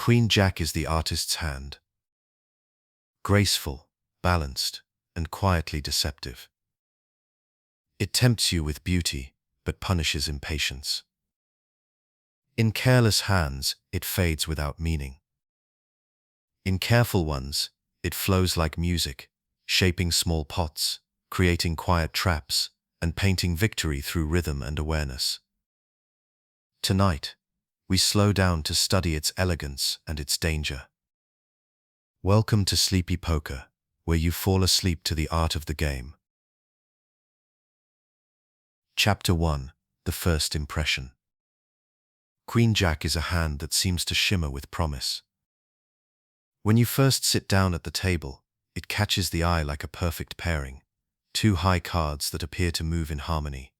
Queen Jack is the artist's hand. Graceful, balanced, and quietly deceptive. It tempts you with beauty, but punishes impatience. In careless hands, it fades without meaning. In careful ones, it flows like music, shaping small pots, creating quiet traps, and painting victory through rhythm and awareness. Tonight, we slow down to study its elegance and its danger. Welcome to Sleepy Poker, where you fall asleep to the art of the game. Chapter 1. The First Impression. Queen Jack is a hand that seems to shimmer with promise. When you first sit down at the table, it catches the eye like a perfect pairing, two high cards that appear to move in harmony.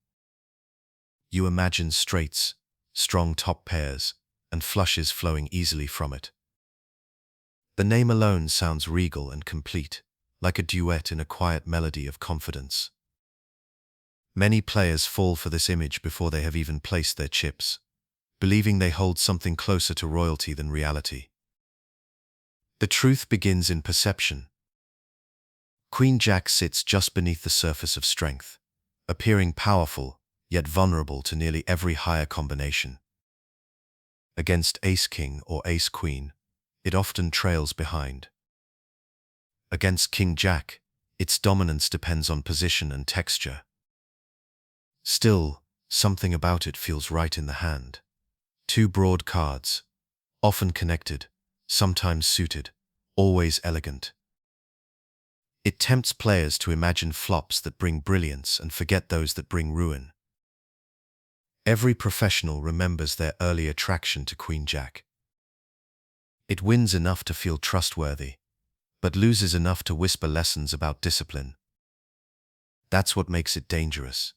You imagine straights, strong top pairs, and flushes flowing easily from it. The name alone sounds regal and complete, like a duet in a quiet melody of confidence. Many players fall for this image before they have even placed their chips, believing they hold something closer to royalty than reality. The truth begins in perception. Queen Jack sits just beneath the surface of strength, appearing powerful, yet vulnerable to nearly every higher combination. Against Ace-King or Ace-Queen, it often trails behind. Against King Jack, its dominance depends on position and texture. Still, something about it feels right in the hand. Two broad cards, often connected, sometimes suited, always elegant. It tempts players to imagine flops that bring brilliance and forget those that bring ruin. Every professional remembers their early attraction to Queen Jack. It wins enough to feel trustworthy, but loses enough to whisper lessons about discipline. That's what makes it dangerous.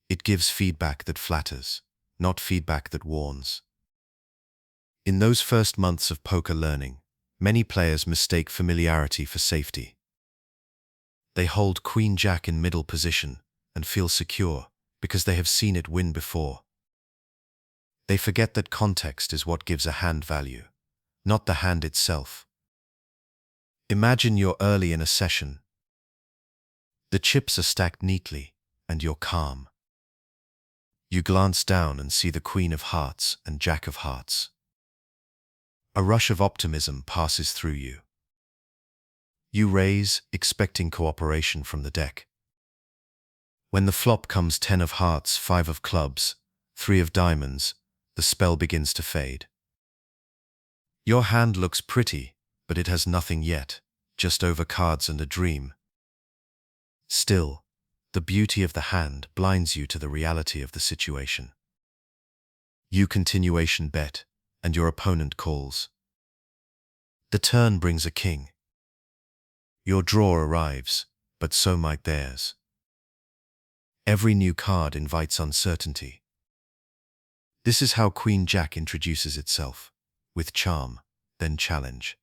It gives feedback that flatters, not feedback that warns. In those first months of poker learning, many players mistake familiarity for safety. They hold Queen Jack in middle position and feel secure because they have seen it win before. They forget that context is what gives a hand value, not the hand itself. Imagine you're early in a session. The chips are stacked neatly, and you're calm. You glance down and see the Queen of Hearts and Jack of Hearts. A rush of optimism passes through you. You raise, expecting cooperation from the deck. When the flop comes 10 of hearts, 5 of clubs, 3 of diamonds, the spell begins to fade. Your hand looks pretty, but it has nothing yet, just overcards and a dream. Still, the beauty of the hand blinds you to the reality of the situation. You continuation bet, and your opponent calls. The turn brings a king. Your draw arrives, but so might theirs. Every new card invites uncertainty. This is how Queen Jack introduces itself, with charm, then challenge.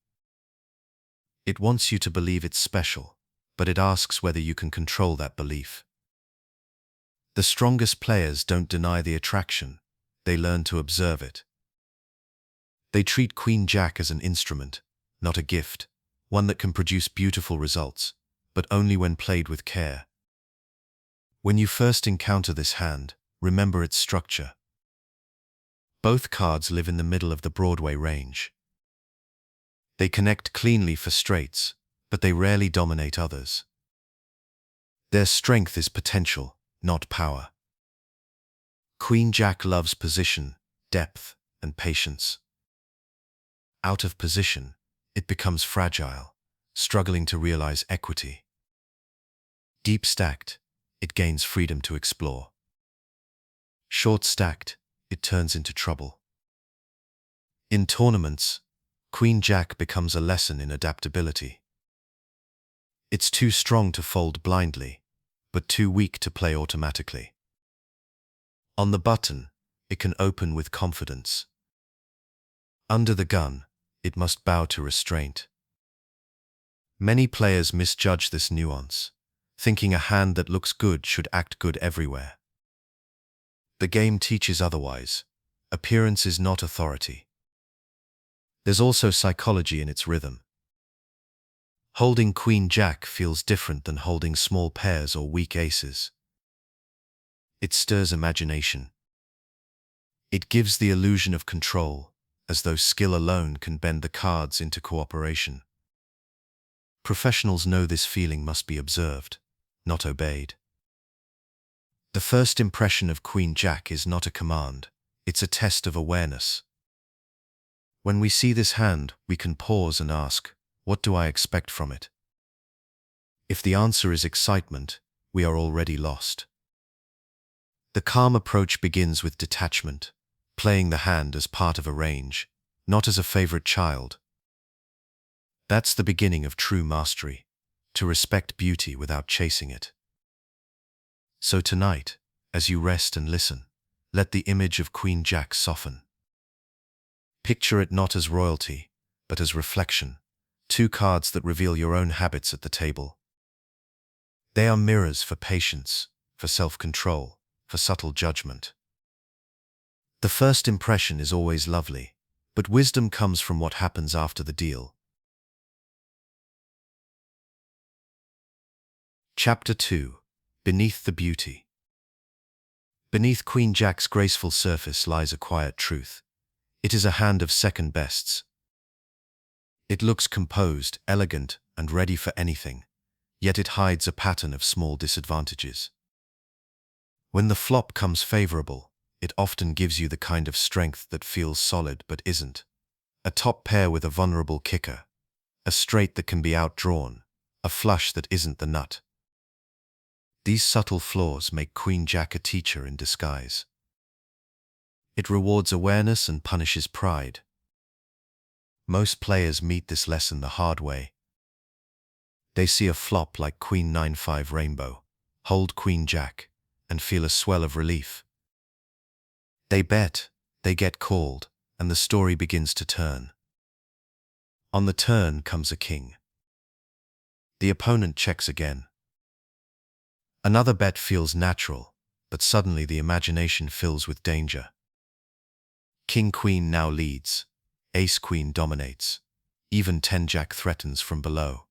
It wants you to believe it's special, but it asks whether you can control that belief. The strongest players don't deny the attraction, they learn to observe it. They treat Queen Jack as an instrument, not a gift, one that can produce beautiful results, but only when played with care. When you first encounter this hand, remember its structure. Both cards live in the middle of the Broadway range. They connect cleanly for straights, but they rarely dominate others. Their strength is potential, not power. Queen Jack loves position, depth, and patience. Out of position, it becomes fragile, struggling to realize equity. Deep stacked, it gains freedom to explore. Short stacked, it turns into trouble. In tournaments, Queen Jack becomes a lesson in adaptability. It's too strong to fold blindly, but too weak to play automatically. On the button, it can open with confidence. Under the gun, it must bow to restraint. Many players misjudge this nuance, thinking a hand that looks good should act good everywhere. The game teaches otherwise. Appearance is not authority. There's also psychology in its rhythm. Holding Queen-Jack feels different than holding small pairs or weak aces. It stirs imagination. It gives the illusion of control, as though skill alone can bend the cards into cooperation. Professionals know this feeling must be observed, not obeyed. The first impression of Queen-Jack is not a command, it's a test of awareness. When we see this hand, we can pause and ask, what do I expect from it? If the answer is excitement, we are already lost. The calm approach begins with detachment, playing the hand as part of a range, not as a favorite child. That's the beginning of true mastery, to respect beauty without chasing it. So tonight, as you rest and listen, let the image of Queen-Jack soften. Picture it not as royalty, but as reflection, two cards that reveal your own habits at the table. They are mirrors for patience, for self-control, for subtle judgment. The first impression is always lovely, but wisdom comes from what happens after the deal. Chapter 2. Beneath the Beauty. Beneath Queen-Jack's graceful surface lies a quiet truth. It is a hand of second bests. It looks composed, elegant, and ready for anything, yet it hides a pattern of small disadvantages. When the flop comes favorable, it often gives you the kind of strength that feels solid but isn't. A top pair with a vulnerable kicker, a straight that can be outdrawn, a flush that isn't the nut. These subtle flaws make Queen-Jack a teacher in disguise. It rewards awareness and punishes pride. Most players meet this lesson the hard way. They see a flop like Queen 9-5 rainbow, hold Queen-Jack, and feel a swell of relief. They bet, they get called, and the story begins to turn. On the turn comes a king. The opponent checks again. Another bet feels natural, but suddenly the imagination fills with danger. King-Queen now leads. Ace-Queen dominates. Even 10-Jack threatens from below.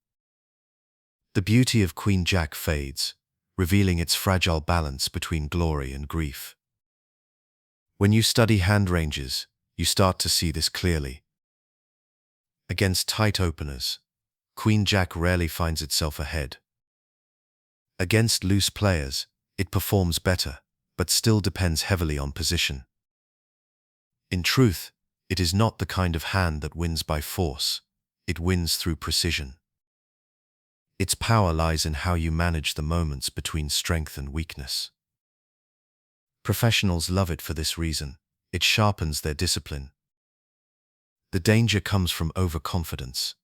The beauty of Queen-Jack fades, revealing its fragile balance between glory and grief. When you study hand ranges, you start to see this clearly. Against tight openers, Queen-Jack rarely finds itself ahead. Against loose players, it performs better, but still depends heavily on position. In truth, it is not the kind of hand that wins by force, it wins through precision. Its power lies in how you manage the moments between strength and weakness. Professionals love it for this reason. It sharpens their discipline. The danger comes from overconfidence.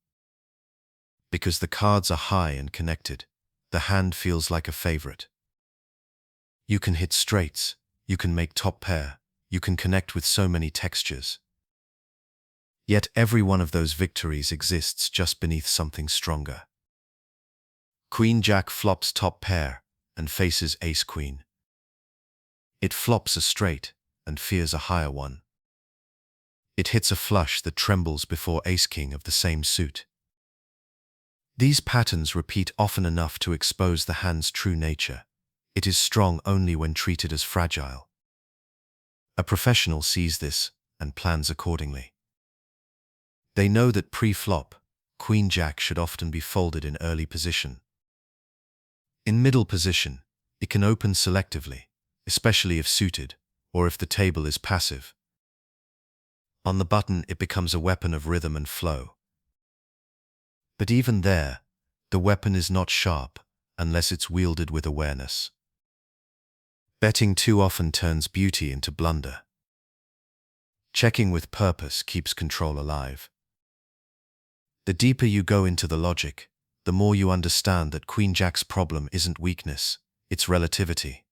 Because the cards are high and connected, the hand feels like a favorite. You can hit straights, you can make top pair, you can connect with so many textures. Yet every one of those victories exists just beneath something stronger. Queen-Jack flops top pair and faces Ace-Queen. It flops a straight and fears a higher one. It hits a flush that trembles before Ace-King of the same suit. These patterns repeat often enough to expose the hand's true nature. It is strong only when treated as fragile. A professional sees this and plans accordingly. They know that pre-flop, Queen-Jack should often be folded in early position. In middle position, it can open selectively, especially if suited, or if the table is passive. On the button, it becomes a weapon of rhythm and flow. But even there, the weapon is not sharp unless it's wielded with awareness. Betting too often turns beauty into blunder. Checking with purpose keeps control alive. The deeper you go into the logic, the more you understand that Queen-Jack's problem isn't weakness, it's relativity.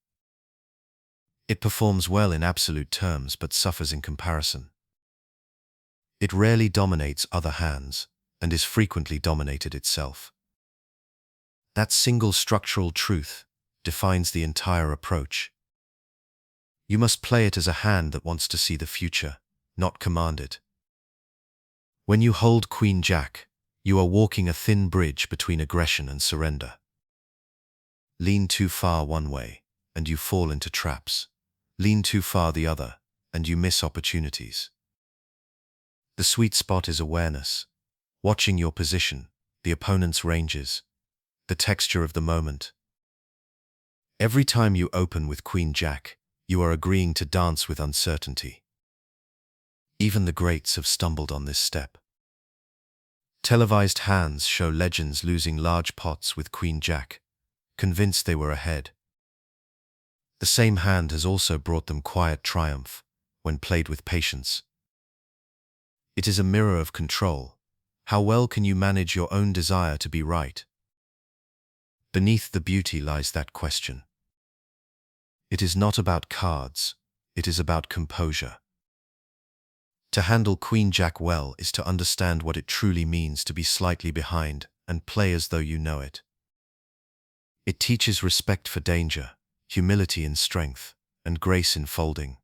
It performs well in absolute terms but suffers in comparison. It rarely dominates other hands, and is frequently dominated itself. That single structural truth defines the entire approach. You must play it as a hand that wants to see the future, not command it. When you hold Queen Jack, you are walking a thin bridge between aggression and surrender. Lean too far one way, and you fall into traps. Lean too far the other, and you miss opportunities. The sweet spot is awareness, watching your position, the opponent's ranges, the texture of the moment. Every time you open with Queen Jack, you are agreeing to dance with uncertainty. Even the greats have stumbled on this step. Televised hands show legends losing large pots with Queen Jack, convinced they were ahead. The same hand has also brought them quiet triumph when played with patience. It is a mirror of control. How well can you manage your own desire to be right? Beneath the beauty lies that question. It is not about cards, it is about composure. To handle Queen Jack well is to understand what it truly means to be slightly behind and play as though you know it. It teaches respect for danger, humility in strength, and grace in folding.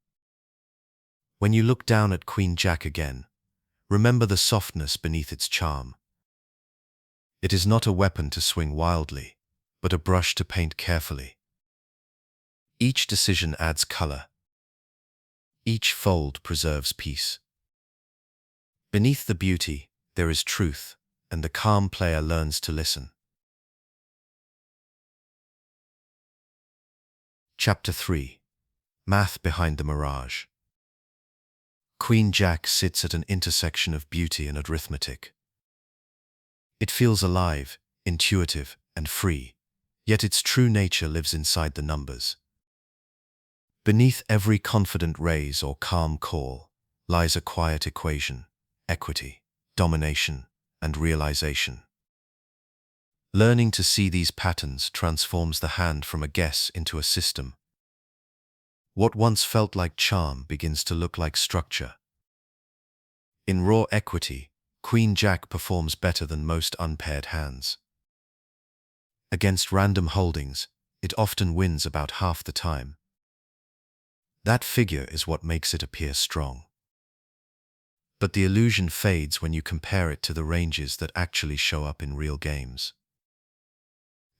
When you look down at Queen Jack again, remember the softness beneath its charm. It is not a weapon to swing wildly, but a brush to paint carefully. Each decision adds color. Each fold preserves peace. Beneath the beauty, there is truth, and the calm player learns to listen. Chapter 3. Math Behind the Mirage. Queen Jack sits at an intersection of beauty and arithmetic. It feels alive, intuitive, and free, yet its true nature lives inside the numbers. Beneath every confident raise or calm call lies a quiet equation: equity, domination, and realization. Learning to see these patterns transforms the hand from a guess into a system. What once felt like charm begins to look like structure. In raw equity, Queen Jack performs better than most unpaired hands. Against random holdings, it often wins about half the time. That figure is what makes it appear strong. But the illusion fades when you compare it to the ranges that actually show up in real games.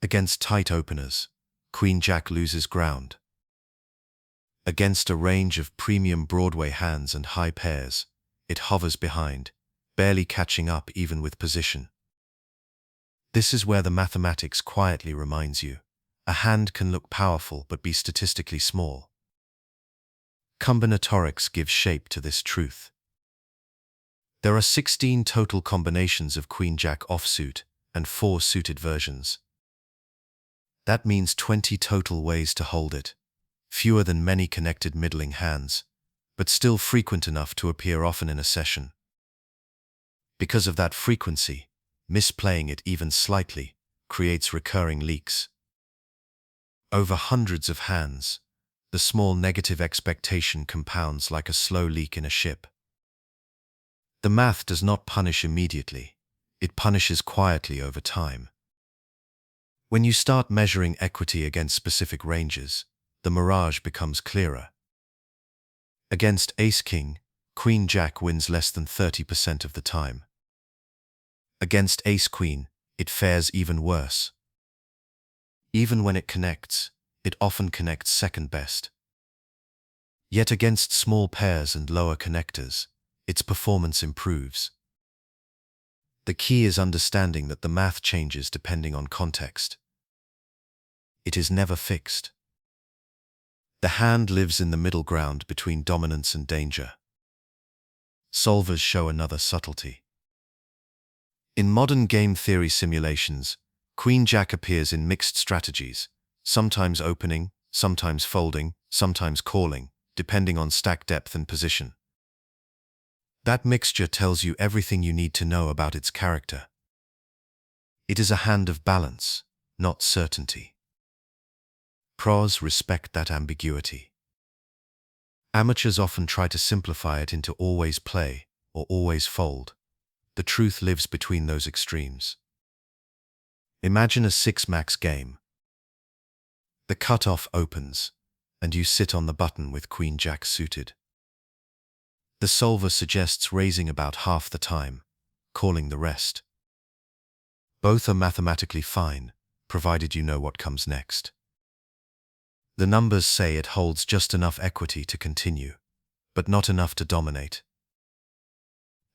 Against tight openers, Queen Jack loses ground. Against a range of premium Broadway hands and high pairs, it hovers behind, barely catching up even with position. This is where the mathematics quietly reminds you: a hand can look powerful but be statistically small. Combinatorics gives shape to this truth. There are 16 total combinations of Queen Jack offsuit and 4 suited versions. That means 20 total ways to hold it, fewer than many connected middling hands, but still frequent enough to appear often in a session. Because of that frequency, misplaying it even slightly creates recurring leaks. Over hundreds of hands, the small negative expectation compounds like a slow leak in a ship. The math does not punish immediately, it punishes quietly over time. When you start measuring equity against specific ranges, the mirage becomes clearer. Against Ace-King, Queen Jack wins less than 30% of the time. Against Ace-Queen, it fares even worse. Even when it connects, it often connects second best. Yet against small pairs and lower connectors, its performance improves. The key is understanding that the math changes depending on context. It is never fixed. The hand lives in the middle ground between dominance and danger. Solvers show another subtlety. In modern game theory simulations, Queen Jack appears in mixed strategies, sometimes opening, sometimes folding, sometimes calling, depending on stack depth and position. That mixture tells you everything you need to know about its character. It is a hand of balance, not certainty. Pros respect that ambiguity. Amateurs often try to simplify it into always play or always fold. The truth lives between those extremes. Imagine a 6-max game. The cutoff opens, and you sit on the button with Queen Jack suited. The solver suggests raising about half the time, calling the rest. Both are mathematically fine, provided you know what comes next. The numbers say it holds just enough equity to continue, but not enough to dominate.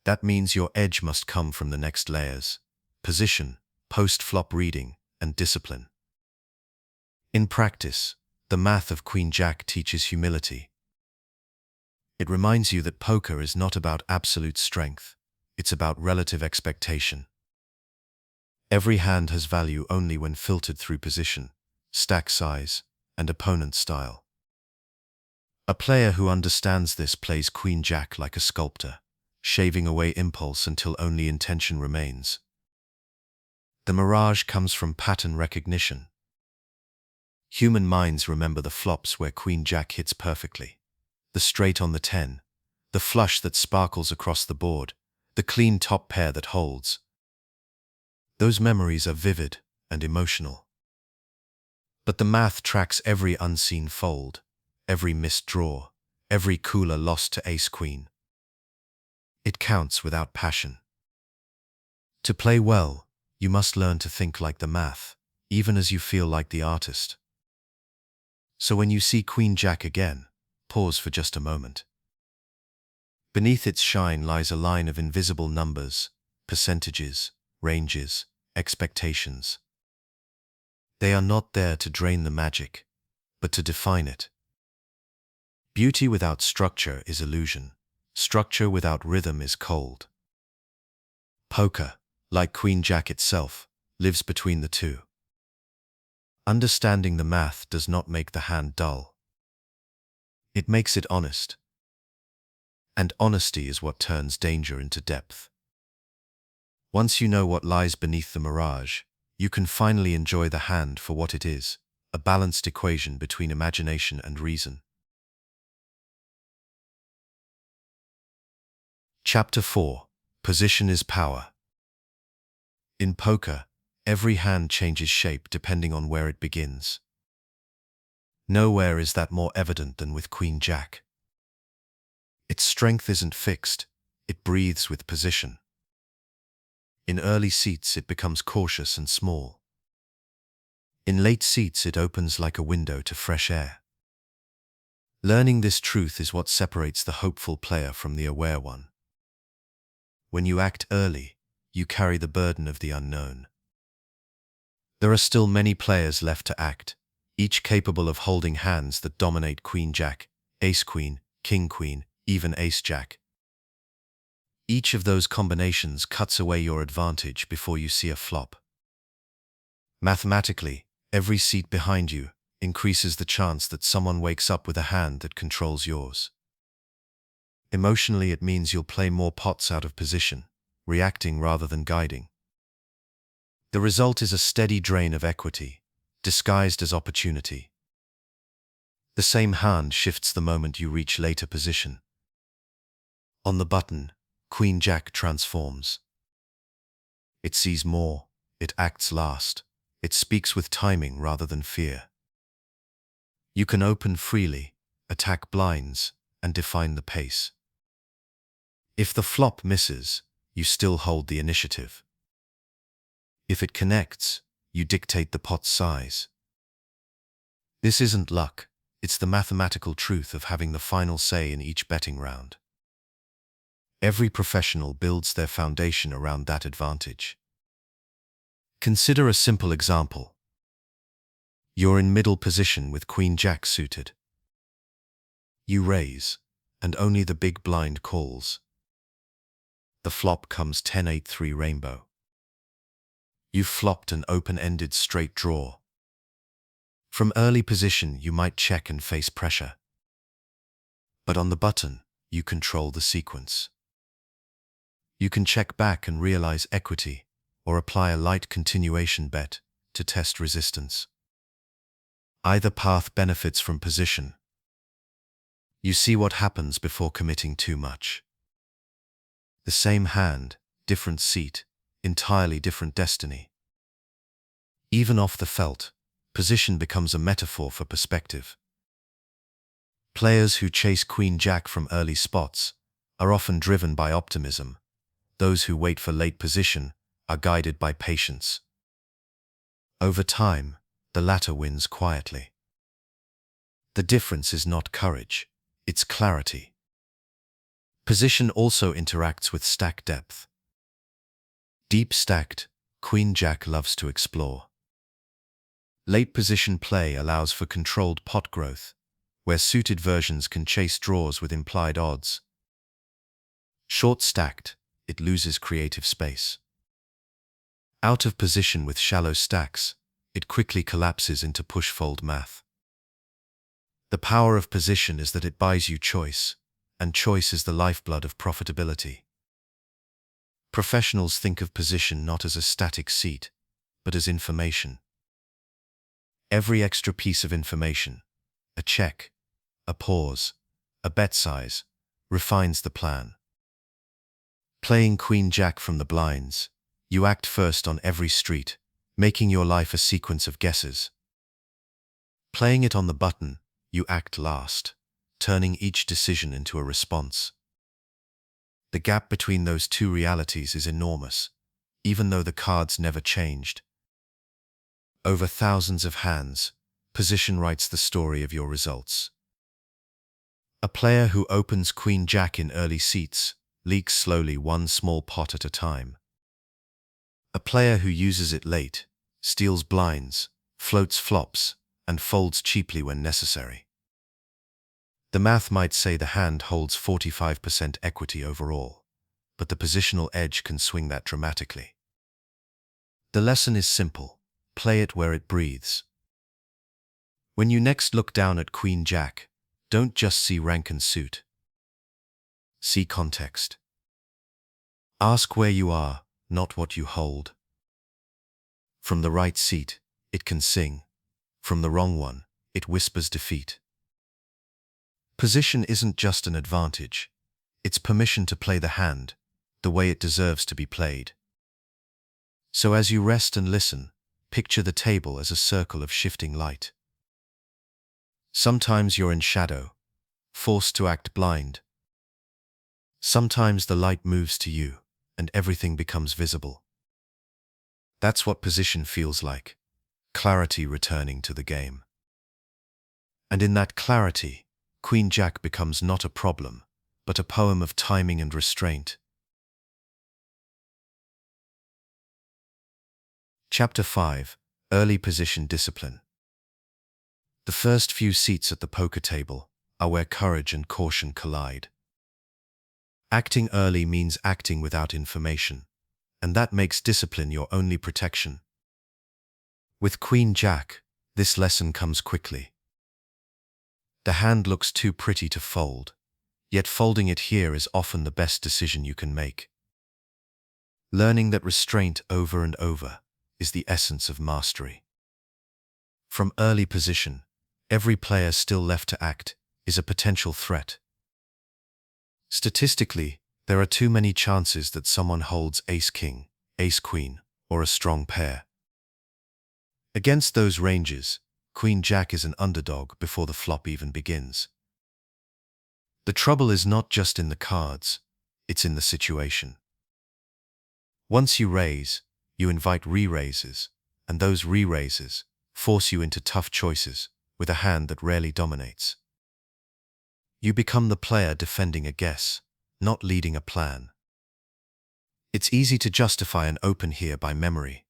That means your edge must come from the next layers: position, post-flop reading, and discipline. In practice, the math of Queen-Jack teaches humility. It reminds you that poker is not about absolute strength, it's about relative expectation. Every hand has value only when filtered through position, stack size, and opponent style. A player who understands this plays Queen-Jack like a sculptor, shaving away impulse until only intention remains. The Mirage comes from pattern recognition. Human minds remember the flops where Queen-Jack hits perfectly, the straight on the 10, the flush that sparkles across the board, the clean top pair that holds. Those memories are vivid and emotional. But the math tracks every unseen fold, every missed draw, every cooler lost to ace-queen. It counts without passion. To play well, you must learn to think like the math, even as you feel like the artist. So when you see Queen-Jack again, pause for just a moment. Beneath its shine lies a line of invisible numbers, percentages, ranges, expectations. They are not there to drain the magic, but to define it. Beauty without structure is illusion. Structure without rhythm is cold. Poker, like Queen-Jack itself, lives between the two. Understanding the math does not make the hand dull. It makes it honest. And honesty is what turns danger into depth. Once you know what lies beneath the Mirage, you can finally enjoy the hand for what it is, a balanced equation between imagination and reason. Chapter 4. Position is power. In poker, every hand changes shape depending on where it begins. Nowhere is that more evident than with Queen-Jack. Its strength isn't fixed, it breathes with position. In early seats it becomes cautious and small. In late seats it opens like a window to fresh air. Learning this truth is what separates the hopeful player from the aware one. When you act early, you carry the burden of the unknown. There are still many players left to act, each capable of holding hands that dominate Queen-Jack, Ace-Queen, King-Queen, even Ace-Jack. Each of those combinations cuts away your advantage before you see a flop. Mathematically, every seat behind you increases the chance that someone wakes up with a hand that controls yours. Emotionally, it means you'll play more pots out of position, reacting rather than guiding. The result is a steady drain of equity, disguised as opportunity. The same hand shifts the moment you reach later position. On the button, Queen-Jack transforms. It sees more, it acts last, it speaks with timing rather than fear. You can open freely, attack blinds, and define the pace. If the flop misses, you still hold the initiative. If it connects, you dictate the pot's size. This isn't luck, it's the mathematical truth of having the final say in each betting round. Every professional builds their foundation around that advantage. Consider a simple example. You're in middle position with Queen-Jack suited. You raise, and only the big blind calls. The flop comes 10-8-3 rainbow. You've flopped an open-ended straight draw. From early position, you might check and face pressure. But on the button, you control the sequence. You can check back and realize equity, or apply a light continuation bet to test resistance. Either path benefits from position. You see what happens before committing too much. The same hand, different seat, entirely different destiny. Even off the felt, position becomes a metaphor for perspective. Players who chase Queen-Jack from early spots are often driven by optimism, those who wait for late position are guided by patience. Over time, the latter wins quietly. The difference is not courage, it's clarity. Position also interacts with stack depth. Deep stacked, Queen-Jack loves to explore. Late position play allows for controlled pot growth, where suited versions can chase draws with implied odds. Short stacked, it loses creative space. Out of position with shallow stacks, it quickly collapses into push-fold math. The power of position is that it buys you choice, and choice is the lifeblood of profitability. Professionals think of position not as a static seat, but as information. Every extra piece of information, a check, a pause, a bet size, refines the plan. Playing Queen-Jack from the blinds, you act first on every street, making your life a sequence of guesses. Playing it on the button, you act last, turning each decision into a response. The gap between those two realities is enormous, even though the cards never changed. Over thousands of hands, position writes the story of your results. A player who opens Queen-Jack in early seats leaks slowly one small pot at a time. A player who uses it late steals blinds, floats flops, and folds cheaply when necessary. The math might say the hand holds 45% equity overall, but the positional edge can swing that dramatically. The lesson is simple: play it where it breathes. When you next look down at Queen-Jack, don't just see rank and suit. See context. Ask where you are, not what you hold. From the right seat, it can sing. From the wrong one, it whispers defeat. Position isn't just an advantage. It's permission to play the hand the way it deserves to be played. So as you rest and listen, picture the table as a circle of shifting light. Sometimes you're in shadow, forced to act blind. Sometimes the light moves to you, and everything becomes visible. That's what position feels like, clarity returning to the game. And in that clarity, Queen-Jack becomes not a problem, but a poem of timing and restraint. Chapter 5: Early Position Discipline. The first few seats at the poker table are where courage and caution collide. Acting early means acting without information, and that makes discipline your only protection. With Queen-Jack, this lesson comes quickly. The hand looks too pretty to fold, yet folding it here is often the best decision you can make. Learning that restraint over and over is the essence of mastery. From early position, every player still left to act is a potential threat. Statistically, there are too many chances that someone holds ace-king, ace-queen, or a strong pair. Against those ranges, Queen-Jack is an underdog before the flop even begins. The trouble is not just in the cards, it's in the situation. Once you raise, you invite re-raises, and those re-raises force you into tough choices with a hand that rarely dominates. You become the player defending a guess, not leading a plan. It's easy to justify an open here by memory.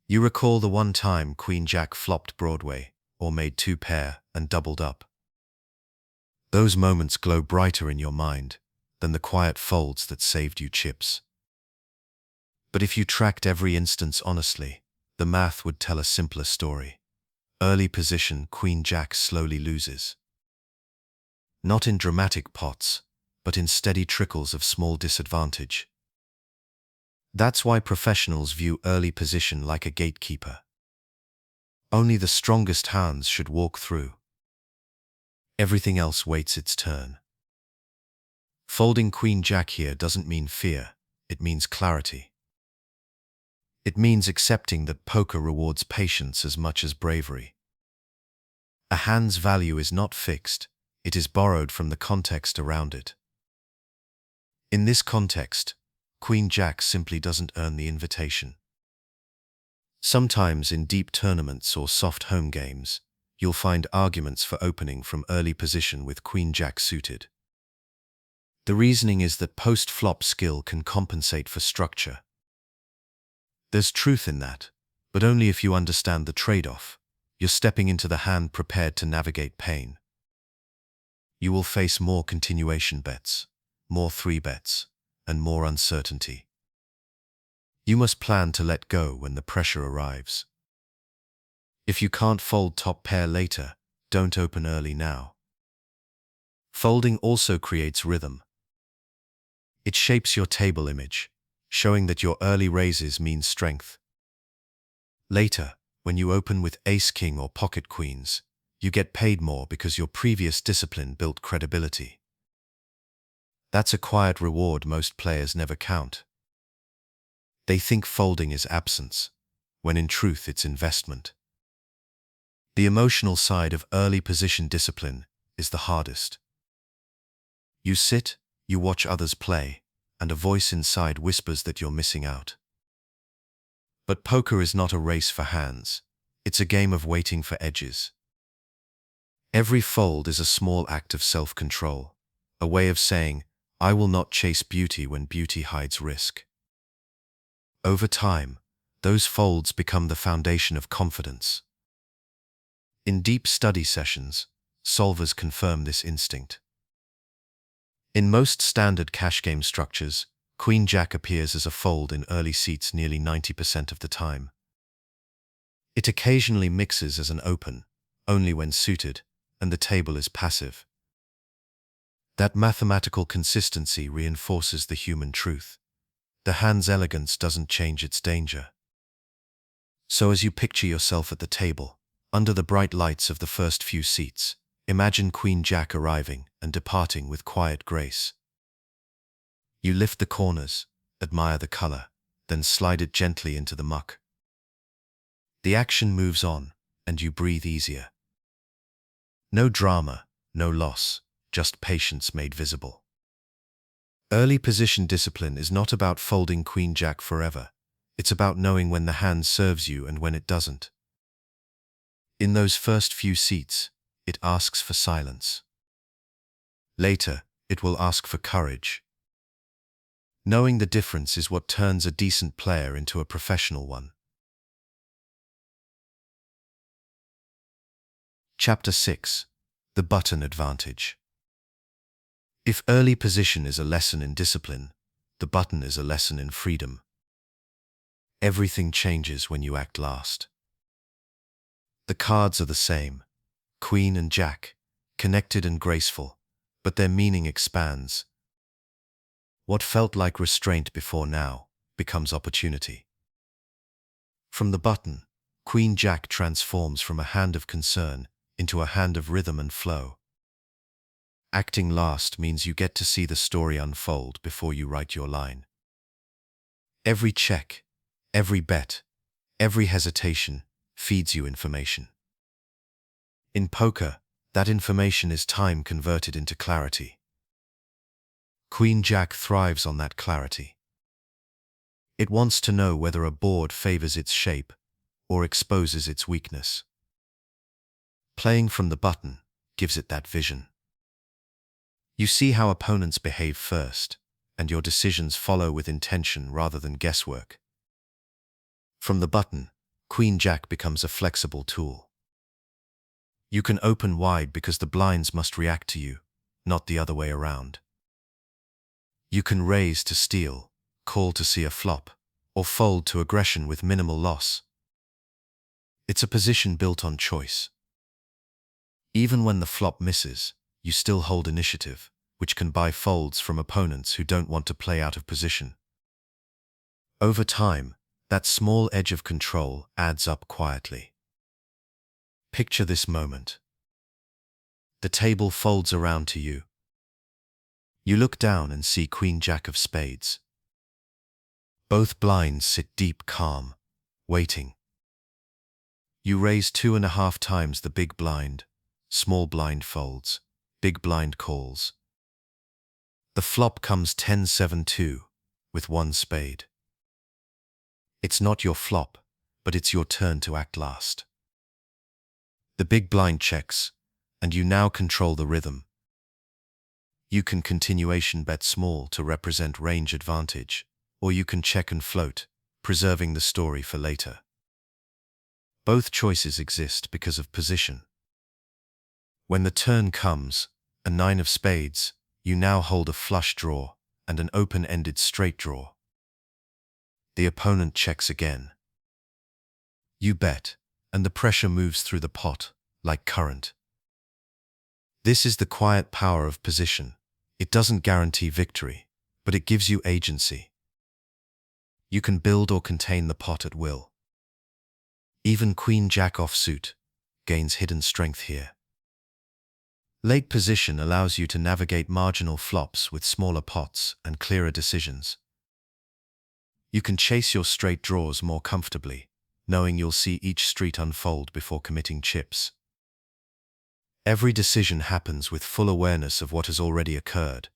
You recall the one time Queen-Jack flopped Broadway, or made two pair and doubled up. Those moments glow brighter in your mind than the quiet folds that saved you chips. But if you tracked every instance honestly, the math would tell a simpler story. Early position, Queen-Jack slowly loses. Not in dramatic pots, but in steady trickles of small disadvantage. That's why professionals view early position like a gatekeeper. Only the strongest hands should walk through. Everything else waits its turn. Folding Queen-Jack here doesn't mean fear, it means clarity. It means accepting that poker rewards patience as much as bravery. A hand's value is not fixed, it is borrowed from the context around it. In this context, Queen Jack simply doesn't earn the invitation. Sometimes in deep tournaments or soft home games, you'll find arguments for opening from early position with Queen Jack suited. The reasoning is that post-flop skill can compensate for structure. There's truth in that, but only if you understand the trade-off. You're stepping into the hand prepared to navigate pain. You will face more continuation bets, more 3-bets, and more uncertainty. You must plan to let go when the pressure arrives. If you can't fold top pair later, don't open early now. Folding also creates rhythm. It shapes your table image, showing that your early raises mean strength. Later, when you open with ace-king or pocket queens, you get paid more because your previous discipline built credibility. That's a quiet reward most players never count. They think folding is absence, when in truth it's investment. The emotional side of early position discipline is the hardest. You sit, you watch others play, and a voice inside whispers that you're missing out. But poker is not a race for hands, it's a game of waiting for edges. Every fold is a small act of self-control, a way of saying, I will not chase beauty when beauty hides risk. Over time, those folds become the foundation of confidence. In deep study sessions, solvers confirm this instinct. In most standard cash game structures, Queen Jack appears as a fold in early seats nearly 90% of the time. It occasionally mixes as an open, only when suited, and the table is passive. That mathematical consistency reinforces the human truth. The hand's elegance doesn't change its danger. So as you picture yourself at the table, under the bright lights of the first few seats, imagine Queen Jack arriving and departing with quiet grace. You lift the corners, admire the color, then slide it gently into the muck. The action moves on, and you breathe easier. No drama, no loss, just patience made visible. Early position discipline is not about folding Queen Jack forever. It's about knowing when the hand serves you and when it doesn't. In those first few seats, it asks for silence. Later, it will ask for courage. Knowing the difference is what turns a decent player into a professional one. Chapter 6. The Button Advantage. If early position is a lesson in discipline, the button is a lesson in freedom. Everything changes when you act last. The cards are the same, Queen and Jack, connected and graceful, but their meaning expands. What felt like restraint before now becomes opportunity. From the button, Queen Jack transforms from a hand of concern into a hand of rhythm and flow. Acting last means you get to see the story unfold before you write your line. Every check, every bet, every hesitation feeds you information. In poker, that information is time converted into clarity. Queen Jack thrives on that clarity. It wants to know whether a board favors its shape or exposes its weakness. Playing from the button gives it that vision. You see how opponents behave first, and your decisions follow with intention rather than guesswork. From the button, Queen Jack becomes a flexible tool. You can open wide because the blinds must react to you, not the other way around. You can raise to steal, call to see a flop, or fold to aggression with minimal loss. It's a position built on choice. Even when the flop misses, you still hold initiative, which can buy folds from opponents who don't want to play out of position. Over time, that small edge of control adds up quietly. Picture this moment. The table folds around to you. You look down and see Queen Jack of spades. Both blinds sit deep calm, waiting. You raise 2.5 times the big blind, small blind folds, big blind calls. The flop comes 10-7-2, with one spade. It's not your flop, but it's your turn to act last. The big blind checks, and you now control the rhythm. You can continuation bet small to represent range advantage, or you can check and float, preserving the story for later. Both choices exist because of position. When the turn comes, a 9 of spades, you now hold a flush draw and an open-ended straight draw. The opponent checks again. You bet, and the pressure moves through the pot, like current. This is the quiet power of position. It doesn't guarantee victory, but it gives you agency. You can build or contain the pot at will. Even Queen-Jack offsuit gains hidden strength here. Late position allows you to navigate marginal flops with smaller pots and clearer decisions. You can chase your straight draws more comfortably, knowing you'll see each street unfold before committing chips. Every decision happens with full awareness of what has already occurred.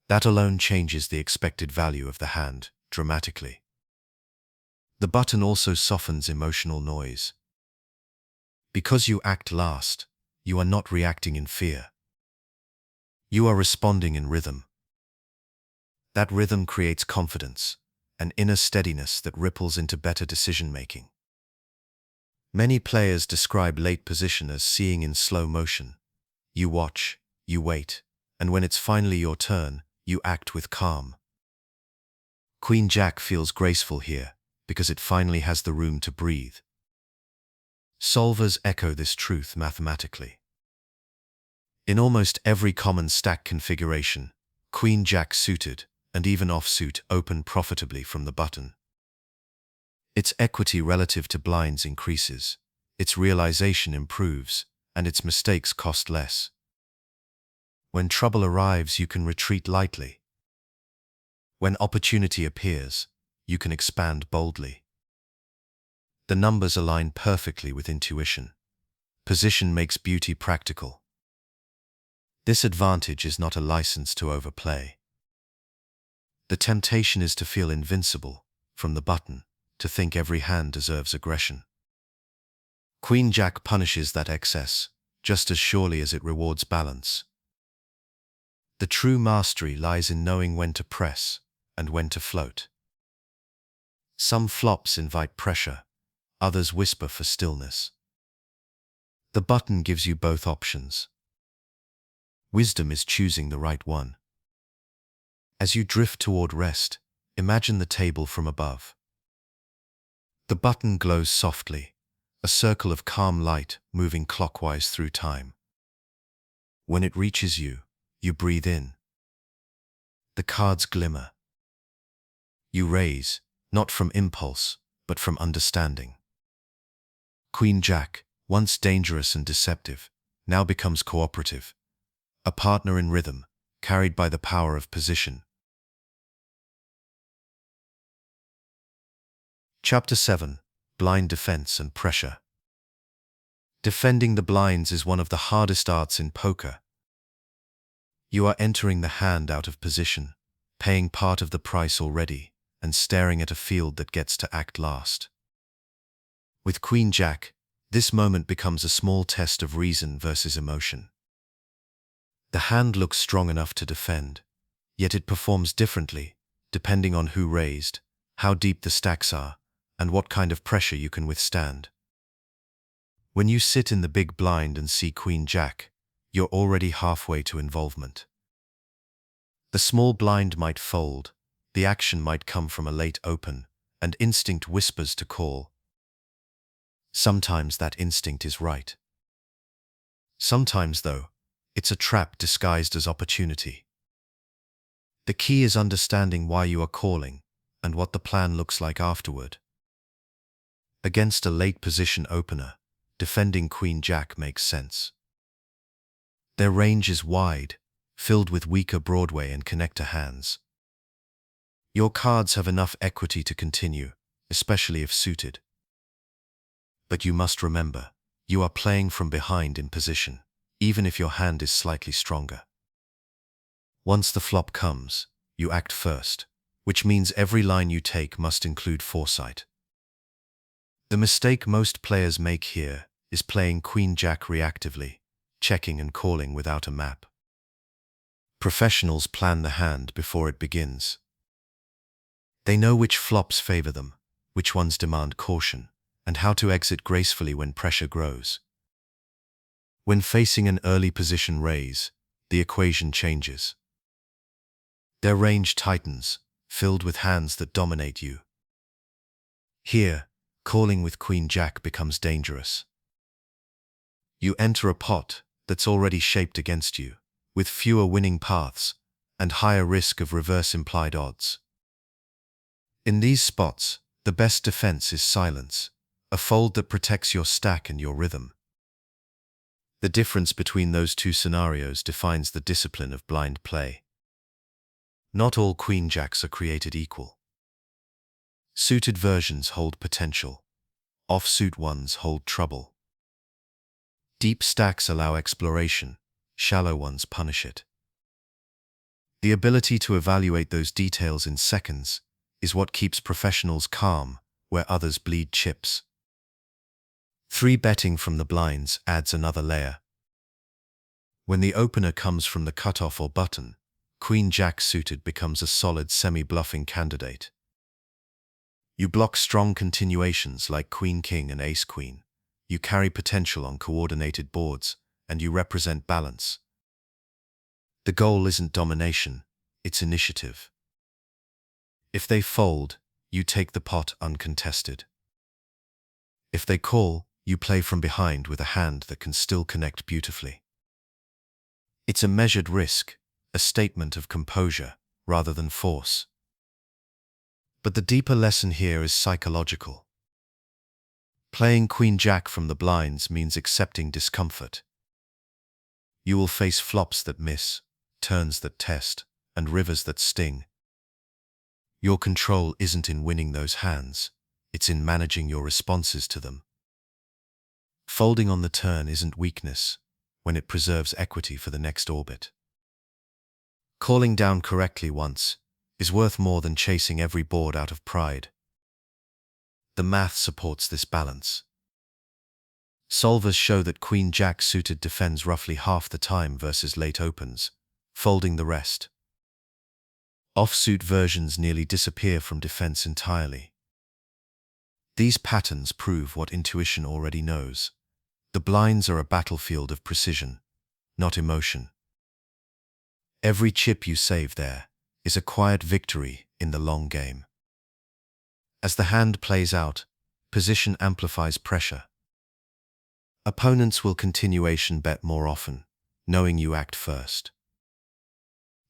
That alone changes the expected value of the hand dramatically. The button also softens emotional noise. Because you act last, you are not reacting in fear. You are responding in rhythm. That rhythm creates confidence, an inner steadiness that ripples into better decision-making. Many players describe late position as seeing in slow motion. You watch, you wait, and when it's finally your turn, you act with calm. Queen-Jack feels graceful here because it finally has the room to breathe. Solvers echo this truth mathematically. In almost every common stack configuration, Queen-Jack suited and even offsuit open profitably from the button. Its equity relative to blinds increases, its realization improves, and its mistakes cost less. When trouble arrives, you can retreat lightly. When opportunity appears, you can expand boldly. The numbers align perfectly with intuition. Position makes beauty practical. This advantage is not a license to overplay. The temptation is to feel invincible from the button, to think every hand deserves aggression. Queen-Jack punishes that excess, just as surely as it rewards balance. The true mastery lies in knowing when to press and when to float. Some flops invite pressure, others whisper for stillness. The button gives you both options. Wisdom is choosing the right one. As you drift toward rest, imagine the table from above. The button glows softly, a circle of calm light moving clockwise through time. When it reaches you, you breathe in. The cards glimmer. You raise, not from impulse, but from understanding. Queen-Jack, once dangerous and deceptive, now becomes cooperative, a partner in rhythm, carried by the power of position. Chapter 7. Blind Defense and Pressure. Defending the blinds is one of the hardest arts in poker. You are entering the hand out of position, paying part of the price already, and staring at a field that gets to act last. With Queen-Jack, this moment becomes a small test of reason versus emotion. The hand looks strong enough to defend, yet it performs differently, depending on who raised, how deep the stacks are, and what kind of pressure you can withstand. When you sit in the big blind and see Queen-Jack, you're already halfway to involvement. The small blind might fold, the action might come from a late open, and instinct whispers to call. Sometimes that instinct is right. Sometimes, though, it's a trap disguised as opportunity. The key is understanding why you are calling, and what the plan looks like afterward. Against a late position opener, defending Queen-Jack makes sense. Their range is wide, filled with weaker Broadway and connector hands. Your cards have enough equity to continue, especially if suited. But you must remember, you are playing from behind in position, even if your hand is slightly stronger. Once the flop comes, you act first, which means every line you take must include foresight. The mistake most players make here is playing Queen-Jack reactively, checking and calling without a map. Professionals plan the hand before it begins. They know which flops favor them, which ones demand caution, and how to exit gracefully when pressure grows. When facing an early position raise, the equation changes. Their range tightens, filled with hands that dominate you. Here, calling with Queen-Jack becomes dangerous. You enter a pot that's already shaped against you, with fewer winning paths and higher risk of reverse implied odds. In these spots, the best defense is silence, a fold that protects your stack and your rhythm. The difference between those two scenarios defines the discipline of blind play. Not all Queen-Jacks are created equal. Suited versions hold potential. Offsuit ones hold trouble. Deep stacks allow exploration. Shallow ones punish it. The ability to evaluate those details in seconds is what keeps professionals calm where others bleed chips. 3-betting from the blinds adds another layer. When the opener comes from the cutoff or button, Queen-Jack suited becomes a solid semi-bluffing candidate. You block strong continuations like Queen-King and Ace-Queen. You carry potential on coordinated boards, and you represent balance. The goal isn't domination, it's initiative. If they fold, you take the pot uncontested. If they call, you play from behind with a hand that can still connect beautifully. It's a measured risk, a statement of composure rather than force. But the deeper lesson here is psychological. Playing Queen-Jack from the blinds means accepting discomfort. You will face flops that miss, turns that test, and rivers that sting. Your control isn't in winning those hands, it's in managing your responses to them. Folding on the turn isn't weakness, when it preserves equity for the next orbit. Calling down correctly once is worth more than chasing every board out of pride. The math supports this balance. Solvers show that Queen-Jack suited defends roughly half the time versus late opens, folding the rest. Offsuit versions nearly disappear from defense entirely. These patterns prove what intuition already knows. The blinds are a battlefield of precision, not emotion. Every chip you save there is a quiet victory in the long game. As the hand plays out, position amplifies pressure. Opponents will continuation bet more often, knowing you act first.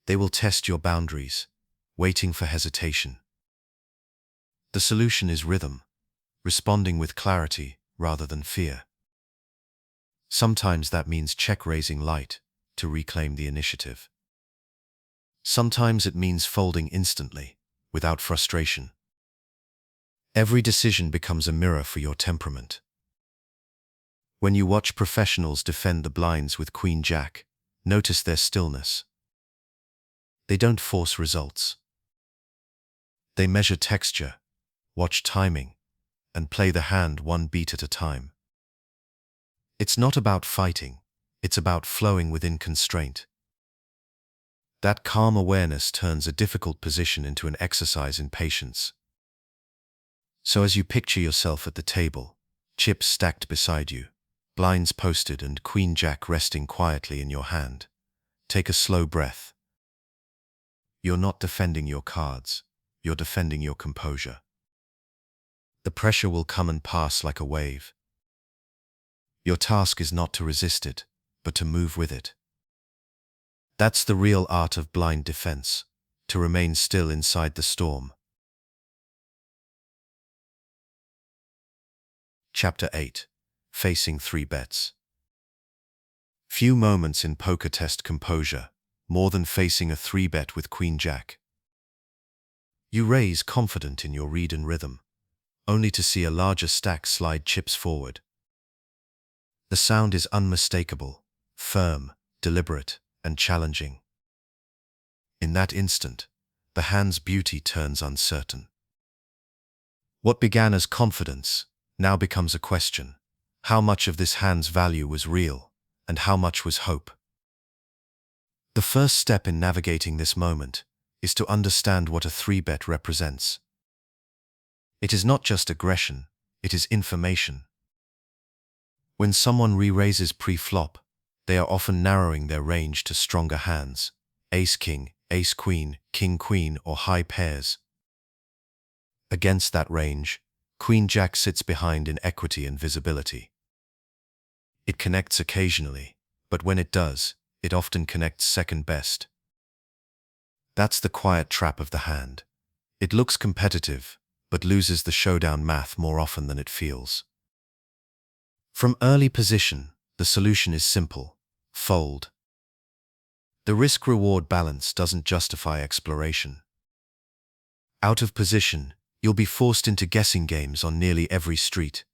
They will test your boundaries, waiting for hesitation. The solution is rhythm, responding with clarity rather than fear. Sometimes that means check-raising light to reclaim the initiative. Sometimes it means folding instantly, without frustration. Every decision becomes a mirror for your temperament. When you watch professionals defend the blinds with Queen-Jack, notice their stillness. They don't force results. They measure texture, watch timing, and play the hand one beat at a time. It's not about fighting, it's about flowing within constraint. That calm awareness turns a difficult position into an exercise in patience. So as you picture yourself at the table, chips stacked beside you, blinds posted and Queen-Jack resting quietly in your hand, take a slow breath. You're not defending your cards, you're defending your composure. The pressure will come and pass like a wave. Your task is not to resist it, but to move with it. That's the real art of blind defense, to remain still inside the storm. Chapter 8. Facing 3 bets. Few moments in poker test composure, more than facing a 3-bet with Queen-Jack. You raise confident in your read and rhythm, only to see a larger stack slide chips forward. The sound is unmistakable, firm, deliberate, and challenging. In that instant, the hand's beauty turns uncertain. What began as confidence now becomes a question. How much of this hand's value was real, and how much was hope? The first step in navigating this moment is to understand what a 3-bet represents. It is not just aggression, it is information. When someone re-raises pre-flop, they are often narrowing their range to stronger hands, ace-king, ace-queen, king-queen, or high pairs. Against that range, queen-jack sits behind in equity and visibility. It connects occasionally, but when it does, it often connects second best. That's the quiet trap of the hand. It looks competitive, but loses the showdown math more often than it feels. From early position, the solution is simple: fold. The risk-reward balance doesn't justify exploration. Out of position, you'll be forced into guessing games on nearly every street,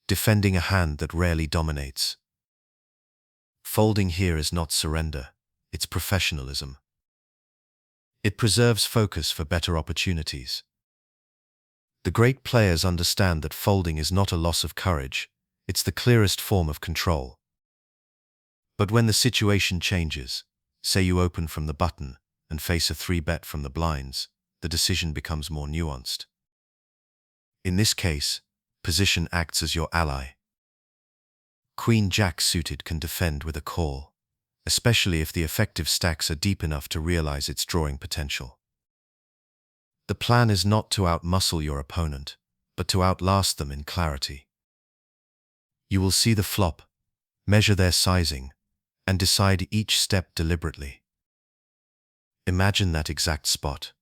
defending a hand that rarely dominates. Folding here is not surrender, it's professionalism. It preserves focus for better opportunities. The great players understand that folding is not a loss of courage, it's the clearest form of control. But when the situation changes, say you open from the button and face a 3-bet from the blinds, the decision becomes more nuanced. In this case, position acts as your ally. Queen-jack suited can defend with a call, especially if the effective stacks are deep enough to realize its drawing potential. The plan is not to outmuscle your opponent, but to outlast them in clarity. You will see the flop, measure their sizing, and decide each step deliberately. Imagine that exact spot.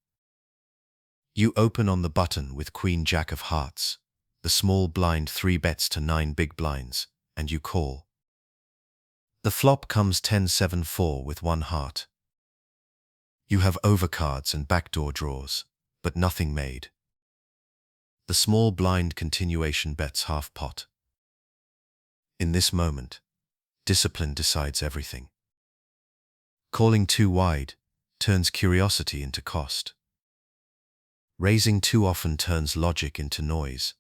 You open on the button with queen-jack of hearts. The small blind 3-bets to 9 big blinds, and you call. The flop comes 10-7-4 with 1 heart. You have overcards and backdoor draws, but nothing made. The small blind continuation bets half pot. In this moment, discipline decides everything. Calling too wide turns curiosity into cost. Raising too often turns logic into noise.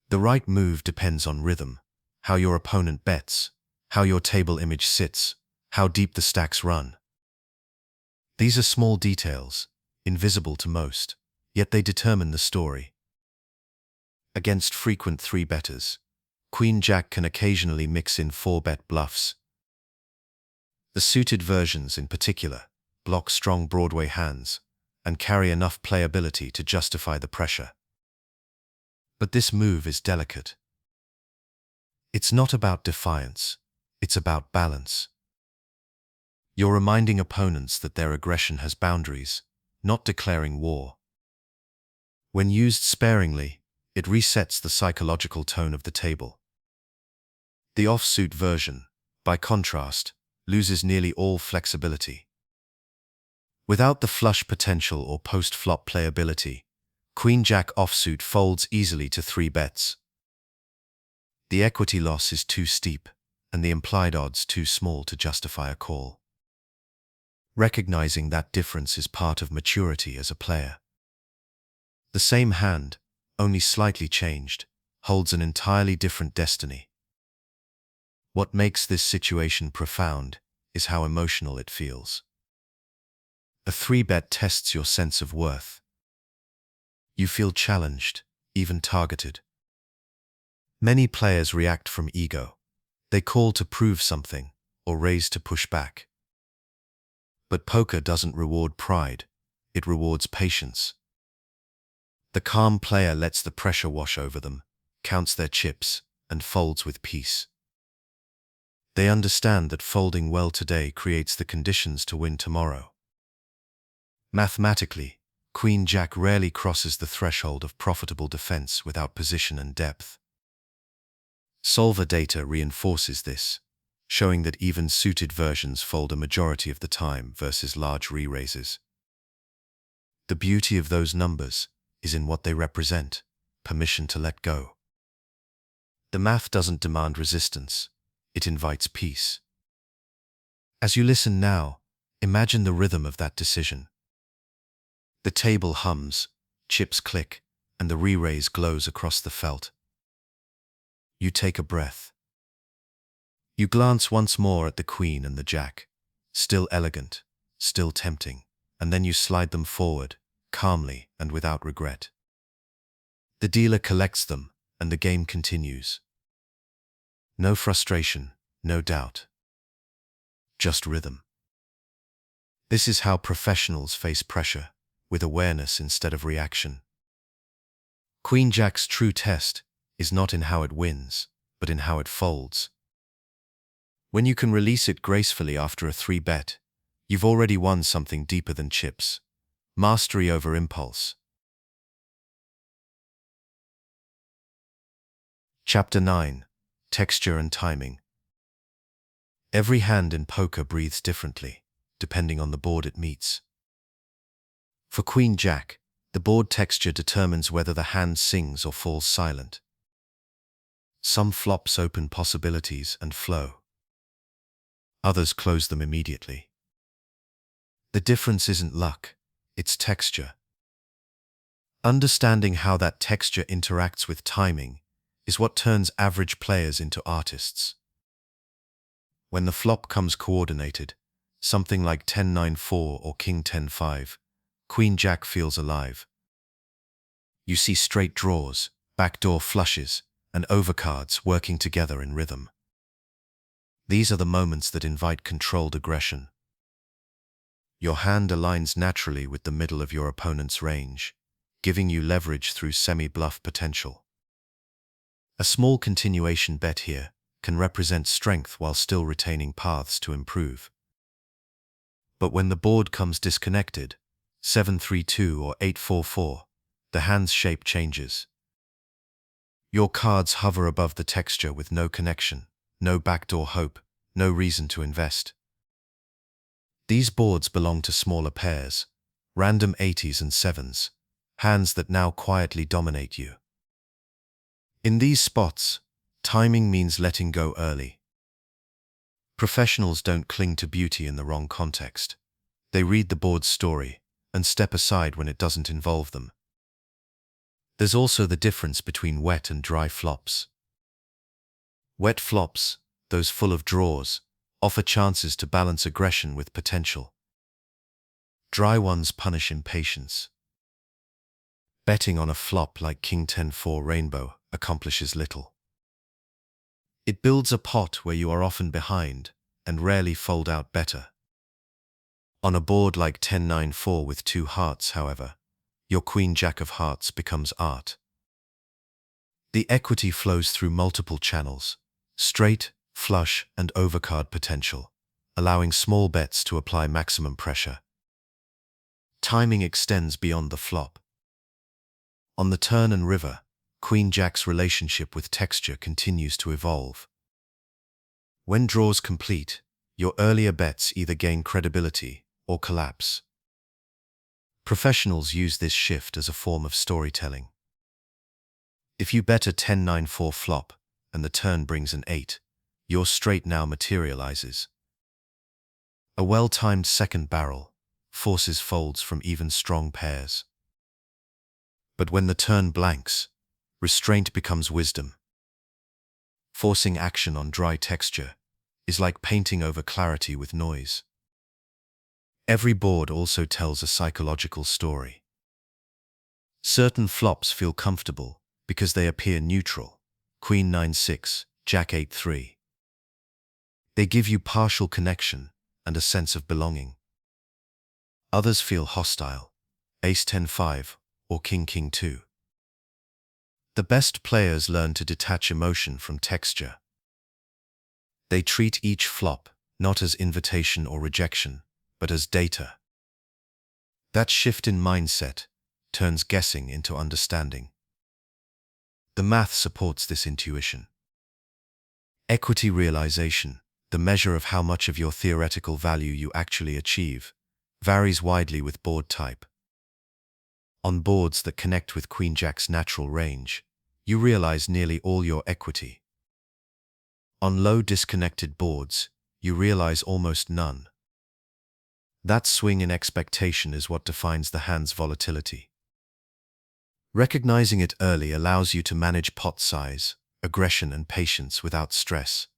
The right move depends on rhythm, how your opponent bets, how your table image sits, how deep the stacks run. These are small details, invisible to most, yet they determine the story. Against frequent 3-betters, queen-jack can occasionally mix in 4-bet bluffs. The suited versions, in particular, block strong Broadway hands and carry enough playability to justify the pressure. But this move is delicate. It's not about defiance, it's about balance. You're reminding opponents that their aggression has boundaries, not declaring war. When used sparingly, it resets the psychological tone of the table. The offsuit version, by contrast, loses nearly all flexibility. Without the flush potential or post-flop playability, queen-jack offsuit folds easily to 3-bets. The equity loss is too steep, and the implied odds too small to justify a call. Recognizing that difference is part of maturity as a player. The same hand, only slightly changed, holds an entirely different destiny. What makes this situation profound is how emotional it feels. A 3-bet tests your sense of worth. You feel challenged, even targeted. Many players react from ego. They call to prove something, or raise to push back. But poker doesn't reward pride, it rewards patience. The calm player lets the pressure wash over them, counts their chips, and folds with peace. They understand that folding well today creates the conditions to win tomorrow. Mathematically, queen-jack rarely crosses the threshold of profitable defense without position and depth. Solver data reinforces this, showing that even suited versions fold a majority of the time versus large re-raises. The beauty of those numbers is in what they represent: permission to let go. The math doesn't demand resistance, it invites peace. As you listen now, imagine the rhythm of that decision. The table hums, chips click, and the re-raise glows across the felt. You take a breath. You glance once more at the queen and the jack, still elegant, still tempting, and then you slide them forward, calmly and without regret. The dealer collects them, and the game continues. No frustration, no doubt. Just rhythm. This is how professionals face pressure, with awareness instead of reaction. Queen Jack's true test is not in how it wins, but in how it folds. When you can release it gracefully after a 3-bet, you've already won something deeper than chips. Mastery over impulse. Chapter 9. Texture and Timing. Every hand in poker breathes differently, depending on the board it meets. For Queen Jack, the board texture determines whether the hand sings or falls silent. Some flops open possibilities and flow. Others close them immediately. The difference isn't luck, it's texture. Understanding how that texture interacts with timing is what turns average players into artists. When the flop comes coordinated, something like 10-9-4 or King 10-5, Queen Jack feels alive. You see straight draws, backdoor flushes, and overcards working together in rhythm. These are the moments that invite controlled aggression. Your hand aligns naturally with the middle of your opponent's range, giving you leverage through semi-bluff potential. A small continuation bet here can represent strength while still retaining paths to improve. But when the board comes disconnected, 7-3-2 or 8-4-4, the hand's shape changes. Your cards hover above the texture with no connection, no backdoor hope, no reason to invest. These boards belong to smaller pairs, random 80s and 7s, hands that now quietly dominate you. In these spots, timing means letting go early. Professionals don't cling to beauty in the wrong context. They read the board's story and step aside when it doesn't involve them. There's also the difference between wet and dry flops. Wet flops, those full of draws, offer chances to balance aggression with potential. Dry ones punish impatience. Betting on a flop like King 10-4 Rainbow accomplishes little. It builds a pot where you are often behind and rarely fold out better. On a board like 10-9-4 with 2 hearts, however, your Queen Jack of Hearts becomes art. The equity flows through multiple channels, straight, flush, and overcard potential, allowing small bets to apply maximum pressure. Timing extends beyond the flop. On the turn and river, Queen Jack's relationship with texture continues to evolve. When draws complete, your earlier bets either gain credibility or collapse. Professionals use this shift as a form of storytelling. If you bet a 10-9-4 flop and the turn brings an 8, your straight now materializes. A well-timed second barrel forces folds from even strong pairs. But when the turn blanks, restraint becomes wisdom. Forcing action on dry texture is like painting over clarity with noise. Every board also tells a psychological story. Certain flops feel comfortable because they appear neutral, Queen 9-6, Jack 8-3. They give you partial connection and a sense of belonging. Others feel hostile, Ace 10-5 or King 2. The best players learn to detach emotion from texture. They treat each flop not as invitation or rejection, but as data. That shift in mindset turns guessing into understanding. The math supports this intuition. Equity realization, the measure of how much of your theoretical value you actually achieve, varies widely with board type. On boards that connect with Queen Jack's natural range, you realize nearly all your equity. On low disconnected boards, you realize almost none. That swing in expectation is what defines the hand's volatility. Recognizing it early allows you to manage pot size, aggression, and patience without stress.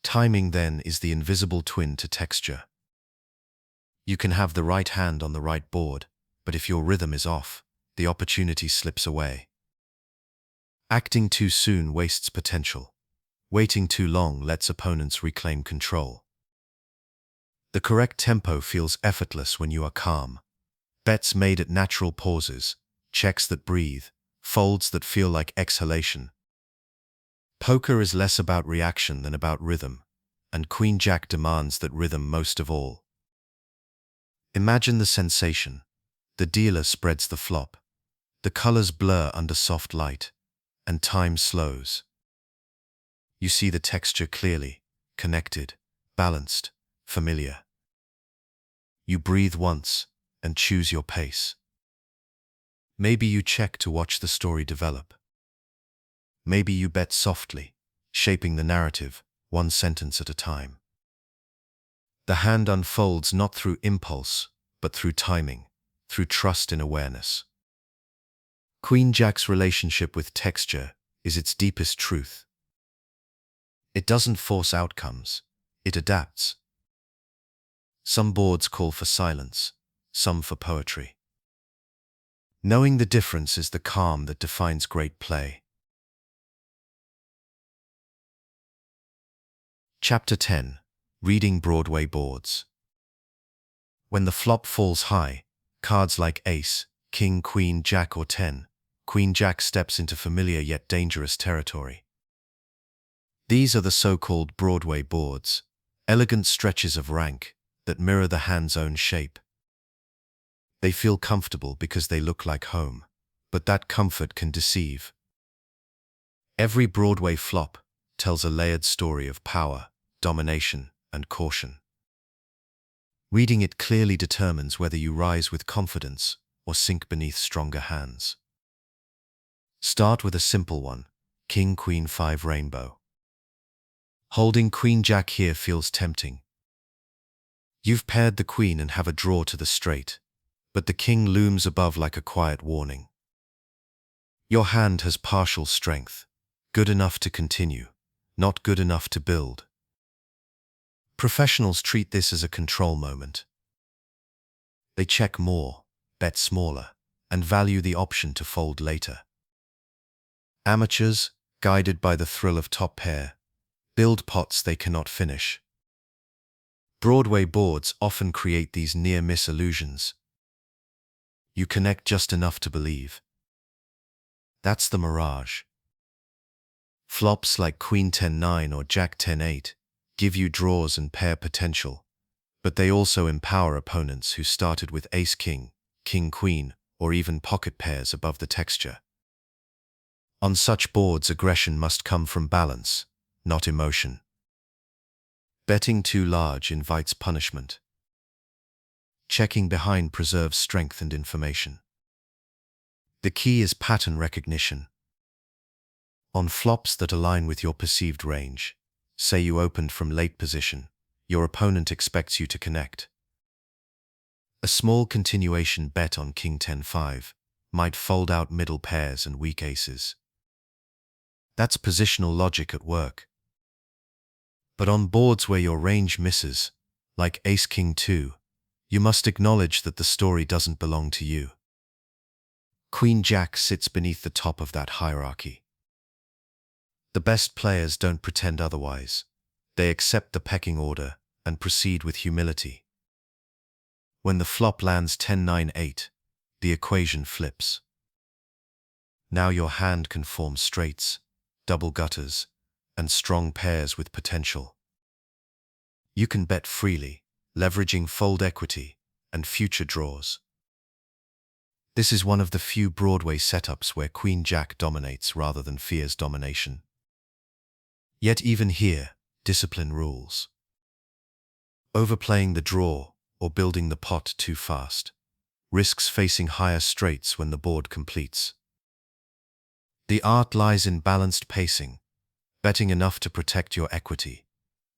Timing, then, is the invisible twin to texture. You can have the right hand on the right board, but if your rhythm is off, the opportunity slips away. Acting too soon wastes potential. Waiting too long lets opponents reclaim control. The correct tempo feels effortless when you are calm. Bets made at natural pauses, checks that breathe, folds that feel like exhalation. Poker is less about reaction than about rhythm, and Queen-Jack demands that rhythm most of all. Imagine the sensation. The dealer spreads the flop. The colors blur under soft light, and time slows. You see the texture clearly, connected, balanced, familiar. You breathe once and choose your pace. Maybe you check to watch the story develop. Maybe you bet softly, shaping the narrative, one sentence at a time. The hand unfolds not through impulse, but through timing, through trust in awareness. Queen-Jack's relationship with texture is its deepest truth. It doesn't force outcomes, it adapts. Some boards call for silence, some for poetry. Knowing the difference is the calm that defines great play. Chapter 10. Reading Broadway Boards. When the flop falls high, cards like ace, king, queen, jack, or 10, Queen-Jack steps into familiar yet dangerous territory. These are the so-called Broadway boards, elegant stretches of rank that mirror the hand's own shape. They feel comfortable because they look like home, but that comfort can deceive. Every Broadway flop tells a layered story of power, domination, and caution. Reading it clearly determines whether you rise with confidence or sink beneath stronger hands. Start with a simple one, King, Queen, 5 rainbow. Holding Queen-Jack here feels tempting. You've paired the Queen and have a draw to the straight, but the King looms above like a quiet warning. Your hand has partial strength, good enough to continue, not good enough to build. Professionals treat this as a control moment. They check more, bet smaller, and value the option to fold later. Amateurs, guided by the thrill of top pair, build pots they cannot finish. Broadway boards often create these near-miss illusions. You connect just enough to believe. That's the Mirage. Flops like Queen 10-9 or Jack 10-8 give you draws and pair potential, but they also empower opponents who started with ace-king, king-queen, or even pocket pairs above the texture. On such boards, aggression must come from balance, not emotion. Betting too large invites punishment. Checking behind preserves strength and information. The key is pattern recognition. On flops that align with your perceived range, say you opened from late position, your opponent expects you to connect. A small continuation bet on King 10-5 might fold out middle pairs and weak aces. That's positional logic at work. But on boards where your range misses, like Ace-King 2, you must acknowledge that the story doesn't belong to you. Queen-Jack sits beneath the top of that hierarchy. The best players don't pretend otherwise. They accept the pecking order and proceed with humility. When the flop lands 10-9-8, the equation flips. Now your hand can form straights, double gutters, and strong pairs with potential. You can bet freely, leveraging fold equity and future draws. This is one of the few Broadway setups where Queen-Jack dominates rather than fears domination. Yet even here, discipline rules. Overplaying the draw or building the pot too fast risks facing higher straights when the board completes. The art lies in balanced pacing, betting enough to protect your equity,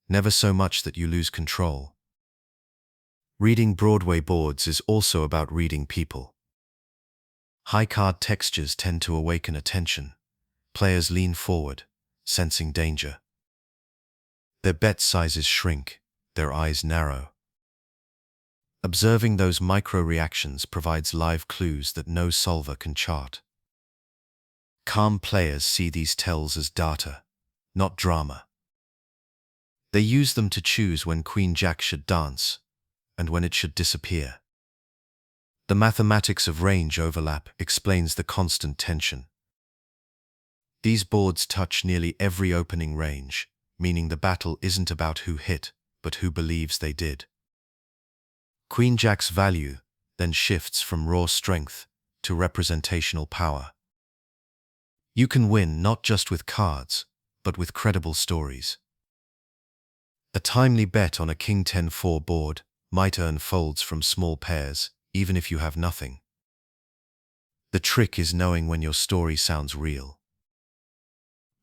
never so much that you lose control. Reading Broadway boards is also about reading people. High card textures tend to awaken attention. Players lean forward, sensing danger. Their bet sizes shrink, their eyes narrow. Observing those micro-reactions provides live clues that no solver can chart. Calm players see these tells as data, not drama. They use them to choose when Queen-Jack should dance and when it should disappear. The mathematics of range overlap explains the constant tension. These boards touch nearly every opening range, meaning the battle isn't about who hit, but who believes they did. Queen-Jack's value then shifts from raw strength to representational power. You can win not just with cards, but with credible stories. A timely bet on a King 10-4 board might earn folds from small pairs, even if you have nothing. The trick is knowing when your story sounds real.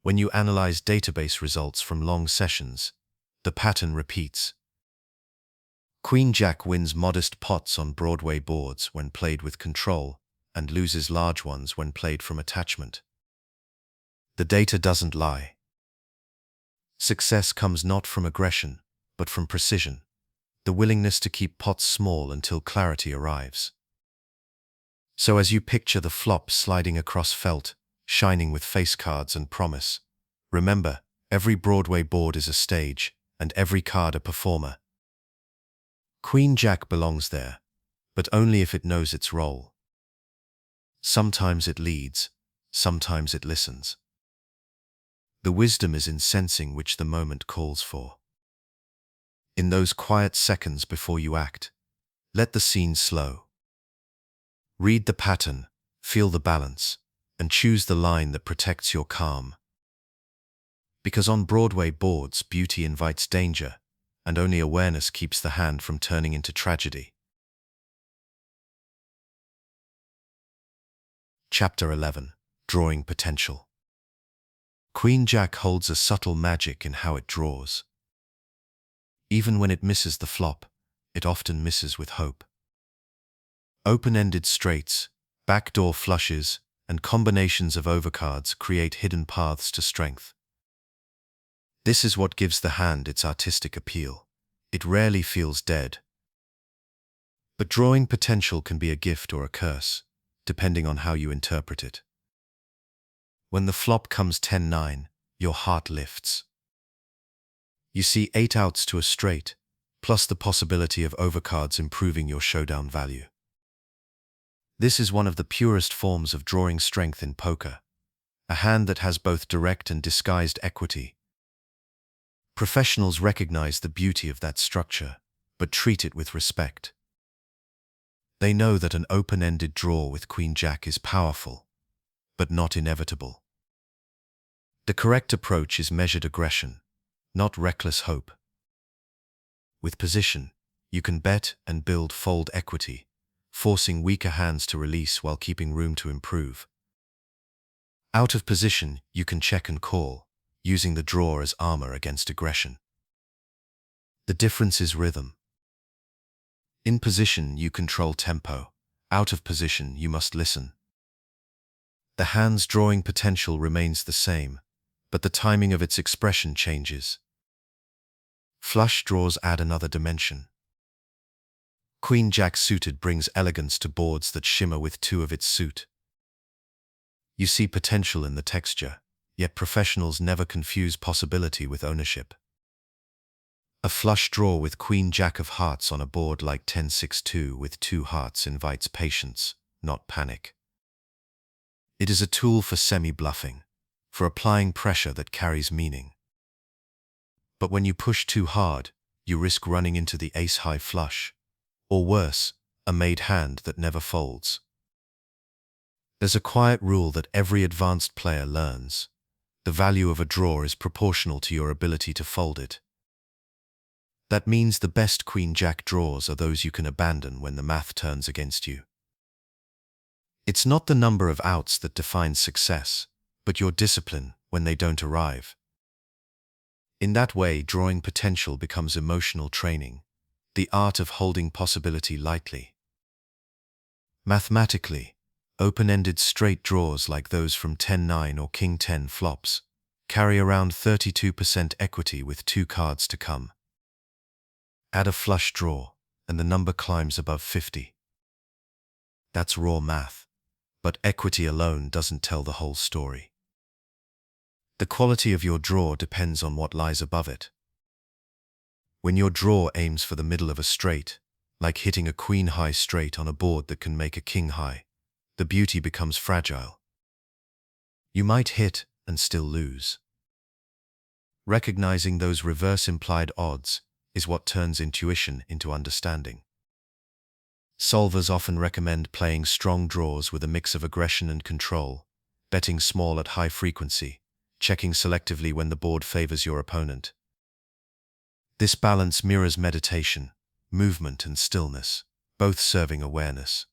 When you analyze database results from long sessions, the pattern repeats. Queen-Jack wins modest pots on Broadway boards when played with control, and loses large ones when played from attachment. The data doesn't lie. Success comes not from aggression, but from precision, the willingness to keep pots small until clarity arrives. So as you picture the flop sliding across felt, shining with face cards and promise, remember, every Broadway board is a stage, and every card a performer. Queen-Jack belongs there, but only if it knows its role. Sometimes it leads, sometimes it listens. The wisdom is in sensing which the moment calls for. In those quiet seconds before you act, let the scene slow. Read the pattern, feel the balance, and choose the line that protects your calm. Because on Broadway boards, beauty invites danger, and only awareness keeps the hand from turning into tragedy. Chapter 11. Drawing Potential. Queen-Jack holds a subtle magic in how it draws. Even when it misses the flop, it often misses with hope. Open-ended straights, backdoor flushes, and combinations of overcards create hidden paths to strength. This is what gives the hand its artistic appeal. It rarely feels dead. But drawing potential can be a gift or a curse, depending on how you interpret it. When the flop comes 10-9, your heart lifts. You see 8 outs to a straight, plus the possibility of overcards improving your showdown value. This is one of the purest forms of drawing strength in poker, a hand that has both direct and disguised equity. Professionals recognize the beauty of that structure, but treat it with respect. They know that an open-ended draw with Queen-Jack is powerful, but not inevitable. The correct approach is measured aggression, not reckless hope. With position, you can bet and build fold equity, forcing weaker hands to release while keeping room to improve. Out of position, you can check and call, using the draw as armor against aggression. The difference is rhythm. In position, you control tempo. Out of position, you must listen. The hand's drawing potential remains the same, but the timing of its expression changes. Flush draws add another dimension. Queen-Jack suited brings elegance to boards that shimmer with 2 of its suit. You see potential in the texture, yet professionals never confuse possibility with ownership. A flush draw with Queen-Jack of hearts on a board like 10-6-2 with 2 hearts invites patience, not panic. It is a tool for semi-bluffing, for applying pressure that carries meaning. But when you push too hard, you risk running into the ace-high flush, or worse, a made hand that never folds. There's a quiet rule that every advanced player learns. The value of a draw is proportional to your ability to fold it. That means the best Queen-Jack draws are those you can abandon when the math turns against you. It's not the number of outs that defines success, but your discipline when they don't arrive. In that way, drawing potential becomes emotional training. the art of holding possibility lightly. Mathematically, open-ended straight draws like those from 10-9 or King-10 flops carry around 32% equity with 2 cards to come. Add a flush draw, and the number climbs above 50. That's raw math, but equity alone doesn't tell the whole story. The quality of your draw depends on what lies above it. When your draw aims for the middle of a straight, like hitting a queen-high straight on a board that can make a king-high, the beauty becomes fragile. You might hit and still lose. Recognizing those reverse implied odds is what turns intuition into understanding. Solvers often recommend playing strong draws with a mix of aggression and control, betting small at high frequency, checking selectively when the board favors your opponent. This balance mirrors meditation, movement and stillness, both serving awareness.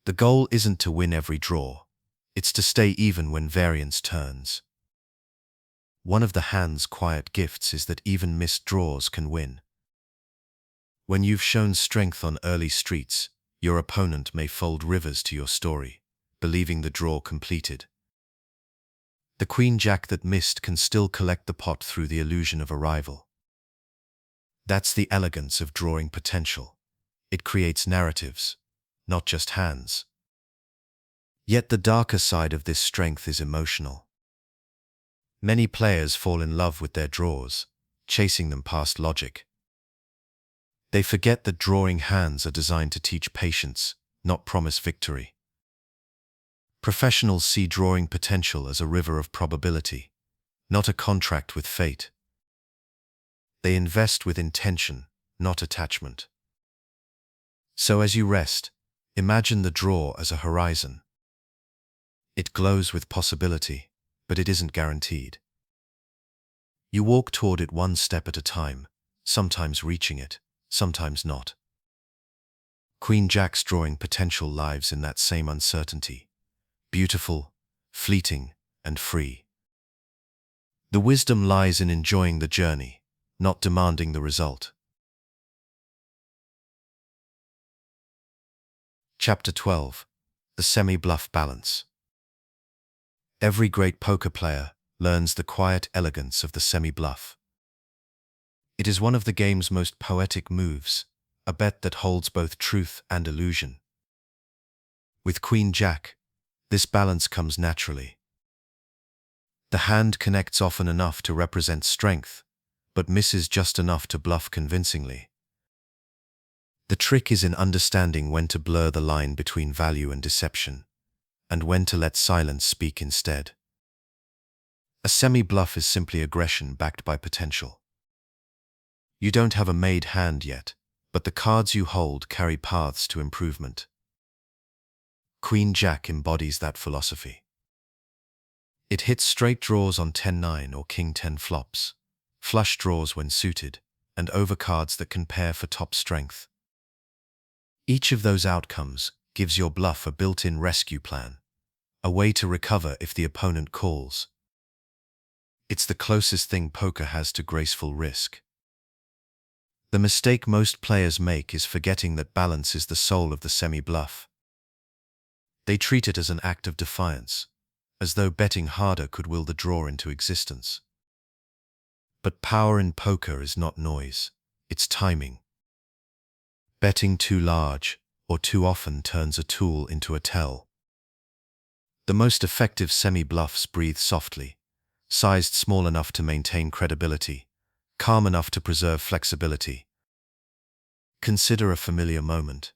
The goal isn't to win every draw, it's to stay even when variance turns. One of the hand's quiet gifts is that even missed draws can win. When you've shown strength on early streets, your opponent may fold rivers to your story, believing the draw completed. The queen-jack that missed can still collect the pot through the illusion of arrival. That's the elegance of drawing potential. It creates narratives, not just hands. Yet the darker side of this strength is emotional. Many players fall in love with their draws, chasing them past logic. They forget that drawing hands are designed to teach patience, not promise victory. Professionals see drawing potential as a river of probability, not a contract with fate. They invest with intention, not attachment. So as you rest, imagine the draw as a horizon. It glows with possibility, but it isn't guaranteed. You walk toward it one step at a time, sometimes reaching it, sometimes not. Queen-jack's drawing potential lives in that same uncertainty, beautiful, fleeting, and free. The wisdom lies in enjoying the journey, not demanding the result. Chapter 12. The Semi-Bluff Balance. Every great poker player learns the quiet elegance of the semi-bluff. It is one of the game's most poetic moves, a bet that holds both truth and illusion. With Queen-Jack, this balance comes naturally. The hand connects often enough to represent strength, but misses just enough to bluff convincingly. The trick is in understanding when to blur the line between value and deception, and when to let silence speak instead. A semi-bluff is simply aggression backed by potential. You don't have a made hand yet, but the cards you hold carry paths to improvement. Queen-Jack embodies that philosophy. It hits straight draws on 10-9 or King-10 flops, flush draws when suited, and overcards that can pair for top strength. Each of those outcomes gives your bluff a built-in rescue plan, a way to recover if the opponent calls. It's the closest thing poker has to graceful risk. The mistake most players make is forgetting that balance is the soul of the semi-bluff. They treat it as an act of defiance, as though betting harder could will the draw into existence. But power in poker is not noise, it's timing. Betting too large or too often turns a tool into a tell. The most effective semi-bluffs breathe softly, sized small enough to maintain credibility, calm enough to preserve flexibility. Consider a familiar moment.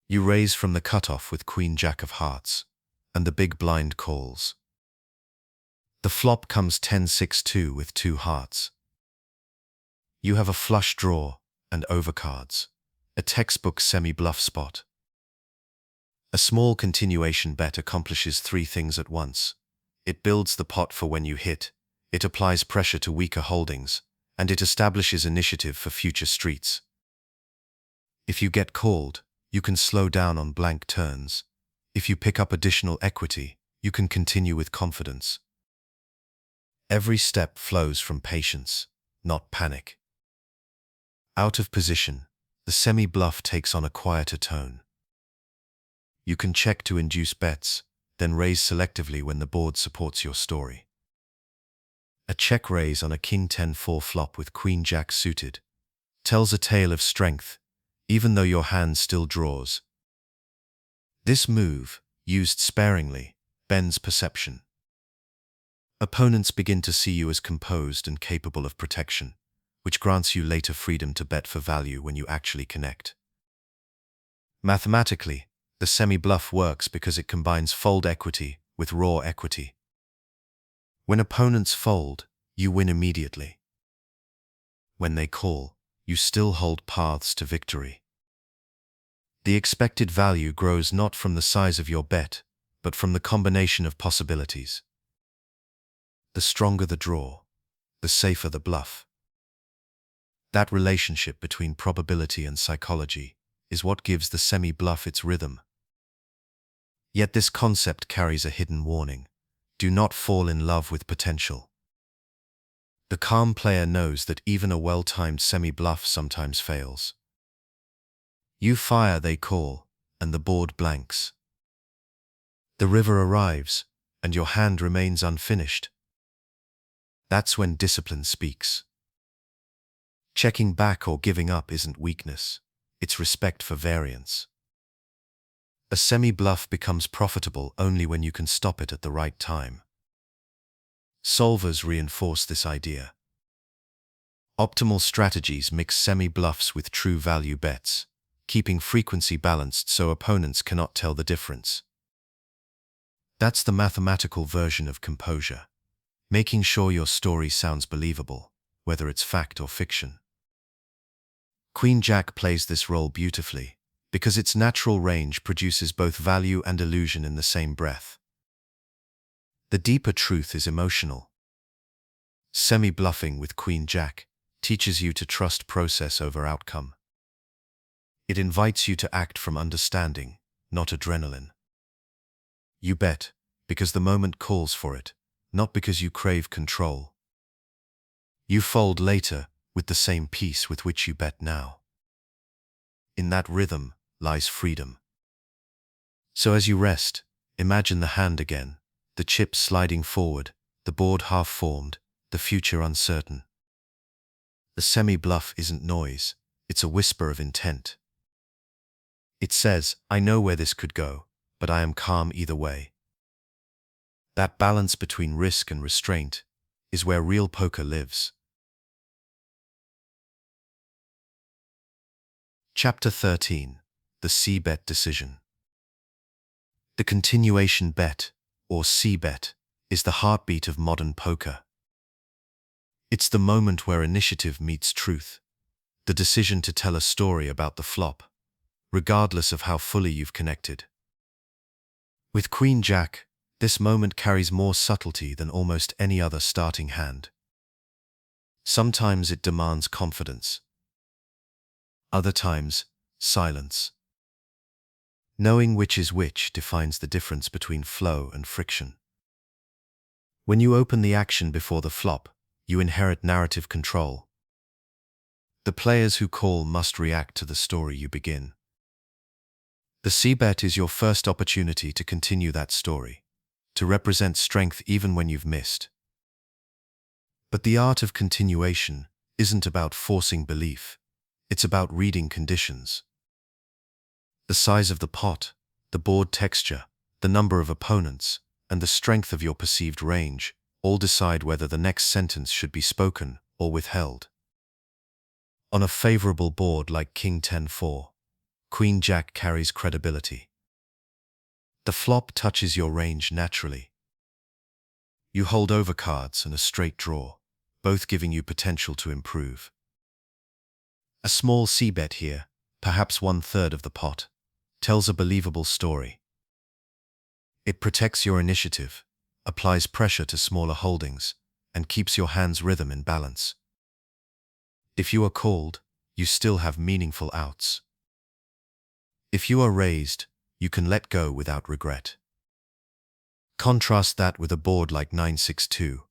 You raise from the cutoff with Queen-Jack of hearts, and the big blind calls. The flop comes 10-6-2 with 2 hearts. You have a flush draw and overcards, a textbook semi-bluff spot. A small continuation bet accomplishes 3 things at once. It builds the pot for when you hit, it applies pressure to weaker holdings, and it establishes initiative for future streets. If you get called, you can slow down on blank turns. If you pick up additional equity, you can continue with confidence. Every step flows from patience, not panic. Out of position, the semi-bluff takes on a quieter tone. You can check to induce bets, then raise selectively when the board supports your story. A check raise on a King 10-4 flop with Queen Jack suited tells a tale of strength, even though your hand still draws. This move, used sparingly, bends perception. Opponents begin to see you as composed and capable of protection, which grants you later freedom to bet for value when you actually connect. Mathematically, the semi-bluff works because it combines fold equity with raw equity. When opponents fold, you win immediately. When they call, you still hold paths to victory. The expected value grows not from the size of your bet, but from the combination of possibilities. The stronger the draw, the safer the bluff. That relationship between probability and psychology is what gives the semi-bluff its rhythm. Yet this concept carries a hidden warning. Do not fall in love with potential. The calm player knows that even a well-timed semi-bluff sometimes fails. You fire, they call, and the board blanks. The river arrives, and your hand remains unfinished. That's when discipline speaks. Checking back or giving up isn't weakness, it's respect for variance. A semi-bluff becomes profitable only when you can stop it at the right time. Solvers reinforce this idea. Optimal strategies mix semi-bluffs with true value bets, keeping frequency balanced so opponents cannot tell the difference. That's the mathematical version of composure, making sure your story sounds believable, whether it's fact or fiction. Queen Jack plays this role beautifully, because its natural range produces both value and illusion in the same breath. The deeper truth is emotional. Semi-bluffing with Queen Jack teaches you to trust process over outcome. It invites you to act from understanding, not adrenaline. You bet because the moment calls for it, not because you crave control. You fold later with the same peace with which you bet now. In that rhythm lies freedom. So as you rest, imagine the hand again, the chips sliding forward, the board half-formed, the future uncertain. The semi-bluff isn't noise, it's a whisper of intent. It says, I know where this could go, but I am calm either way. That balance between risk and restraint is where real poker lives. Chapter 13. The C-bet decision. The continuation bet, or C-bet, is the heartbeat of modern poker. It's the moment where initiative meets truth, the decision to tell a story about the flop, regardless of how fully you've connected. With Queen Jack, this moment carries more subtlety than almost any other starting hand. Sometimes it demands confidence. Other times, silence. Knowing which is which defines the difference between flow and friction. When you open the action before the flop, you inherit narrative control. The players who call must react to the story you begin. The C-bet is your first opportunity to continue that story, to represent strength even when you've missed. But the art of continuation isn't about forcing belief, it's about reading conditions. The size of the pot, the board texture, the number of opponents, and the strength of your perceived range all decide whether the next sentence should be spoken or withheld. On a favorable board like King 10-4, Queen Jack carries credibility. The flop touches your range naturally. You hold overcards and a straight draw, both giving you potential to improve. A small C-bet here, perhaps 1/3 of the pot, tells a believable story. It protects your initiative, applies pressure to smaller holdings, and keeps your hand's rhythm in balance. If you are called, you still have meaningful outs. If you are raised, you can let go without regret. Contrast that with a board like 9-6-2.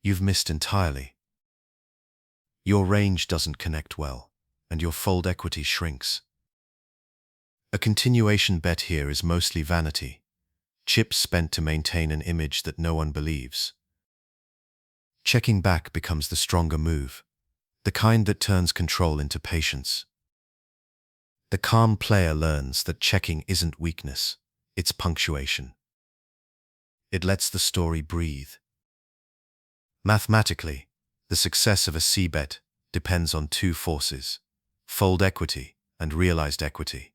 You've missed entirely. Your range doesn't connect well, and your fold equity shrinks. A continuation bet here is mostly vanity, chips spent to maintain an image that no one believes. Checking back becomes the stronger move, the kind that turns control into patience. The calm player learns that checking isn't weakness, it's punctuation. It lets the story breathe. Mathematically, the success of a C-bet depends on two forces: fold equity and realized equity.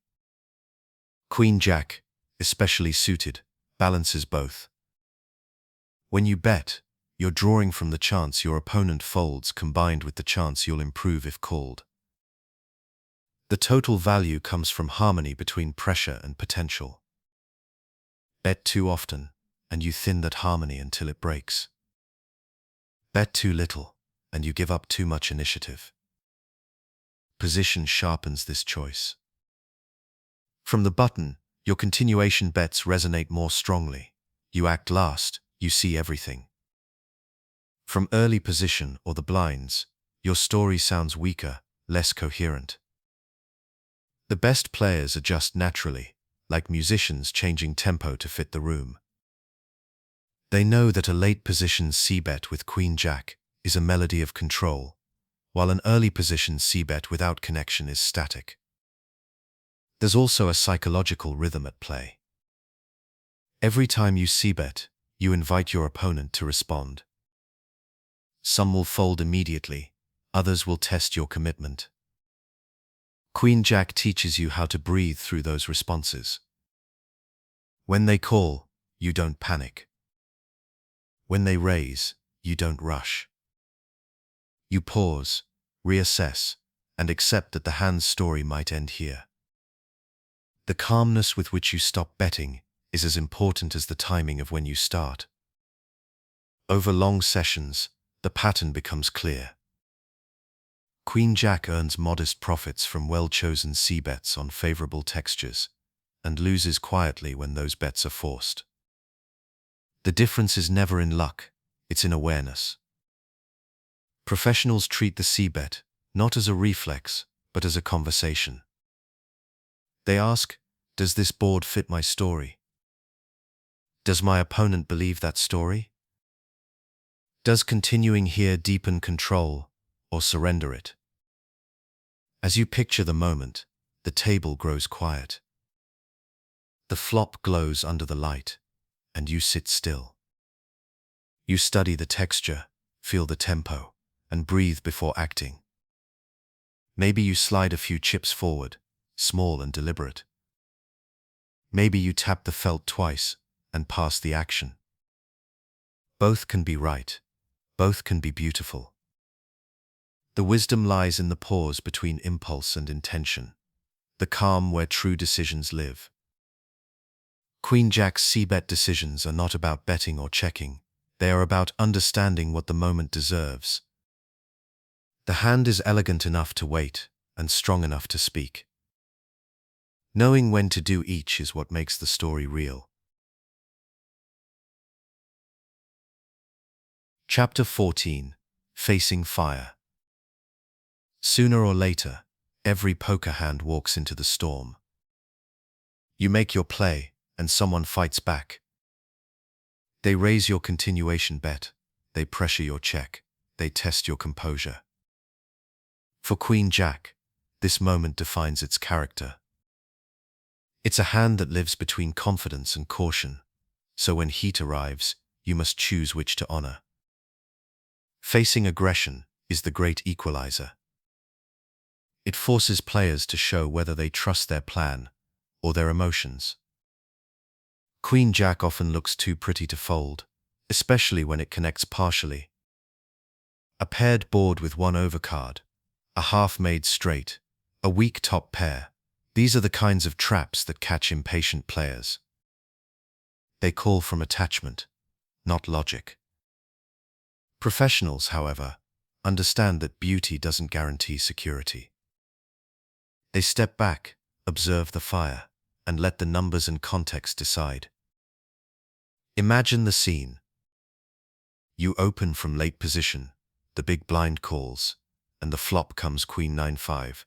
Queen-Jack, especially suited, balances both. When you bet, you're drawing from the chance your opponent folds combined with the chance you'll improve if called. The total value comes from harmony between pressure and potential. Bet too often, and you thin that harmony until it breaks. Bet too little, and you give up too much initiative. Position sharpens this choice. From the button, your continuation bets resonate more strongly. You act last, you see everything. From early position or the blinds, your story sounds weaker, less coherent. The best players adjust naturally, like musicians changing tempo to fit the room. They know that a late position C-bet with Queen-Jack is a melody of control, while an early position C-bet without connection is static. There's also a psychological rhythm at play. Every time you C-bet, you invite your opponent to respond. Some will fold immediately, others will test your commitment. Queen-Jack teaches you how to breathe through those responses. When they call, you don't panic. When they raise, you don't rush. You pause, reassess, and accept that the hand's story might end here. The calmness with which you stop betting is as important as the timing of when you start. Over long sessions, the pattern becomes clear. Queen-Jack earns modest profits from well-chosen C-bets on favorable textures, and loses quietly when those bets are forced. The difference is never in luck, it's in awareness. Professionals treat the C-bet not as a reflex, but as a conversation. They ask, does this board fit my story? Does my opponent believe that story? Does continuing here deepen control or surrender it? As you picture the moment, the table grows quiet. The flop glows under the light, and you sit still. You study the texture, feel the tempo, and breathe before acting. Maybe you slide a few chips forward, small and deliberate. Maybe you tap the felt twice and pass the action. Both can be right. Both can be beautiful. The wisdom lies in the pause between impulse and intention, the calm where true decisions live. Queen-Jack's C-bet decisions are not about betting or checking. They are about understanding what the moment deserves. The hand is elegant enough to wait and strong enough to speak. Knowing when to do each is what makes the story real. Chapter 14. Facing Fire. Sooner or later, every poker hand walks into the storm. You make your play, and someone fights back. They raise your continuation bet, they pressure your check, they test your composure. For Queen-Jack, this moment defines its character. It's a hand that lives between confidence and caution, so when heat arrives, you must choose which to honor. Facing aggression is the great equalizer. It forces players to show whether they trust their plan or their emotions. Queen-Jack often looks too pretty to fold, especially when it connects partially. A paired board with one overcard, a half-made straight, a weak top pair. These are the kinds of traps that catch impatient players. They call from attachment, not logic. Professionals, however, understand that beauty doesn't guarantee security. They step back, observe the fire, and let the numbers and context decide. Imagine the scene. You open from late position, the big blind calls, and the flop comes Queen 9-5.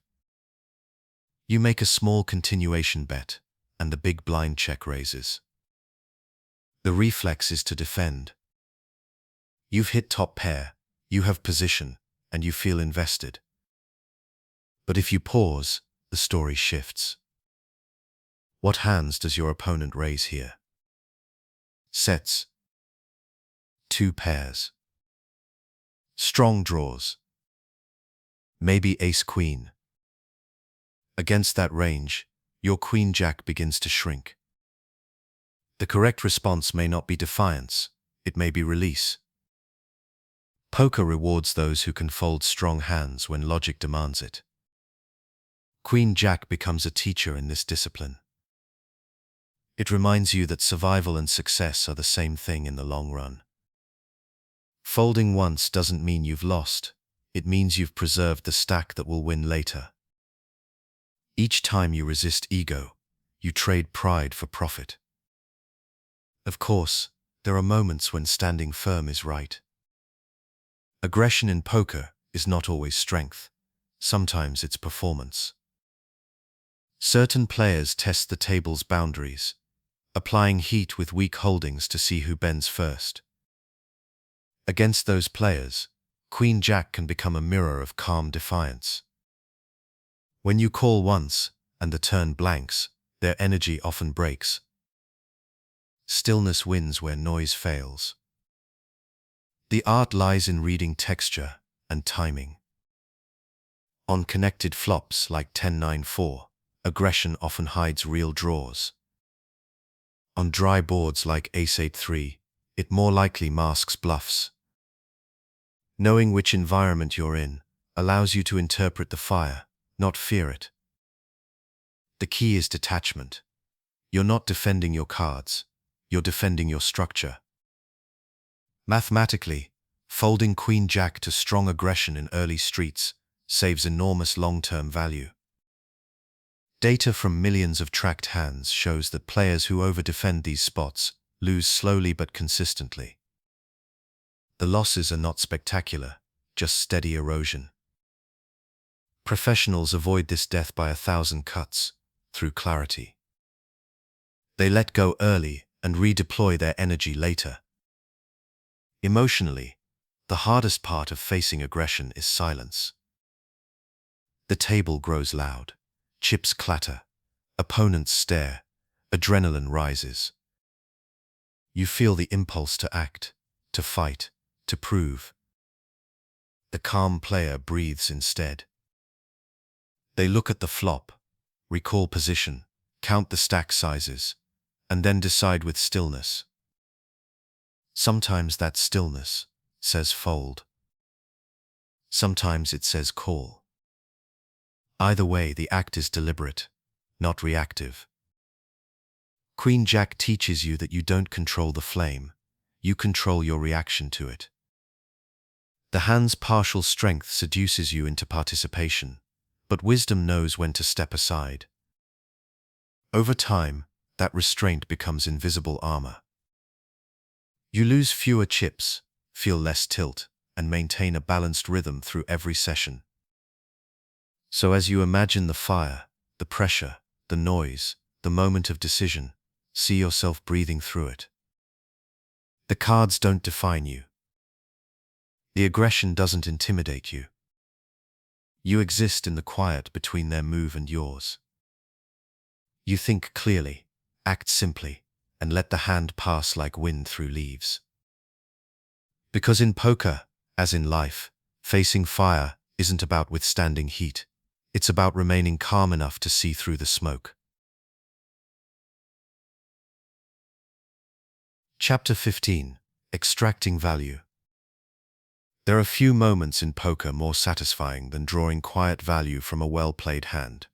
You make a small continuation bet, and the big blind check raises. The reflex is to defend. You've hit top pair, you have position, and you feel invested. But if you pause, the story shifts. What hands does your opponent raise here? Sets. 2 pairs. Strong draws. Maybe ace-queen. Against that range, your queen-jack begins to shrink. The correct response may not be defiance, it may be release. Poker rewards those who can fold strong hands when logic demands it. Queen-jack becomes a teacher in this discipline. It reminds you that survival and success are the same thing in the long run. Folding once doesn't mean you've lost, it means you've preserved the stack that will win later. Each time you resist ego, you trade pride for profit. Of course, there are moments when standing firm is right. Aggression in poker is not always strength, sometimes it's performance. Certain players test the table's boundaries, applying heat with weak holdings to see who bends first. Against those players, Queen-Jack can become a mirror of calm defiance. When you call once, and the turn blanks, their energy often breaks. Stillness wins where noise fails. The art lies in reading texture and timing. On connected flops like 10-9-4, aggression often hides real draws. On dry boards like Ace-8-3, it more likely masks bluffs. Knowing which environment you're in allows you to interpret the fire, not fear it. The key is detachment. You're not defending your cards, you're defending your structure. Mathematically, folding Queen-Jack to strong aggression in early streets saves enormous long-term value. Data from millions of tracked hands shows that players who overdefend these spots lose slowly but consistently. The losses are not spectacular, just steady erosion. Professionals avoid this death by 1,000 cuts, through clarity. They let go early and redeploy their energy later. Emotionally, the hardest part of facing aggression is silence. The table grows loud, chips clatter, opponents stare, adrenaline rises. You feel the impulse to act, to fight, to prove. The calm player breathes instead. They look at the flop, recall position, count the stack sizes, and then decide with stillness. Sometimes that stillness says fold. Sometimes it says call. Either way, the act is deliberate, not reactive. Queen-Jack teaches you that you don't control the flame, you control your reaction to it. The hand's partial strength seduces you into participation, but wisdom knows when to step aside. Over time, that restraint becomes invisible armor. You lose fewer chips, feel less tilt, and maintain a balanced rhythm through every session. So as you imagine the fire, the pressure, the noise, the moment of decision, see yourself breathing through it. The cards don't define you. The aggression doesn't intimidate you. You exist in the quiet between their move and yours. You think clearly, act simply, and let the hand pass like wind through leaves. Because in poker, as in life, facing fire isn't about withstanding heat. It's about remaining calm enough to see through the smoke. Chapter 15. Extracting Value. There are few moments in poker more satisfying than drawing quiet value from a well-played hand.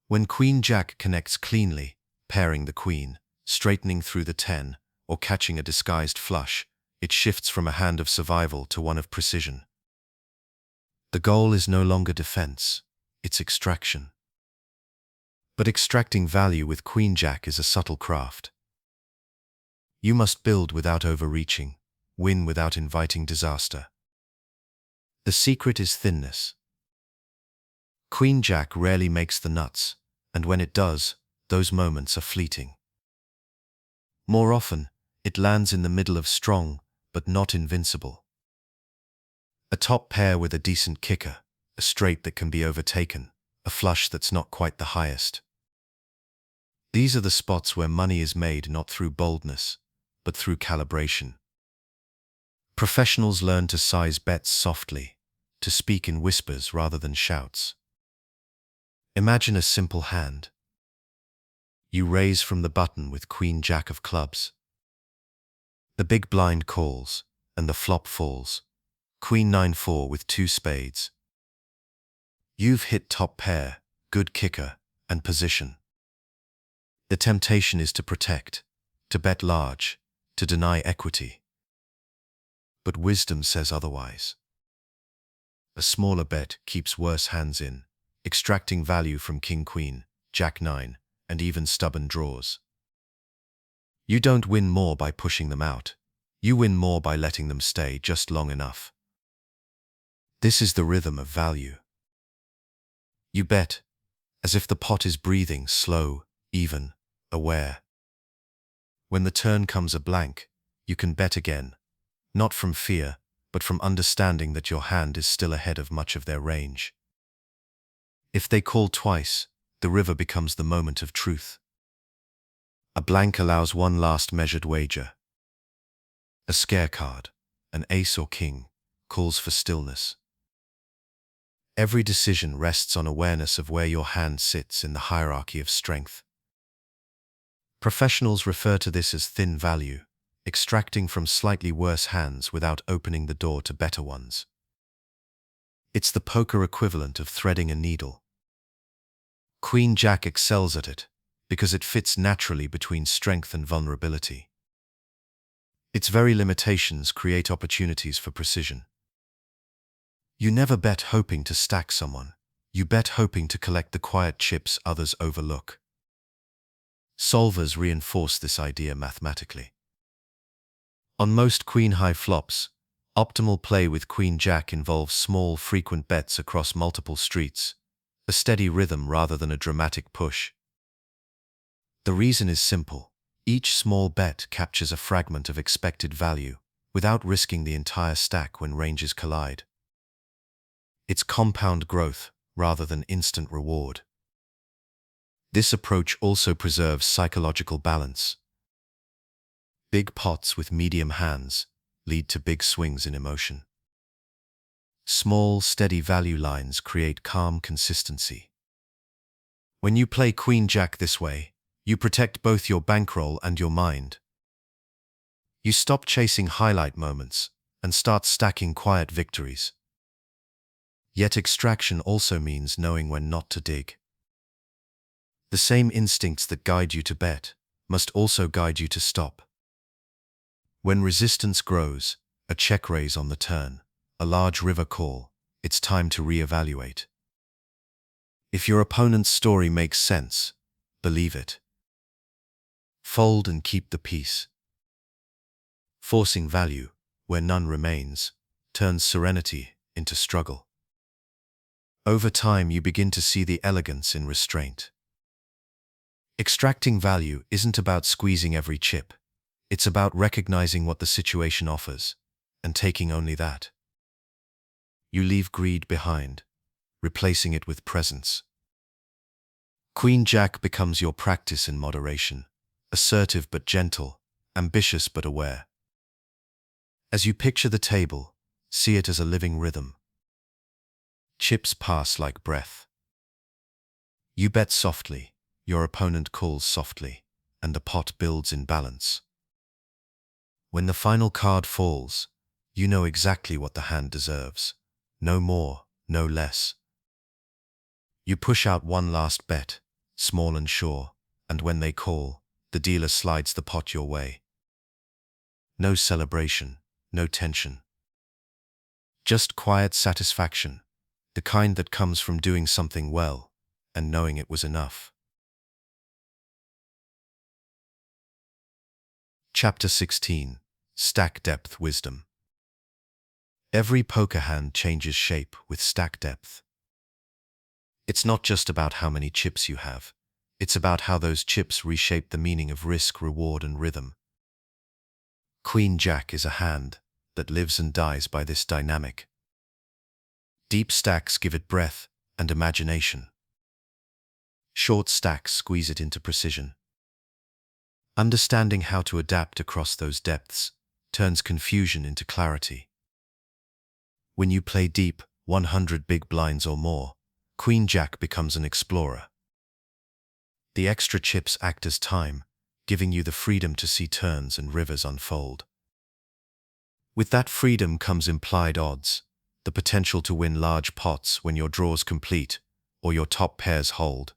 When Queen-Jack connects cleanly, pairing the queen, straightening through the 10, or catching a disguised flush, it shifts from a hand of survival to one of precision. The goal is no longer defense, it's extraction. But extracting value with Queen-Jack is a subtle craft. You must build without overreaching, win without inviting disaster. The secret is thinness. Queen Jack rarely makes the nuts, and when it does, those moments are fleeting. More often, it lands in the middle of strong, but not invincible. A top pair with a decent kicker, a straight that can be overtaken, a flush that's not quite the highest. These are the spots where money is made not through boldness, but through calibration. Professionals learn to size bets softly, to speak in whispers rather than shouts. Imagine a simple hand. You raise from the button with Queen Jack of clubs. The big blind calls, and the flop falls. Queen 9-4 with 2 spades. You've hit top pair, good kicker, and position. The temptation is to protect, to bet large, to deny equity. But wisdom says otherwise. A smaller bet keeps worse hands in, extracting value from King-Queen, Jack-9, and even stubborn draws. You don't win more by pushing them out. You win more by letting them stay just long enough. This is the rhythm of value. You bet, as if the pot is breathing, slow, even, aware. When the turn comes a blank, you can bet again, not from fear, but from understanding that your hand is still ahead of much of their range. If they call twice, the river becomes the moment of truth. A blank allows one last measured wager. A scare card, an ace or king, calls for stillness. Every decision rests on awareness of where your hand sits in the hierarchy of strength. Professionals refer to this as thin value, extracting from slightly worse hands without opening the door to better ones. It's the poker equivalent of threading a needle. Queen Jack excels at it, because it fits naturally between strength and vulnerability. Its very limitations create opportunities for precision. You never bet hoping to stack someone. You bet hoping to collect the quiet chips others overlook. Solvers reinforce this idea mathematically. On most queen-high flops, optimal play with Queen Jack involves small, frequent bets across multiple streets, a steady rhythm rather than a dramatic push. The reason is simple. Each small bet captures a fragment of expected value without risking the entire stack when ranges collide. It's compound growth rather than instant reward. This approach also preserves psychological balance. Big pots with medium hands lead to big swings in emotion. Small, steady value lines create calm consistency. When you play Queen Jack this way, you protect both your bankroll and your mind. You stop chasing highlight moments and start stacking quiet victories. Yet extraction also means knowing when not to dig. The same instincts that guide you to bet must also guide you to stop. When resistance grows, a check raise on the turn, a large river call, it's time to reevaluate. If your opponent's story makes sense, believe it. Fold and keep the peace. Forcing value, where none remains, turns serenity into struggle. Over time, you begin to see the elegance in restraint. Extracting value isn't about squeezing every chip. It's about recognizing what the situation offers and taking only that. You leave greed behind, replacing it with presence. Queen Jack becomes your practice in moderation, assertive but gentle, ambitious but aware. As you picture the table, see it as a living rhythm. Chips pass like breath. You bet softly, your opponent calls softly, and the pot builds in balance. When the final card falls, you know exactly what the hand deserves. No more, no less. You push out one last bet, small and sure, and when they call, the dealer slides the pot your way. No celebration, no tension. Just quiet satisfaction, the kind that comes from doing something well and knowing it was enough. Chapter 16. Stack Depth Wisdom. Every poker hand changes shape with stack depth. It's not just about how many chips you have. It's about how those chips reshape the meaning of risk, reward, and rhythm. Queen-Jack is a hand that lives and dies by this dynamic. Deep stacks give it breadth and imagination. Short stacks squeeze it into precision. Understanding how to adapt across those depths turns confusion into clarity. When you play deep, 100 big blinds or more, Queen-Jack becomes an explorer. The extra chips act as time, giving you the freedom to see turns and rivers unfold. With that freedom comes implied odds, the potential to win large pots when your draws complete or your top pairs hold.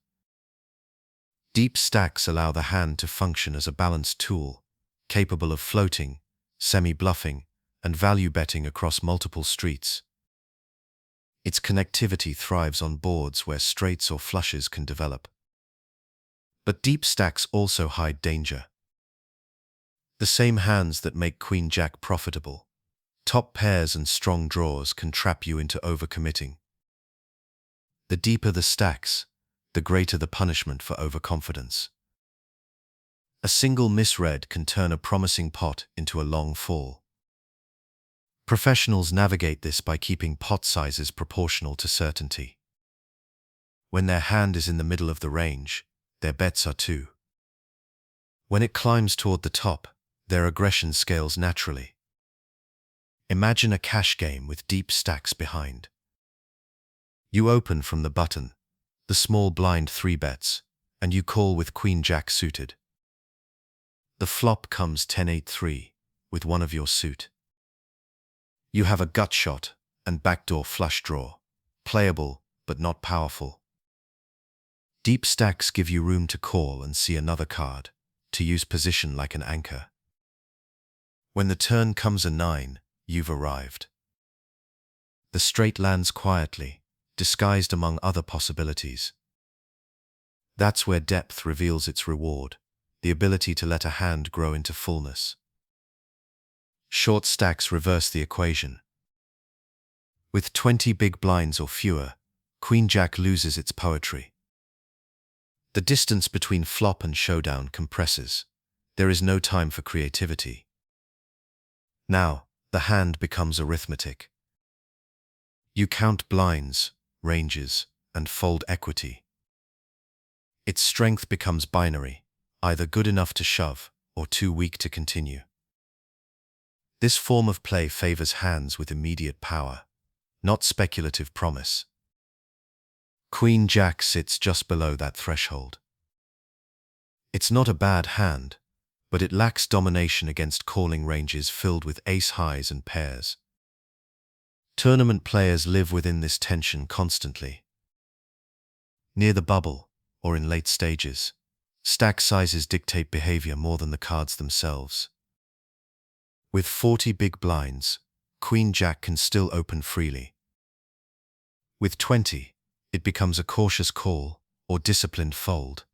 Deep stacks allow the hand to function as a balanced tool, capable of floating, semi-bluffing, and value betting across multiple streets. Its connectivity thrives on boards where straights or flushes can develop. But deep stacks also hide danger. The same hands that make Queen-Jack profitable, top pairs and strong draws, can trap you into overcommitting. The deeper the stacks, the greater the punishment for overconfidence. A single misread can turn a promising pot into a long fall. Professionals navigate this by keeping pot sizes proportional to certainty. When their hand is in the middle of the range, their bets are too. When it climbs toward the top, their aggression scales naturally. Imagine a cash game with deep stacks behind. You open from the button, the small blind 3-bets, and you call with Queen-Jack suited. The flop comes 10-8-3 with one of your suit. You have a gut shot and backdoor flush draw, playable but not powerful. Deep stacks give you room to call and see another card, to use position like an anchor. When the turn comes a 9, you've arrived. The straight lands quietly, disguised among other possibilities. That's where depth reveals its reward, the ability to let a hand grow into fullness. Short stacks reverse the equation. With 20 big blinds or fewer, Queen-Jack loses its poetry. The distance between flop and showdown compresses. There is no time for creativity. Now, the hand becomes arithmetic. You count blinds, ranges, and fold equity. Its strength becomes binary, either good enough to shove or too weak to continue. This form of play favors hands with immediate power, not speculative promise. Queen-Jack sits just below that threshold. It's not a bad hand, but it lacks domination against calling ranges filled with ace-highs and pairs. Tournament players live within this tension constantly. Near the bubble, or in late stages, stack sizes dictate behavior more than the cards themselves. With 40 big blinds, Queen-Jack can still open freely. With 20, it becomes a cautious call or disciplined fold.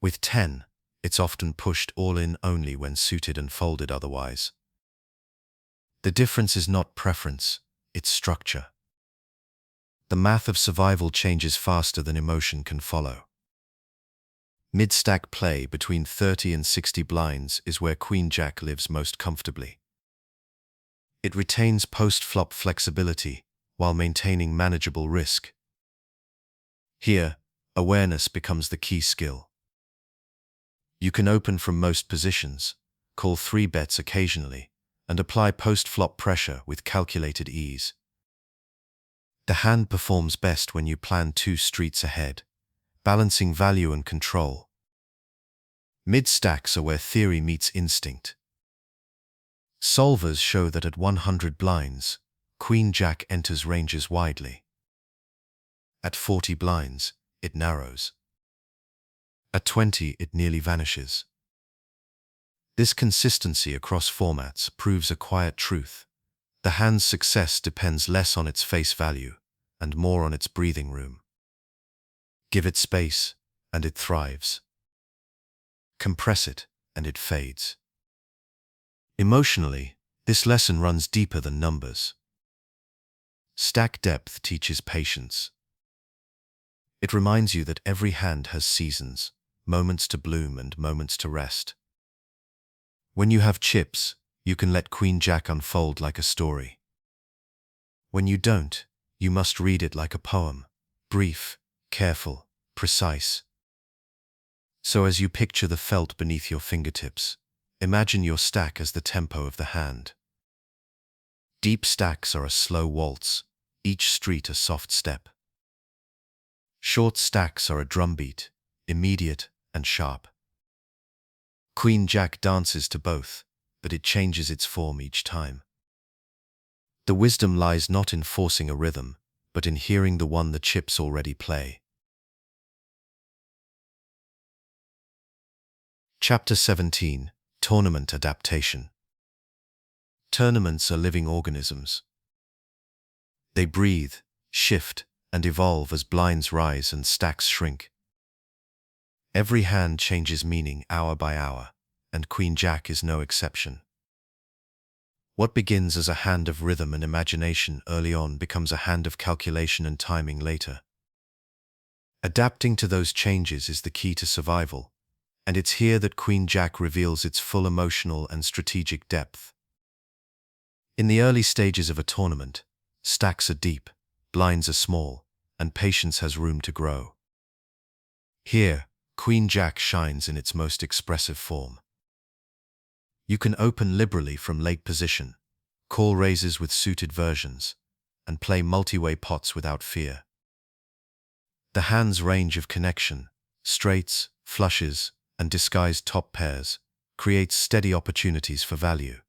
With 10, it's often pushed all in only when suited and folded otherwise. The difference is not preference, it's structure. The math of survival changes faster than emotion can follow. Mid-stack play between 30 and 60 blinds is where Queen-Jack lives most comfortably. It retains post-flop flexibility while maintaining manageable risk. Here, awareness becomes the key skill. You can open from most positions, call 3-bets occasionally, and apply post-flop pressure with calculated ease. The hand performs best when you plan 2 streets ahead, balancing value and control. Mid-stacks are where theory meets instinct. Solvers show that at 100 blinds, Queen-Jack enters ranges widely. At 40 blinds, it narrows. At 20, it nearly vanishes. This consistency across formats proves a quiet truth. The hand's success depends less on its face value and more on its breathing room. Give it space, and it thrives. Compress it, and it fades. Emotionally, This lesson runs deeper than numbers. Stack depth teaches patience. It reminds you that every hand has seasons, moments to bloom and moments to rest. When you have chips, you can let Queen-Jack unfold like a story. When you don't, you must read it like a poem, brief, careful, precise. So as you picture the felt beneath your fingertips, imagine your stack as the tempo of the hand. Deep stacks are a slow waltz, each street a soft step. Short stacks are a drumbeat, immediate and sharp. Queen-Jack dances to both, but it changes its form each time. The wisdom lies not in forcing a rhythm, but in hearing the one the chips already play. Chapter 17. Tournament Adaptation. Tournaments are living organisms. They breathe, shift, and evolve as blinds rise and stacks shrink. Every hand changes meaning hour by hour, and Queen-Jack is no exception. What begins as a hand of rhythm and imagination early on becomes a hand of calculation and timing later. Adapting to those changes is the key to survival, and it's here that Queen-Jack reveals its full emotional and strategic depth. In the early stages of a tournament, stacks are deep, blinds are small, and patience has room to grow. Here, Queen-Jack shines in its most expressive form. You can open liberally from late position, call raises with suited versions, and play multi-way pots without fear. The hand's range of connection, straights, flushes, and disguised top pairs, creates steady opportunities for value.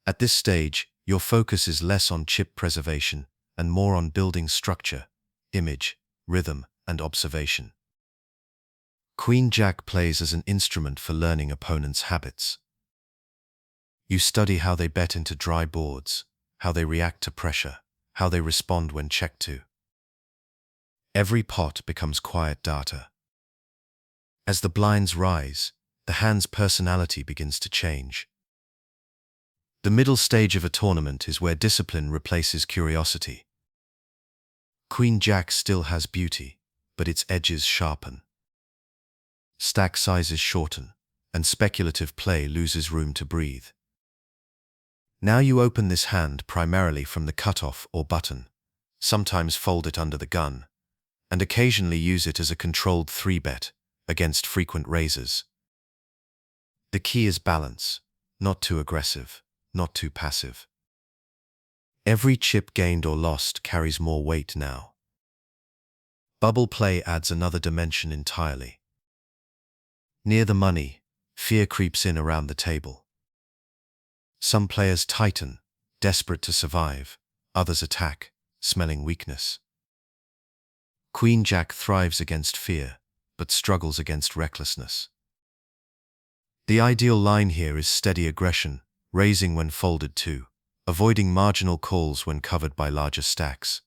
At this stage, your focus is less on chip preservation and more on building structure, image, rhythm, and observation. Queen-Jack plays as an instrument for learning opponents' habits. You study how they bet into dry boards, how they react to pressure, how they respond when checked to. Every pot becomes quiet data. As the blinds rise, the hand's personality begins to change. The middle stage of a tournament is where discipline replaces curiosity. Queen-Jack still has beauty, but its edges sharpen. Stack sizes shorten, and speculative play loses room to breathe. Now you open this hand primarily from the cutoff or button, sometimes fold it under the gun, and occasionally use it as a controlled 3-bet against frequent raises. The key is balance, not too aggressive, not too passive. Every chip gained or lost carries more weight now. Bubble play adds another dimension entirely. Near the money, fear creeps in around the table. Some players tighten, desperate to survive, others attack, smelling weakness. Queen-Jack thrives against fear, but struggles against recklessness. The ideal line here is steady aggression, raising when folded to, avoiding marginal calls when covered by larger stacks.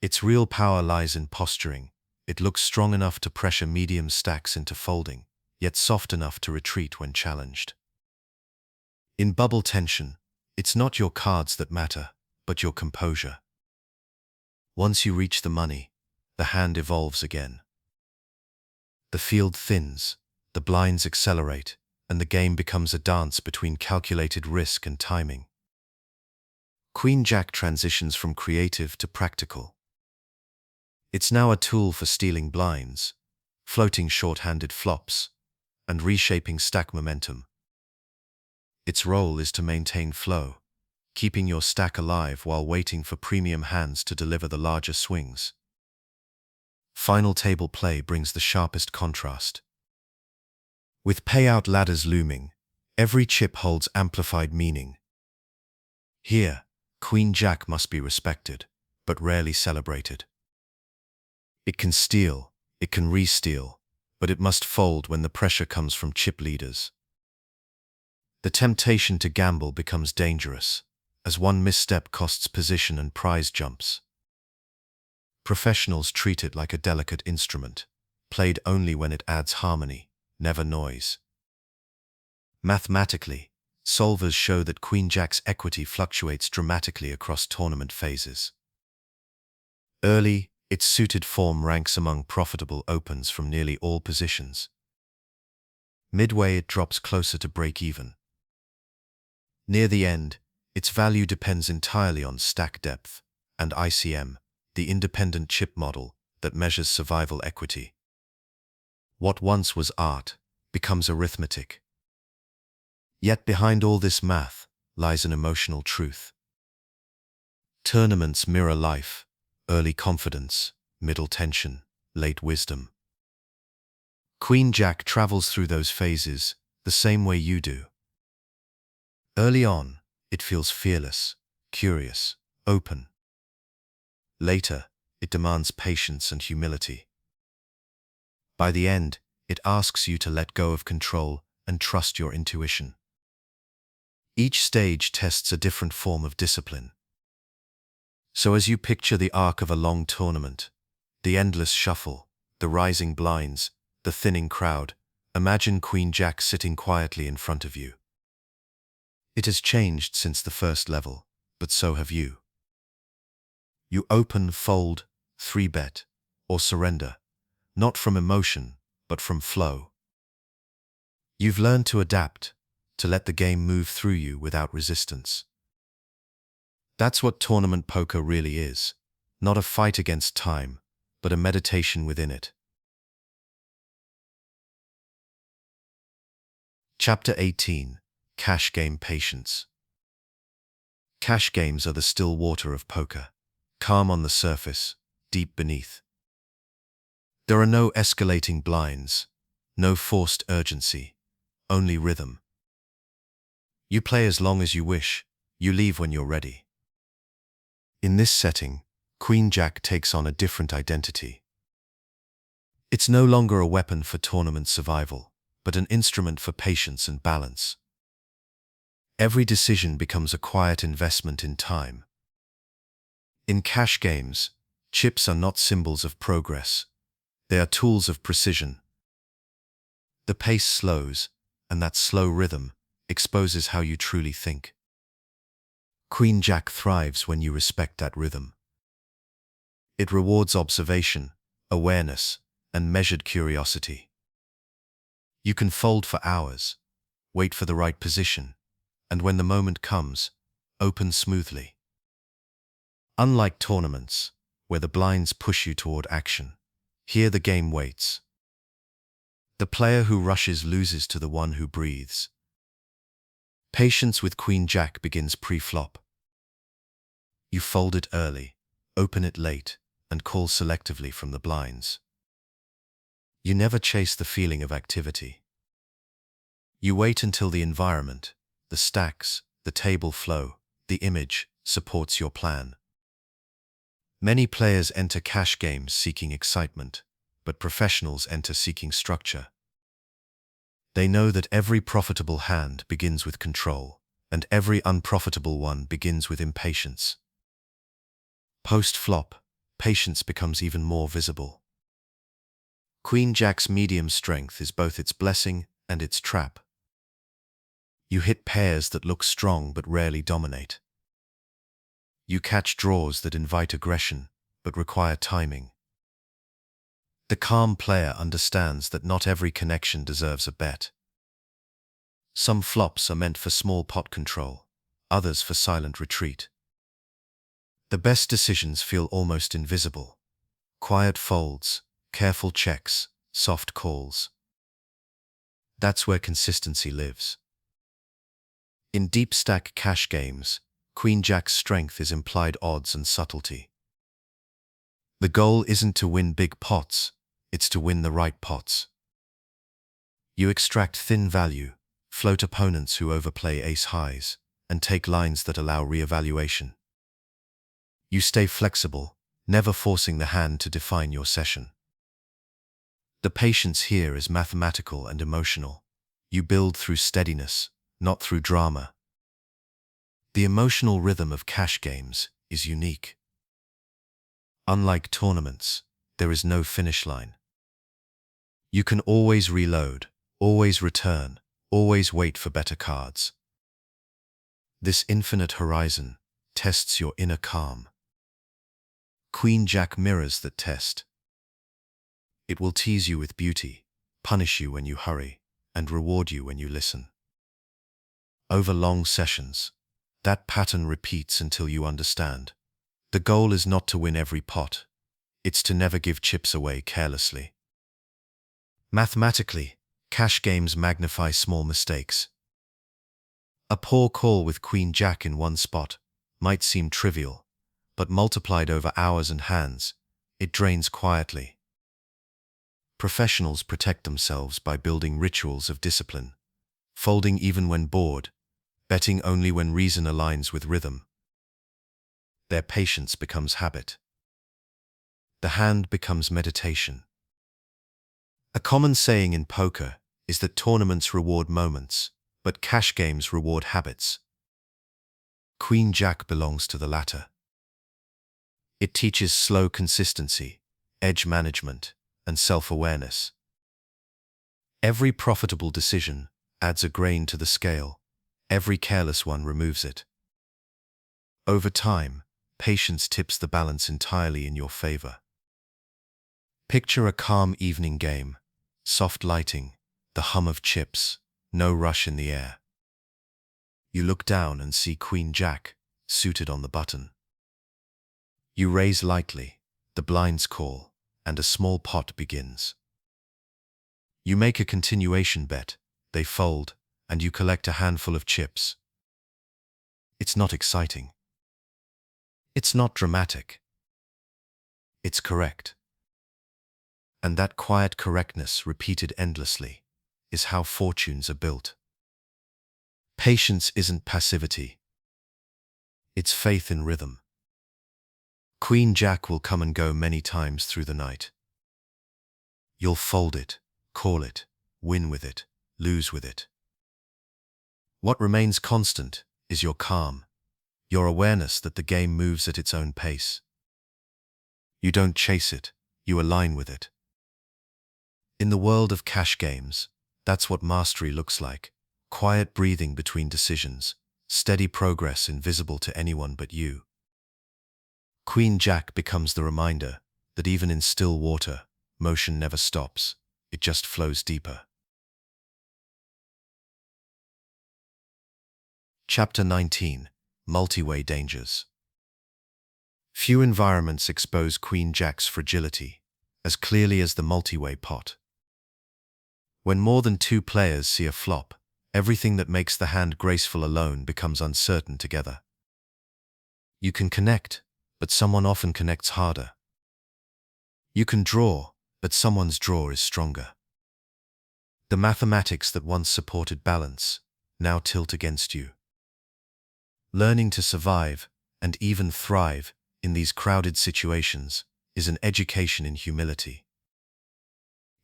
Its real power lies in posturing. It looks strong enough to pressure medium stacks into folding, yet soft enough to retreat when challenged. In bubble tension, it's not your cards that matter, but your composure. Once you reach the money, the hand evolves again. The field thins, the blinds accelerate, and the game becomes a dance between calculated risk and timing. Queen-Jack transitions from creative to practical. It's now a tool for stealing blinds, floating short-handed flops, and reshaping stack momentum. Its role is to maintain flow, keeping your stack alive while waiting for premium hands to deliver the larger swings. Final table play brings the sharpest contrast. With payout ladders looming, every chip holds amplified meaning. Here, Queen-Jack must be respected, but rarely celebrated. It can steal, it can re-steal, but it must fold when the pressure comes from chip leaders. The temptation to gamble becomes dangerous, as one misstep costs position and prize jumps. Professionals treat it like a delicate instrument, played only when it adds harmony, never noise. Mathematically, solvers show that Queen-Jack's equity fluctuates dramatically across tournament phases. Early, its suited form ranks among profitable opens from nearly all positions. Midway, it drops closer to break-even. Near the end, its value depends entirely on stack depth and ICM, the independent chip model that measures survival equity. What once was art becomes arithmetic. Yet behind all this math lies an emotional truth. Tournaments mirror life: early confidence, middle tension, late wisdom. Queen-Jack travels through those phases the same way you do. Early on, it feels fearless, curious, open. Later, it demands patience and humility. By the end, it asks you to let go of control and trust your intuition. Each stage tests a different form of discipline. So as you picture the arc of a long tournament, the endless shuffle, the rising blinds, the thinning crowd, imagine Queen-Jack sitting quietly in front of you. It has changed since the first level, but so have you. You open, fold, 3-bet, or surrender, not from emotion, but from flow. You've learned to adapt, to let the game move through you without resistance. That's what tournament poker really is, not a fight against time, but a meditation within it. Chapter 18: Cash Game Patience. Cash games are the still water of poker, calm on the surface, deep beneath. There are no escalating blinds, no forced urgency, only rhythm. You play as long as you wish, you leave when you're ready. In this setting, Queen-Jack takes on a different identity. It's no longer a weapon for tournament survival, but an instrument for patience and balance. Every decision becomes a quiet investment in time. In cash games, chips are not symbols of progress. They are tools of precision. The pace slows, and that slow rhythm exposes how you truly think. Queen-Jack thrives when you respect that rhythm. It rewards observation, awareness, and measured curiosity. You can fold for hours, wait for the right position, and when the moment comes, open smoothly. Unlike tournaments, where the blinds push you toward action, here the game waits. The player who rushes loses to the one who breathes. Patience with Queen-Jack begins pre-flop. You fold it early, open it late, and call selectively from the blinds. You never chase the feeling of activity. You wait until the environment, the stacks, the table flow, the image, supports your plan. Many players enter cash games seeking excitement, but professionals enter seeking structure. They know that every profitable hand begins with control, and every unprofitable one begins with impatience. Post-flop, patience becomes even more visible. Queen-Jack's medium strength is both its blessing and its trap. You hit pairs that look strong but rarely dominate. You catch draws that invite aggression but require timing. The calm player understands that not every connection deserves a bet. Some flops are meant for small pot control, others for silent retreat. The best decisions feel almost invisible. Quiet folds, careful checks, soft calls. That's where consistency lives. In deep stack cash games, Queen-Jack's strength is implied odds and subtlety. The goal isn't to win big pots, it's to win the right pots. You extract thin value, float opponents who overplay ace-highs, and take lines that allow re-evaluation. You stay flexible, never forcing the hand to define your session. The patience here is mathematical and emotional. You build through steadiness, not through drama. The emotional rhythm of cash games is unique. Unlike tournaments, there is no finish line. You can always reload, always return, always wait for better cards. This infinite horizon tests your inner calm. Queen-Jack mirrors that test. It will tease you with beauty, punish you when you hurry, and reward you when you listen. Over long sessions, that pattern repeats until you understand. The goal is not to win every pot. It's to never give chips away carelessly. Mathematically, cash games magnify small mistakes. A poor call with Queen-Jack in one spot might seem trivial, but multiplied over hours and hands, it drains quietly. Professionals protect themselves by building rituals of discipline, folding even when bored, betting only when reason aligns with rhythm. Their patience becomes habit. The hand becomes meditation. A common saying in poker is that tournaments reward moments, but cash games reward habits. Queen-Jack belongs to the latter. It teaches slow consistency, edge management, and self-awareness. Every profitable decision adds a grain to the scale. Every careless one removes it. Over time, patience tips the balance entirely in your favor. Picture a calm evening game, soft lighting, the hum of chips, no rush in the air. You look down and see Queen-Jack, suited on the button. You raise lightly, the blinds call, and a small pot begins. You make a continuation bet, they fold, and you collect a handful of chips. It's not exciting. It's not dramatic. It's correct. And that quiet correctness, repeated endlessly, is how fortunes are built. Patience isn't passivity. It's faith in rhythm. Queen-Jack will come and go many times through the night. You'll fold it, call it, win with it, lose with it. What remains constant is your calm, your awareness that the game moves at its own pace. You don't chase it, you align with it. In the world of cash games, that's what mastery looks like. Quiet breathing between decisions, steady progress invisible to anyone but you. Queen-Jack becomes the reminder that even in still water, motion never stops, it just flows deeper. Chapter 19. Multi-way dangers. Few environments expose Queen-Jack's fragility as clearly as the multi-way pot. When more than two players see a flop, everything that makes the hand graceful alone becomes uncertain together. You can connect, but someone often connects harder. You can draw, but someone's draw is stronger. The mathematics that once supported balance now tilt against you. Learning to survive, and even thrive, in these crowded situations is an education in humility.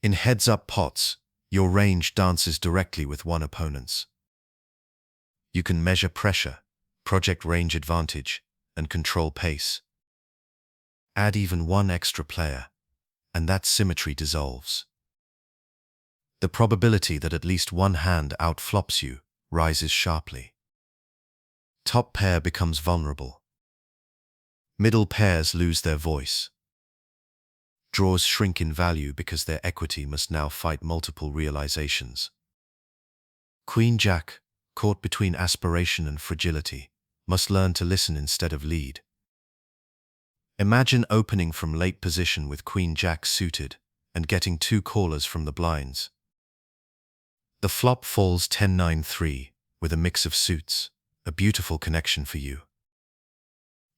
In heads-up pots, your range dances directly with one opponent's. You can measure pressure, project range advantage, and control pace. Add even one extra player, and that symmetry dissolves. The probability that at least one hand outflops you rises sharply. Top pair becomes vulnerable. Middle pairs lose their voice. Draws shrink in value because their equity must now fight multiple realizations. Queen-Jack, caught between aspiration and fragility, must learn to listen instead of lead. Imagine opening from late position with Queen-Jack suited and getting two callers from the blinds. The flop falls 10-9-3 with a mix of suits, a beautiful connection for you.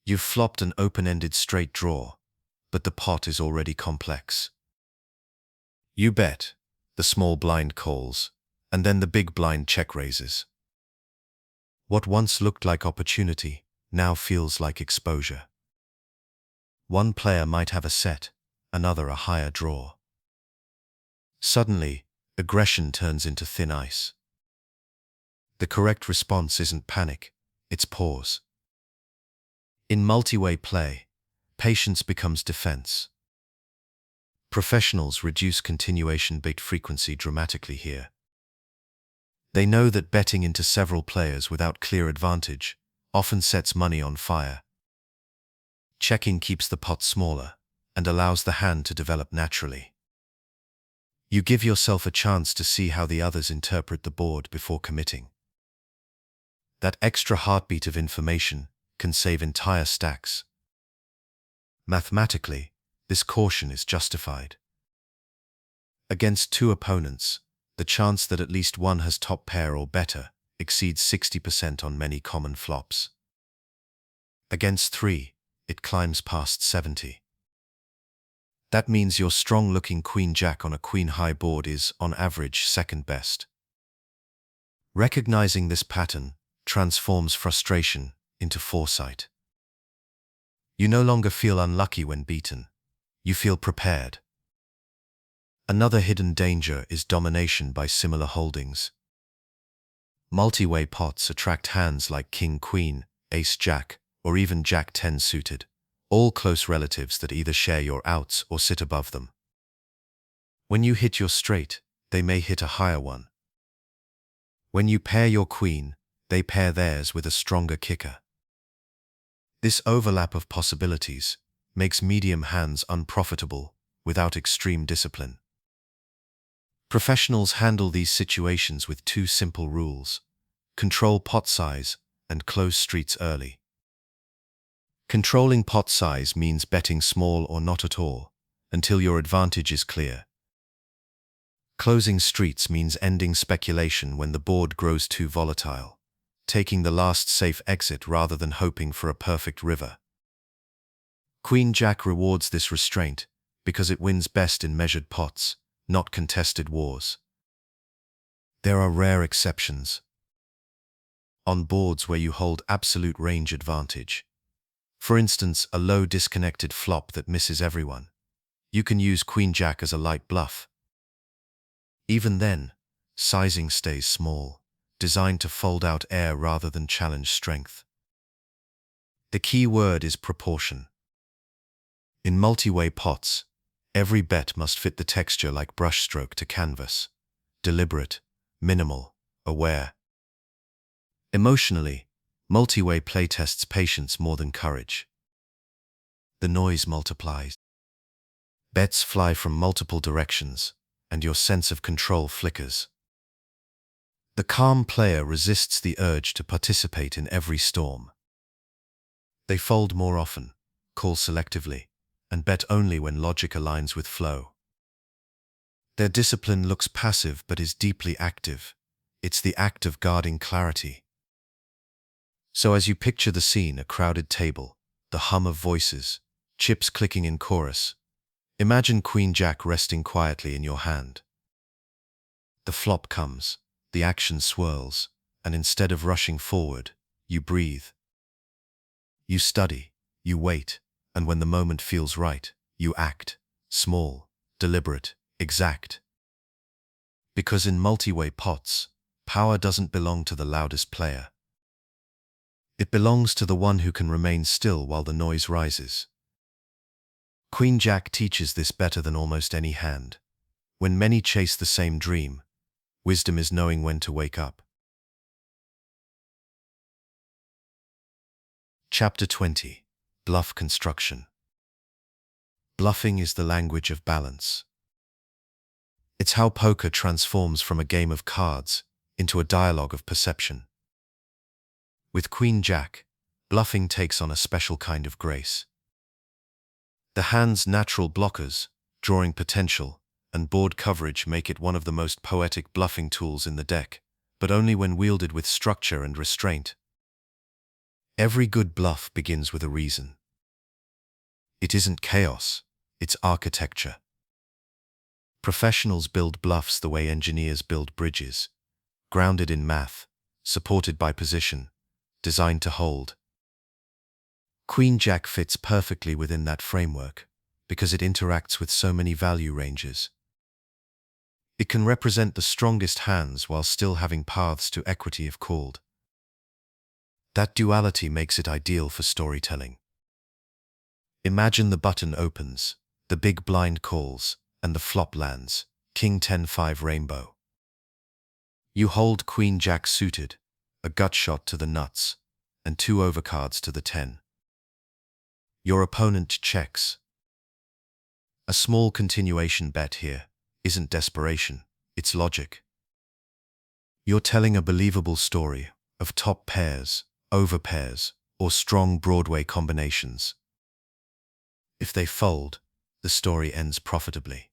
You've flopped an open-ended straight draw, but the pot is already complex. You bet, the small blind calls, and then the big blind check raises. What once looked like opportunity now feels like exposure. One player might have a set, another a higher draw. Suddenly, aggression turns into thin ice. The correct response isn't panic, it's pause. In multi-way play, patience becomes defense. Professionals reduce continuation bit frequency dramatically here. They know that betting into several players without clear advantage often sets money on fire. Checking keeps the pot smaller and allows the hand to develop naturally. You give yourself a chance to see how the others interpret the board before committing. That extra heartbeat of information can save entire stacks. Mathematically, this caution is justified. Against two opponents, the chance that at least one has top pair or better exceeds 60% on many common flops. Against three, it climbs past 70. That means your strong-looking queen-jack on a queen-high board is, on average, second best. Recognizing this pattern transforms frustration into foresight. You no longer feel unlucky when beaten. You feel prepared. Another hidden danger is domination by similar holdings. Multi-way pots attract hands like king-queen, ace-jack, or even jack-10 suited, all close relatives that either share your outs or sit above them. When you hit your straight, they may hit a higher one. When you pair your queen, they pair theirs with a stronger kicker. This overlap of possibilities makes medium hands unprofitable without extreme discipline. Professionals handle these situations with two simple rules: control pot size and close streets early. Controlling pot size means betting small or not at all until your advantage is clear. Closing streets means ending speculation when the board grows too volatile, taking the last safe exit rather than hoping for a perfect river. Queen-jack rewards this restraint because it wins best in measured pots, not contested wars. There are rare exceptions. On boards where you hold absolute range advantage, for instance, a low disconnected flop that misses everyone, you can use queen-jack as a light bluff. Even then, sizing stays small, designed to fold out air rather than challenge strength. The key word is proportion. In multi-way pots, every bet must fit the texture like brushstroke to canvas, deliberate, minimal, aware. Emotionally, multi-way play tests patience more than courage. The noise multiplies. Bets fly from multiple directions, and your sense of control flickers. The calm player resists the urge to participate in every storm. They fold more often, call selectively, and bet only when logic aligns with flow. Their discipline looks passive but is deeply active. It's the act of guarding clarity. So as you picture the scene, a crowded table, the hum of voices, chips clicking in chorus, imagine queen-jack resting quietly in your hand. The flop comes, the action swirls, and instead of rushing forward, you breathe. You study, you wait, and when the moment feels right, you act, small, deliberate, exact. Because in multi-way pots, power doesn't belong to the loudest player. It belongs to the one who can remain still while the noise rises. Queen-jack teaches this better than almost any hand. When many chase the same dream, wisdom is knowing when to wake up. Chapter 20. Bluff Construction. Bluffing is the language of balance. It's how poker transforms from a game of cards into a dialogue of perception. With queen-jack, bluffing takes on a special kind of grace. The hand's natural blockers, drawing potential, and board coverage make it one of the most poetic bluffing tools in the deck, but only when wielded with structure and restraint. Every good bluff begins with a reason. It isn't chaos, it's architecture. Professionals build bluffs the way engineers build bridges, grounded in math, supported by position, designed to hold. Queen-jack fits perfectly within that framework because it interacts with so many value ranges. It can represent the strongest hands while still having paths to equity if called. That duality makes it ideal for storytelling. Imagine the button opens, the big blind calls, and the flop lands, King 10-5 rainbow. You hold Queen Jack suited, a gut shot to the nuts, and 2 overcards to the 10. Your opponent checks. A small continuation bet here isn't desperation, it's logic. You're telling a believable story of top pairs, overpairs, or strong Broadway combinations. If they fold, the story ends profitably.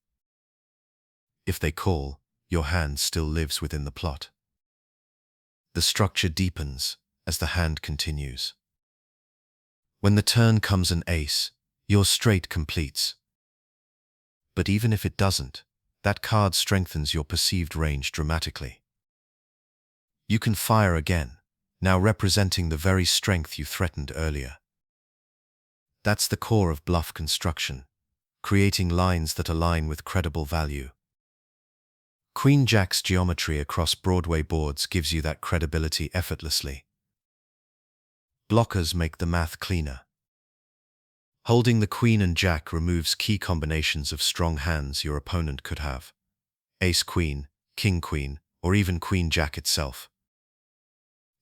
If they call, your hand still lives within the plot. The structure deepens as the hand continues. When the turn comes an ace, your straight completes. But even if it doesn't, that card strengthens your perceived range dramatically. You can fire again, now representing the very strength you threatened earlier. That's the core of bluff construction, creating lines that align with credible value. Queen Jack's geometry across Broadway boards gives you that credibility effortlessly. Blockers make the math cleaner. Holding the Queen and Jack removes key combinations of strong hands your opponent could have. Ace-Queen, King-Queen, or even Queen-Jack itself.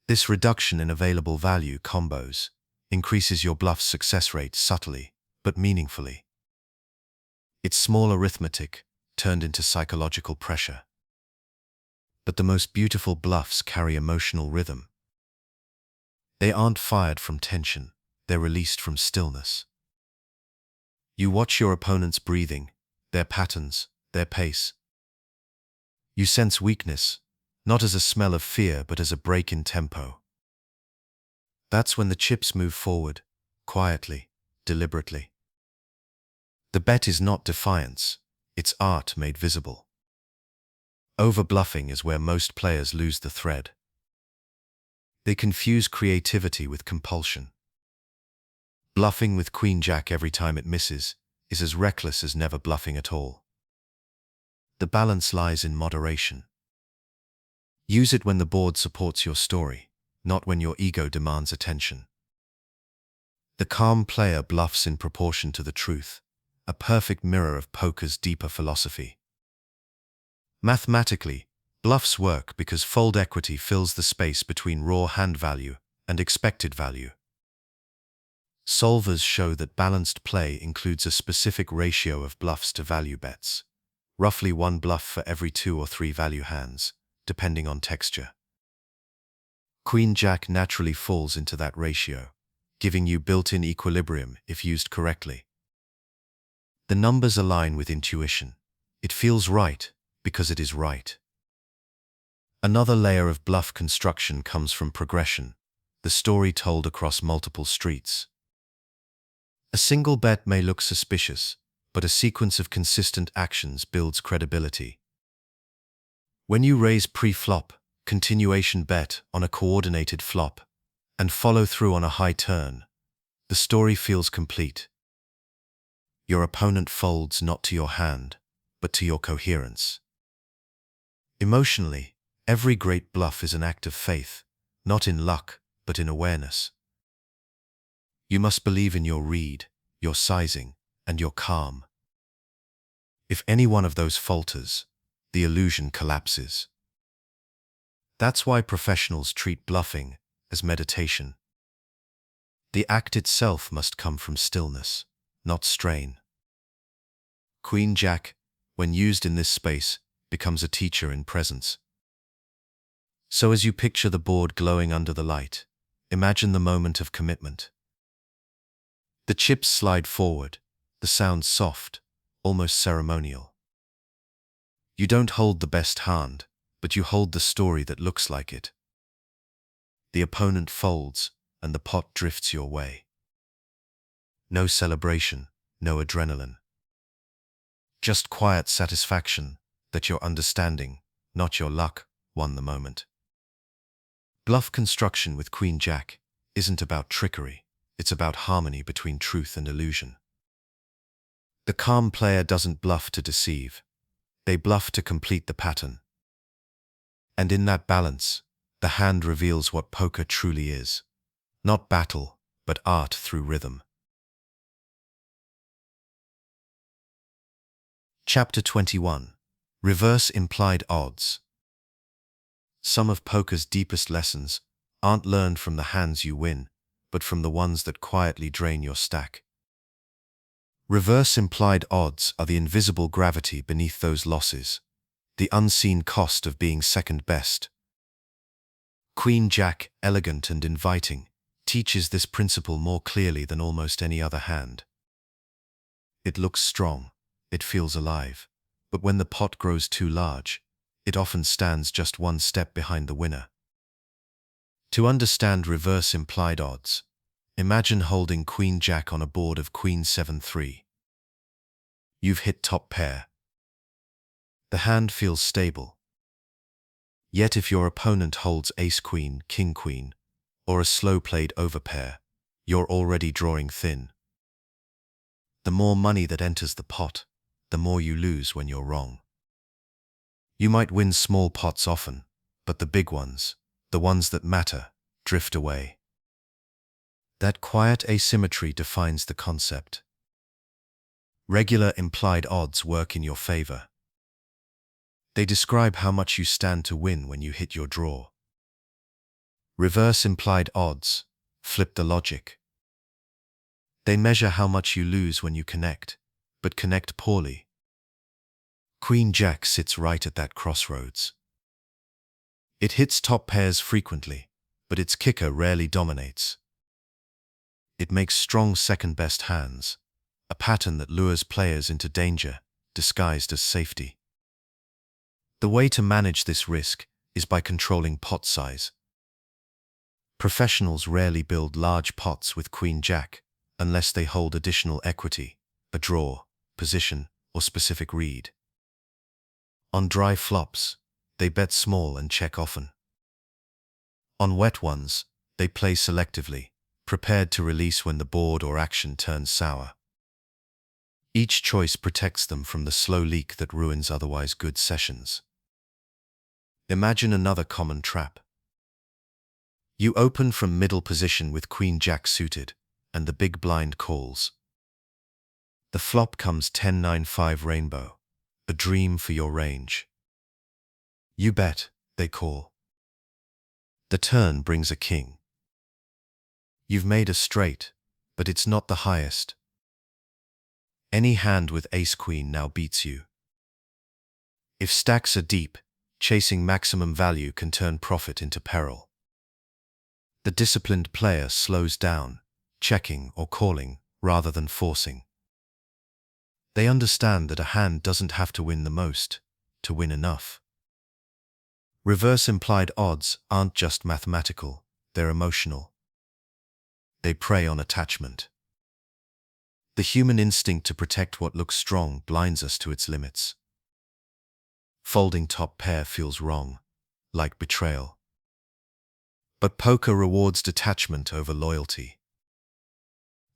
This reduction in available value combos increases your bluff's success rate subtly, but meaningfully. It's small arithmetic turned into psychological pressure. But the most beautiful bluffs carry emotional rhythm. They aren't fired from tension, they're released from stillness. You watch your opponent's breathing, their patterns, their pace. You sense weakness, not as a smell of fear but as a break in tempo. That's when the chips move forward, quietly, deliberately. The bet is not defiance, it's art made visible. Over-bluffing is where most players lose the thread. They confuse creativity with compulsion. Bluffing with Queen-Jack every time it misses is as reckless as never bluffing at all. The balance lies in moderation. Use it when the board supports your story, not when your ego demands attention. The calm player bluffs in proportion to the truth, a perfect mirror of poker's deeper philosophy. Mathematically, bluffs work because fold equity fills the space between raw hand value and expected value. Solvers show that balanced play includes a specific ratio of bluffs to value bets, roughly 1 bluff for every 2 or 3 value hands, depending on texture. Queen-Jack naturally falls into that ratio, giving you built-in equilibrium if used correctly. The numbers align with intuition. It feels right because it is right. Another layer of bluff construction comes from progression, the story told across multiple streets. A single bet may look suspicious, but a sequence of consistent actions builds credibility. When you raise pre-flop, continuation bet on a coordinated flop, and follow through on a high turn, the story feels complete. Your opponent folds not to your hand, but to your coherence. Emotionally, every great bluff is an act of faith, not in luck, but in awareness. You must believe in your read, your sizing, and your calm. If any one of those falters, the illusion collapses. That's why professionals treat bluffing as meditation. The act itself must come from stillness, not strain. Queen-Jack, when used in this space, becomes a teacher in presence. So as you picture the board glowing under the light, imagine the moment of commitment. The chips slide forward, the sound soft, almost ceremonial. You don't hold the best hand, but you hold the story that looks like it. The opponent folds, and the pot drifts your way. No celebration, no adrenaline. Just quiet satisfaction that your understanding, not your luck, won the moment. Bluff construction with Queen-Jack isn't about trickery, it's about harmony between truth and illusion. The calm player doesn't bluff to deceive, they bluff to complete the pattern. And in that balance, the hand reveals what poker truly is. Not battle, but art through rhythm. Chapter 21. Reverse Implied Odds. Some of poker's deepest lessons aren't learned from the hands you win, but from the ones that quietly drain your stack. Reverse implied odds are the invisible gravity beneath those losses, the unseen cost of being second best. Queen-Jack, elegant and inviting, teaches this principle more clearly than almost any other hand. It looks strong, it feels alive, but when the pot grows too large, it often stands just one step behind the winner. To understand reverse implied odds, imagine holding Queen-Jack on a board of Queen 7-3. You've hit top pair. The hand feels stable. Yet if your opponent holds Ace-Queen, King-Queen, or a slow-played overpair, you're already drawing thin. The more money that enters the pot, the more you lose when you're wrong. You might win small pots often, but the big ones, the ones that matter, drift away. That quiet asymmetry defines the concept. Regular implied odds work in your favor. They describe how much you stand to win when you hit your draw. Reverse implied odds flip the logic. They measure how much you lose when you connect, but connect poorly. Queen-Jack sits right at that crossroads. It hits top pairs frequently, but its kicker rarely dominates. It makes strong second-best hands, a pattern that lures players into danger, disguised as safety. The way to manage this risk is by controlling pot size. Professionals rarely build large pots with Queen-Jack unless they hold additional equity, a draw, position, or specific read. On dry flops, they bet small and check often. On wet ones, they play selectively, prepared to release when the board or action turns sour. Each choice protects them from the slow leak that ruins otherwise good sessions. Imagine another common trap. You open from middle position with Queen-Jack suited, and the big blind calls. The flop comes 10-9-5 rainbow, a dream for your range. You bet, they call. The turn brings a king. You've made a straight, but it's not the highest. Any hand with Ace-Queen now beats you. If stacks are deep, chasing maximum value can turn profit into peril. The disciplined player slows down, checking or calling rather than forcing. They understand that a hand doesn't have to win the most to win enough. Reverse implied odds aren't just mathematical, they're emotional. They prey on attachment. The human instinct to protect what looks strong blinds us to its limits. Folding top pair feels wrong, like betrayal. But poker rewards detachment over loyalty.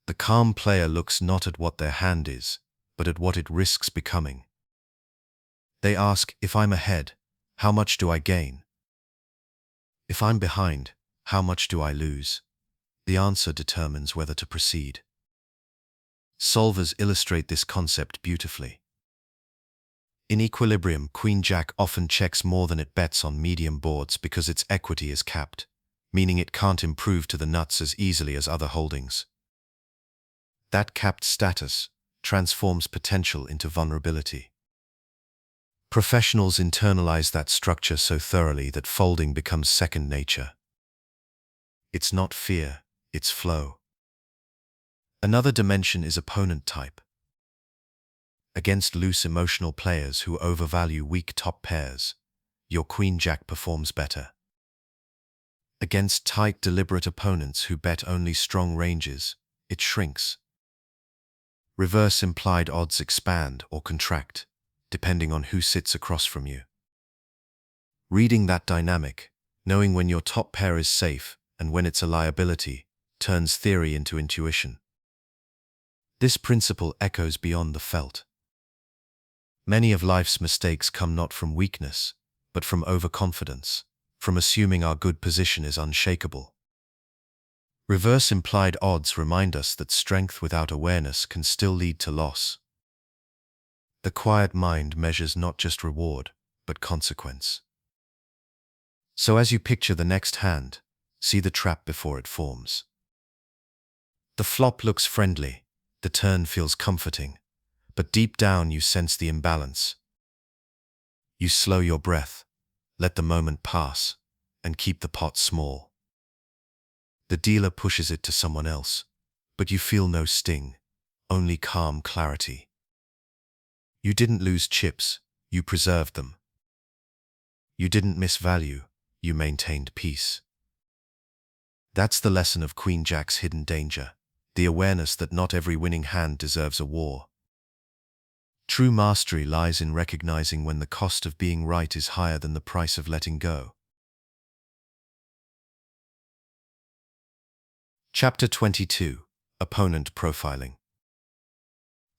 The calm player looks not at what their hand is, but at what it risks becoming. They ask, if I'm ahead, how much do I gain? If I'm behind, how much do I lose? The answer determines whether to proceed. Solvers illustrate this concept beautifully. In equilibrium, Queen-Jack often checks more than it bets on medium boards because its equity is capped, meaning it can't improve to the nuts as easily as other holdings. That capped status transforms potential into vulnerability. Professionals internalize that structure so thoroughly that folding becomes second nature. It's not fear, it's flow. Another dimension is opponent type. Against loose emotional players who overvalue weak top pairs, your Queen-Jack performs better. Against tight, deliberate opponents who bet only strong ranges, it shrinks. Reverse implied odds expand or contract, depending on who sits across from you. Reading that dynamic, knowing when your top pair is safe and when it's a liability, turns theory into intuition. This principle echoes beyond the felt. Many of life's mistakes come not from weakness, but from overconfidence, from assuming our good position is unshakable. Reverse implied odds remind us that strength without awareness can still lead to loss. The quiet mind measures not just reward, but consequence. So as you picture the next hand, see the trap before it forms. The flop looks friendly, the turn feels comforting, but deep down you sense the imbalance. You slow your breath, let the moment pass, and keep the pot small. The dealer pushes it to someone else, but you feel no sting, only calm clarity. You didn't lose chips, you preserved them. You didn't miss value, you maintained peace. That's the lesson of Queen Jack's hidden danger, the awareness that not every winning hand deserves a war. True mastery lies in recognizing when the cost of being right is higher than the price of letting go. Chapter 22: Opponent Profiling.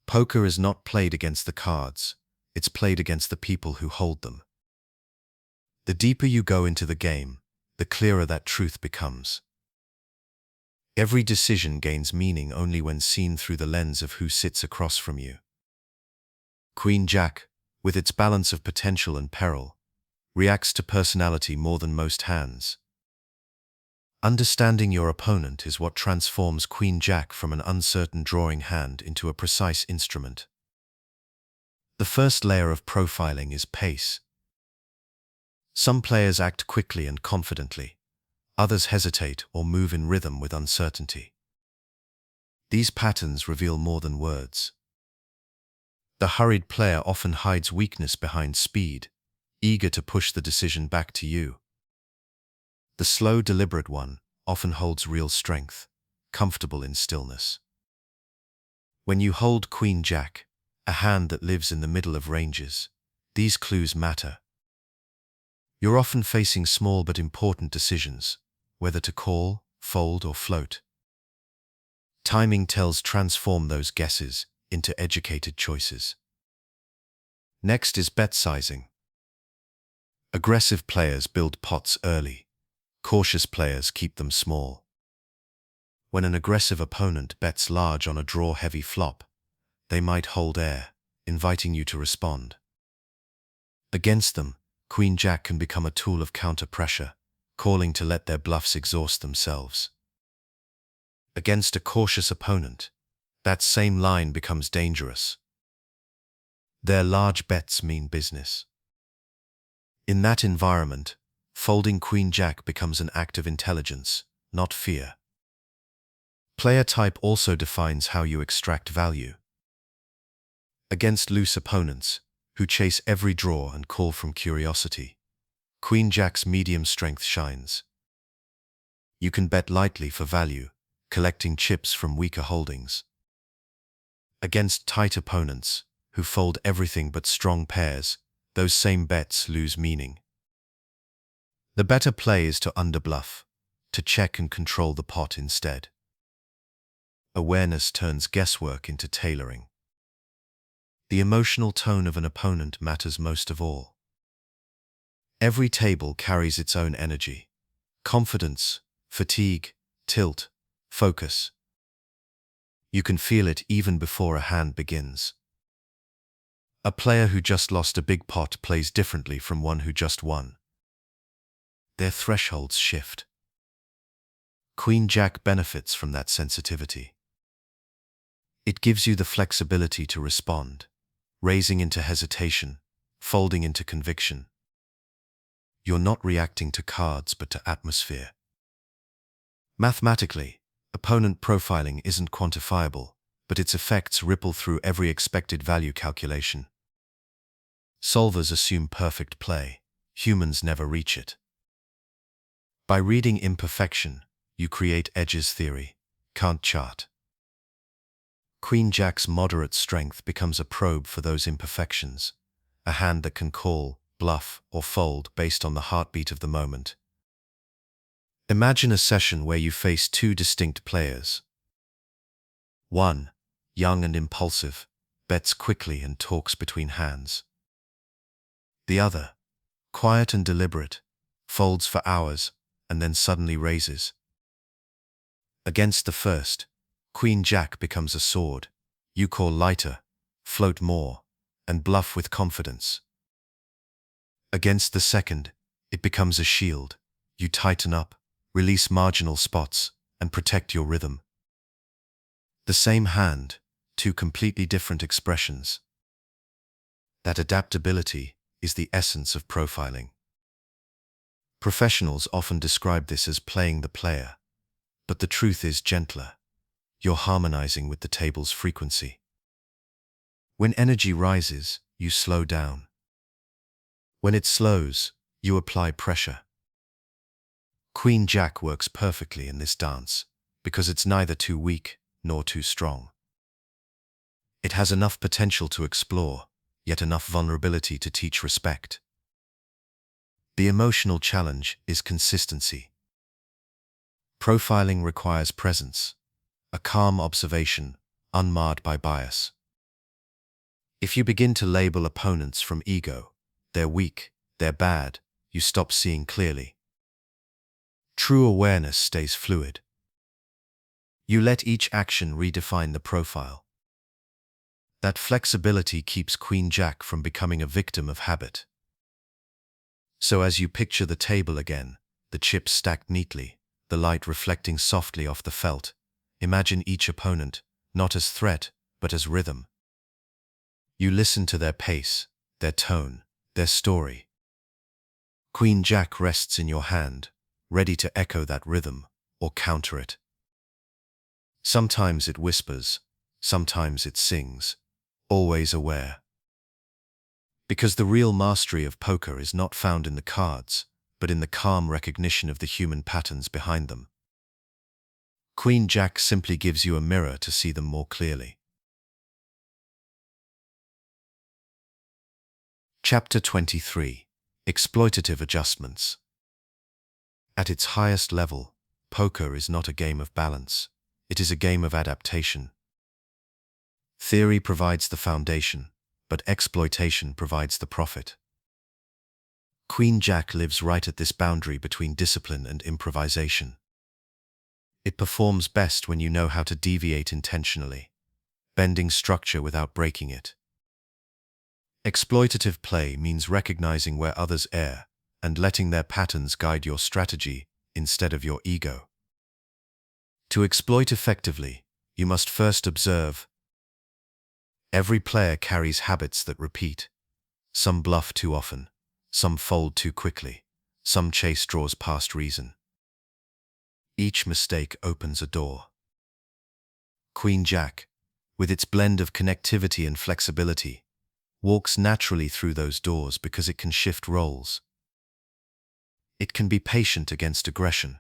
Poker is not played against the cards, it's played against the people who hold them. The deeper you go into the game, the clearer that truth becomes. Every decision gains meaning only when seen through the lens of who sits across from you. Queen Jack, with its balance of potential and peril, reacts to personality more than most hands. Understanding your opponent is what transforms Queen Jack from an uncertain drawing hand into a precise instrument. The first layer of profiling is pace. Some players act quickly and confidently. Others hesitate or move in rhythm with uncertainty. These patterns reveal more than words. The hurried player often hides weakness behind speed, eager to push the decision back to you. The slow, deliberate one often holds real strength, comfortable in stillness. When you hold Queen Jack, a hand that lives in the middle of ranges, these clues matter. You're often facing small but important decisions, whether to call, fold, or float. Timing tells transform those guesses into educated choices. Next is bet sizing. Aggressive players build pots early. Cautious players keep them small. When an aggressive opponent bets large on a draw-heavy flop, they might hold air, inviting you to respond. Against them, Queen Jack can become a tool of counter-pressure, calling to let their bluffs exhaust themselves. Against a cautious opponent, that same line becomes dangerous. Their large bets mean business. In that environment, folding Queen Jack becomes an act of intelligence, not fear. Player type also defines how you extract value. Against loose opponents, who chase every draw and call from curiosity, Queen Jack's medium strength shines. You can bet lightly for value, collecting chips from weaker holdings. Against tight opponents, who fold everything but strong pairs, those same bets lose meaning. The better play is to underbluff, to check and control the pot instead. Awareness turns guesswork into tailoring. The emotional tone of an opponent matters most of all. Every table carries its own energy: confidence, fatigue, tilt, focus. You can feel it even before a hand begins. A player who just lost a big pot plays differently from one who just won. Their thresholds shift. Queen Jack benefits from that sensitivity. It gives you the flexibility to respond, raising into hesitation, folding into conviction. You're not reacting to cards but to atmosphere. Mathematically, opponent profiling isn't quantifiable, but its effects ripple through every expected value calculation. Solvers assume perfect play. Humans never reach it. By reading imperfection, you create edges theory, Kant chart. Queen Jack's moderate strength becomes a probe for those imperfections, a hand that can call, bluff, or fold based on the heartbeat of the moment. Imagine a session where you face two distinct players. One, young and impulsive, bets quickly and talks between hands. The other, quiet and deliberate, folds for hours and then suddenly raises. Against the first, Queen Jack becomes a sword. You call lighter, float more, and bluff with confidence. Against the second, It becomes a shield. You tighten up, release marginal spots, and protect your rhythm. The same hand, two completely different expressions. That adaptability is the essence of profiling. Professionals often describe this as playing the player, but the truth is gentler. You're harmonizing with the table's frequency. When energy rises, you slow down. When it slows, you apply pressure. Queen-Jack works perfectly in this dance because it's neither too weak nor too strong. It has enough potential to explore, yet enough vulnerability to teach respect. The emotional challenge is consistency. Profiling requires presence, a calm observation, unmarred by bias. If you begin to label opponents from ego, they're weak, they're bad, you stop seeing clearly. True awareness stays fluid. You let each action redefine the profile. That flexibility keeps Queen-Jack from becoming a victim of habit. So as you picture the table again, the chips stacked neatly, the light reflecting softly off the felt, imagine each opponent, not as threat, but as rhythm. You listen to their pace, their tone, their story. Queen-Jack rests in your hand, ready to echo that rhythm or counter it. Sometimes it whispers, sometimes it sings, always aware. Because the real mastery of poker is not found in the cards, but in the calm recognition of the human patterns behind them. Queen-Jack simply gives you a mirror to see them more clearly. Chapter 23: Exploitative Adjustments. At its highest level, poker is not a game of balance. It is a game of adaptation. Theory provides the foundation, but exploitation provides the profit. Queen-Jack lives right at this boundary between discipline and improvisation. It performs best when you know how to deviate intentionally, bending structure without breaking it. Exploitative play means recognizing where others err and letting their patterns guide your strategy instead of your ego. To exploit effectively, you must first observe. Every player carries habits that repeat. Some bluff too often, some fold too quickly, some chase draws past reason. Each mistake opens a door. Queen-Jack, with its blend of connectivity and flexibility, walks naturally through those doors because it can shift roles. It can be patient against aggression,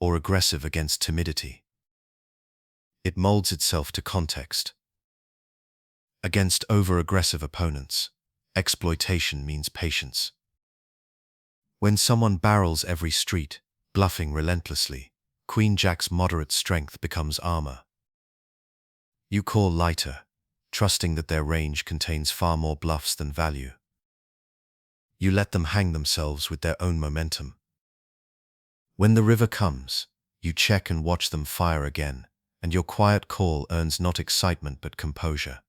or aggressive against timidity. It molds itself to context. Against over-aggressive opponents, exploitation means patience. When someone barrels every street, bluffing relentlessly, Queen-Jack's moderate strength becomes armor. You call lighter, trusting that their range contains far more bluffs than value. You let them hang themselves with their own momentum. When the river comes, you check and watch them fire again, and your quiet call earns not excitement but composure.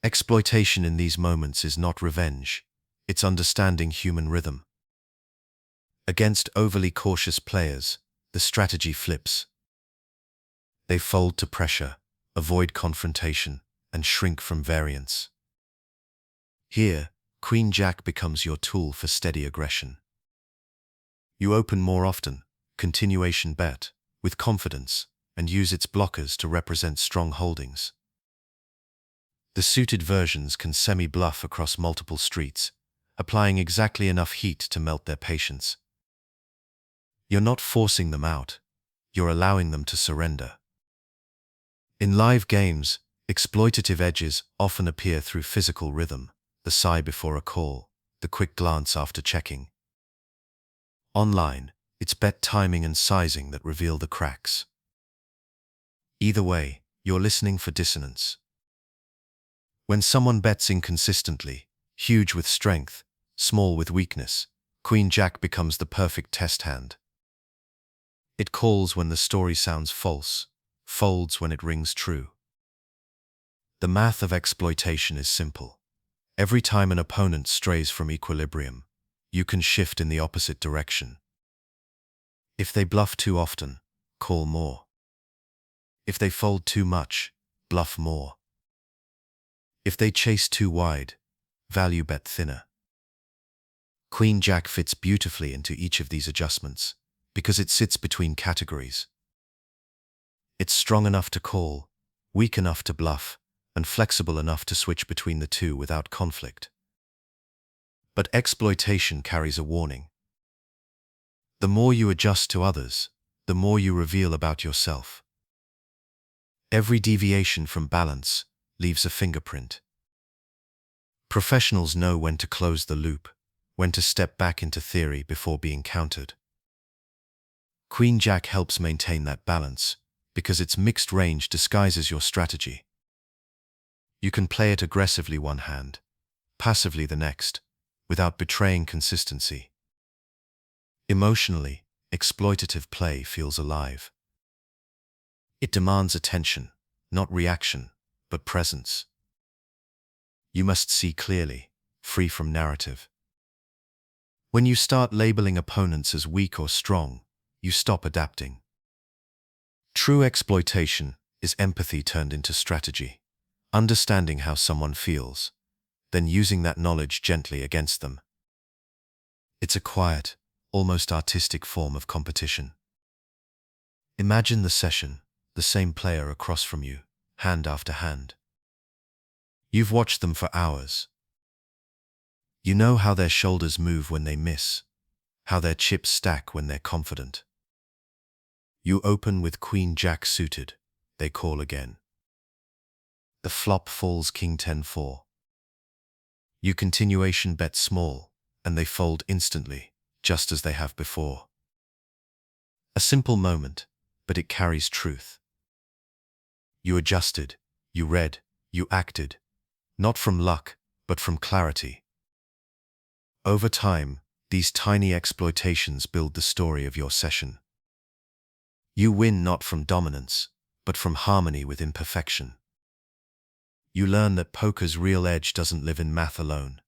Exploitation in these moments is not revenge, it's understanding human rhythm. Against overly cautious players, the strategy flips. They fold to pressure, avoid confrontation, and shrink from variance. Here, Queen-Jack becomes your tool for steady aggression. You open more often, continuation bet, with confidence, and use its blockers to represent strong holdings. The suited versions can semi-bluff across multiple streets, applying exactly enough heat to melt their patience. You're not forcing them out, you're allowing them to surrender. In live games, exploitative edges often appear through physical rhythm, the sigh before a call, the quick glance after checking. Online, it's bet timing and sizing that reveal the cracks. Either way, you're listening for dissonance. When someone bets inconsistently, huge with strength, small with weakness, Queen-Jack becomes the perfect test hand. It calls when the story sounds false, folds when it rings true. The math of exploitation is simple. Every time an opponent strays from equilibrium, you can shift in the opposite direction. If they bluff too often, call more. If they fold too much, bluff more. If they chase too wide, value bet thinner. Queen-Jack fits beautifully into each of these adjustments because it sits between categories. It's strong enough to call, weak enough to bluff, and flexible enough to switch between the two without conflict. But exploitation carries a warning. The more you adjust to others, the more you reveal about yourself. Every deviation from balance leaves a fingerprint. Professionals know when to close the loop, when to step back into theory before being countered. Queen-Jack helps maintain that balance because its mixed range disguises your strategy. You can play it aggressively one hand, passively the next, without betraying consistency. Emotionally, exploitative play feels alive. It demands attention, not reaction, but presence. You must see clearly, free from narrative. When you start labeling opponents as weak or strong, you stop adapting. True exploitation is empathy turned into strategy, understanding how someone feels, then using that knowledge gently against them. It's a quiet, almost artistic form of competition. Imagine the session, the same player across from you, hand after hand. You've watched them for hours. You know how their shoulders move when they miss, how their chips stack when they're confident. You open with Queen-Jack suited, they call again. The flop falls King-10-4. You continuation bet small, and they fold instantly, just as they have before. A simple moment, but it carries truth. You adjusted, you read, you acted, not from luck, but from clarity. Over time, these tiny exploitations build the story of your session. You win not from dominance, but from harmony with imperfection. You learn that poker's real edge doesn't live in math alone.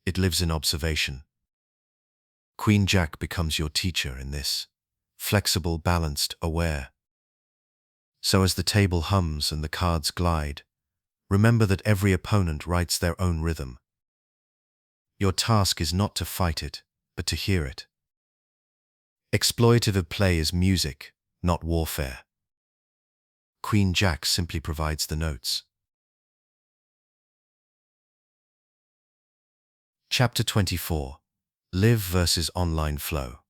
It lives in observation. Queen-Jack becomes your teacher in this, flexible, balanced, aware. So as the table hums and the cards glide, remember that every opponent writes their own rhythm. Your task is not to fight it, but to hear it. Exploitative play is music, not warfare. Queen-Jack simply provides the notes. Chapter 24. Live versus online flow.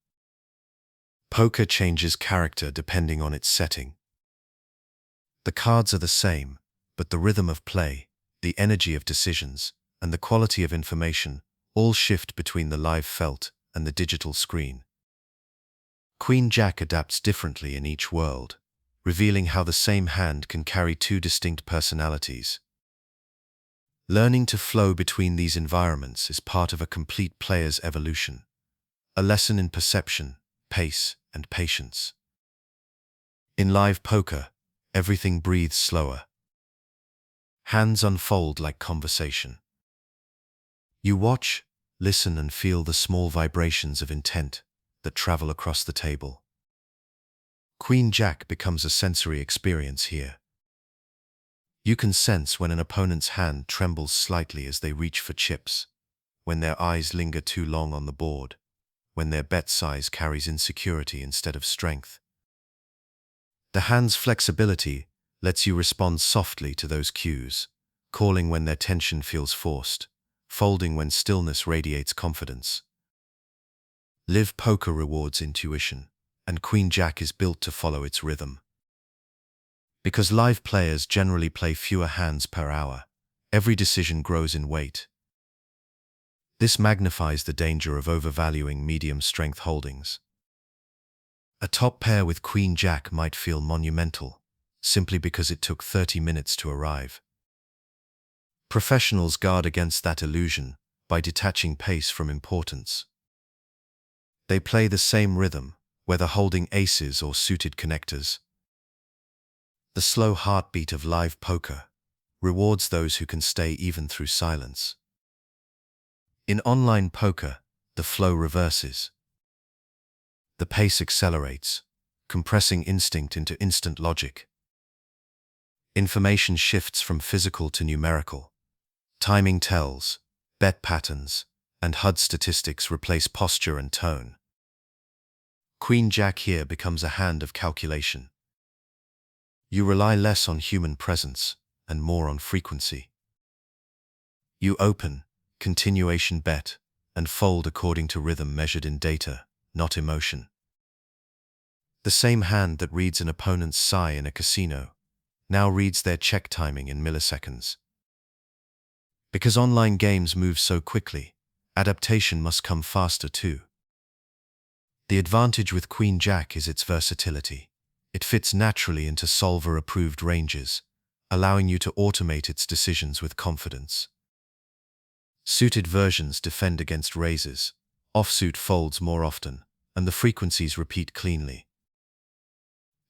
Poker changes character depending on its setting. The cards are the same, but the rhythm of play, the energy of decisions, and the quality of information all shift between the live felt and the digital screen. Queen-Jack adapts differently in each world, revealing how the same hand can carry two distinct personalities. Learning to flow between these environments is part of a complete player's evolution, a lesson in perception, pace, and patience. In live poker, everything breathes slower. Hands unfold like conversation. You watch, listen, and feel the small vibrations of intent that travel across the table. Queen-Jack becomes a sensory experience here. You can sense when an opponent's hand trembles slightly as they reach for chips, when their eyes linger too long on the board, when their bet size carries insecurity instead of strength. The hand's flexibility lets you respond softly to those cues, calling when their tension feels forced, folding when stillness radiates confidence. Live poker rewards intuition, and Queen-Jack is built to follow its rhythm. Because live players generally play fewer hands per hour, every decision grows in weight. This magnifies the danger of overvaluing medium-strength holdings. A top pair with Queen-Jack might feel monumental, simply because it took 30 minutes to arrive. Professionals guard against that illusion by detaching pace from importance. They play the same rhythm, whether holding aces or suited connectors. The slow heartbeat of live poker rewards those who can stay even through silence. In online poker, the flow reverses. The pace accelerates, compressing instinct into instant logic. Information shifts from physical to numerical. Timing tells, bet patterns, and HUD statistics replace posture and tone. Queen-Jack here becomes a hand of calculation. You rely less on human presence and more on frequency. You open, continuation bet, and fold according to rhythm measured in data, not emotion. The same hand that reads an opponent's sigh in a casino now reads their check timing in milliseconds. Because online games move so quickly, adaptation must come faster too. The advantage with Queen-Jack is its versatility. It fits naturally into solver-approved ranges, allowing you to automate its decisions with confidence. Suited versions defend against raises, offsuit folds more often, and the frequencies repeat cleanly.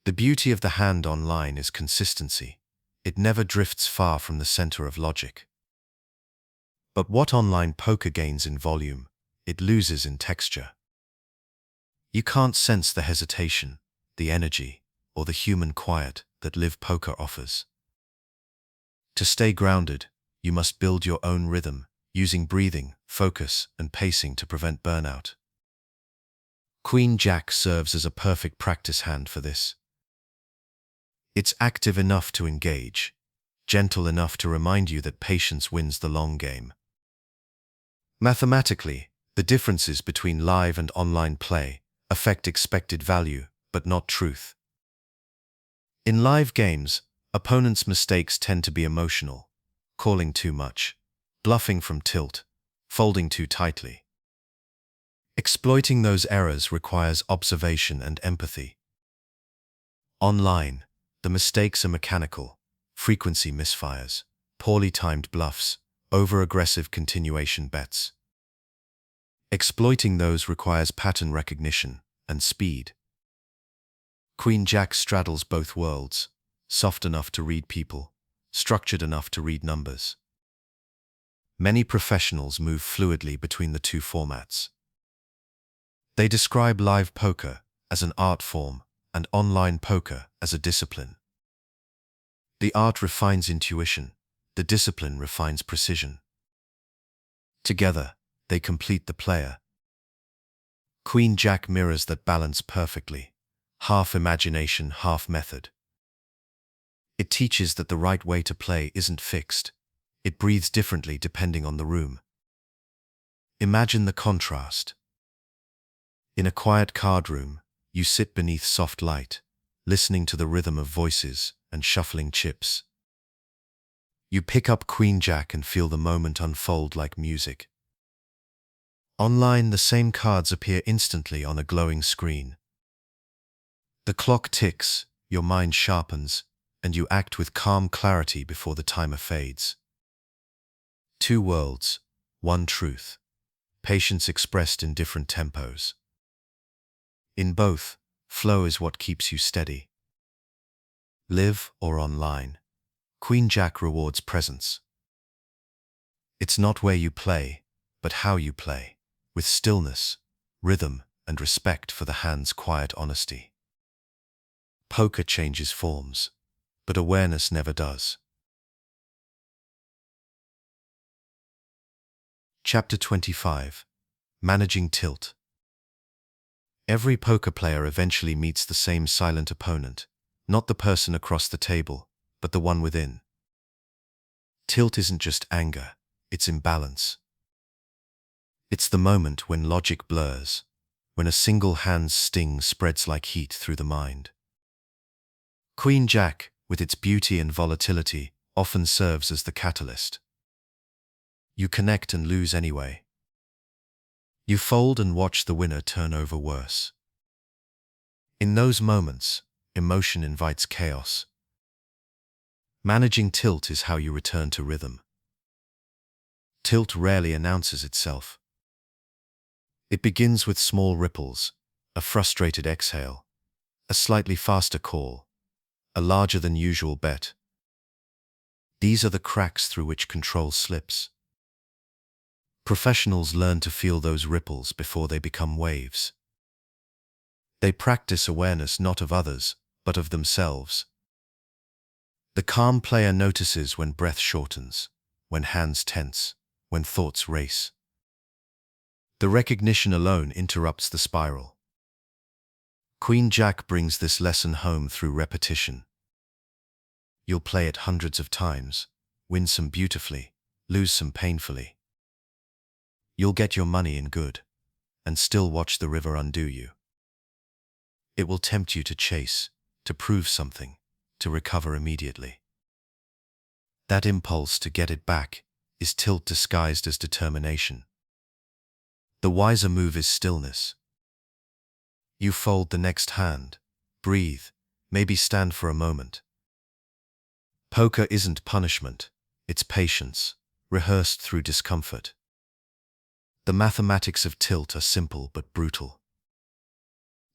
The beauty of the hand online is consistency. It never drifts far from the center of logic. But what online poker gains in volume, it loses in texture. You can't sense the hesitation, the energy, or the human quiet that live poker offers. To stay grounded, you must build your own rhythm, using breathing, focus, and pacing to prevent burnout. Queen-Jack serves as a perfect practice hand for this. It's active enough to engage, gentle enough to remind you that patience wins the long game. Mathematically, the differences between live and online play affect expected value, but not truth. In live games, opponents' mistakes tend to be emotional, calling too much, bluffing from tilt, folding too tightly. Exploiting those errors requires observation and empathy. Online, the mistakes are mechanical, frequency misfires, poorly timed bluffs, over-aggressive continuation bets. Exploiting those requires pattern recognition and speed. Queen-Jack straddles both worlds, soft enough to read people, structured enough to read numbers. Many professionals move fluidly between the two formats. They describe live poker as an art form and online poker as a discipline. The art refines intuition, the discipline refines precision. Together, they complete the player. Queen-Jack mirrors that balance perfectly, half imagination, half method. It teaches that the right way to play isn't fixed. It breathes differently depending on the room. Imagine the contrast. In a quiet card room, you sit beneath soft light, listening to the rhythm of voices and shuffling chips. You pick up Queen-Jack and feel the moment unfold like music. Online, the same cards appear instantly on a glowing screen. The clock ticks, your mind sharpens, and you act with calm clarity before the timer fades. Two worlds, one truth. Patience expressed in different tempos. In both, flow is what keeps you steady. Live or online, Queen-Jack rewards presence. It's not where you play, but how you play, with stillness, rhythm, and respect for the hand's quiet honesty. Poker changes forms, but awareness never does. Chapter 25. Managing Tilt. Every poker player eventually meets the same silent opponent, not the person across the table, but the one within. Tilt isn't just anger, it's imbalance. It's the moment when logic blurs, when a single hand's sting spreads like heat through the mind. Queen-Jack, with its beauty and volatility, often serves as the catalyst. You connect and lose anyway. You fold and watch the winner turn over worse. In those moments, emotion invites chaos. Managing tilt is how you return to rhythm. Tilt rarely announces itself. It begins with small ripples, a frustrated exhale, a slightly faster call, a larger than usual bet. These are the cracks through which control slips. Professionals learn to feel those ripples before they become waves. They practice awareness not of others, but of themselves. The calm player notices when breath shortens, when hands tense, when thoughts race. The recognition alone interrupts the spiral. Queen-Jack brings this lesson home through repetition. You'll play it hundreds of times, win some beautifully, lose some painfully. You'll get your money in good, and still watch the river undo you. It will tempt you to chase, to prove something, to recover immediately. That impulse to get it back is tilt disguised as determination. The wiser move is stillness. You fold the next hand, breathe, maybe stand for a moment. Poker isn't punishment, it's patience, rehearsed through discomfort. The mathematics of tilt are simple but brutal.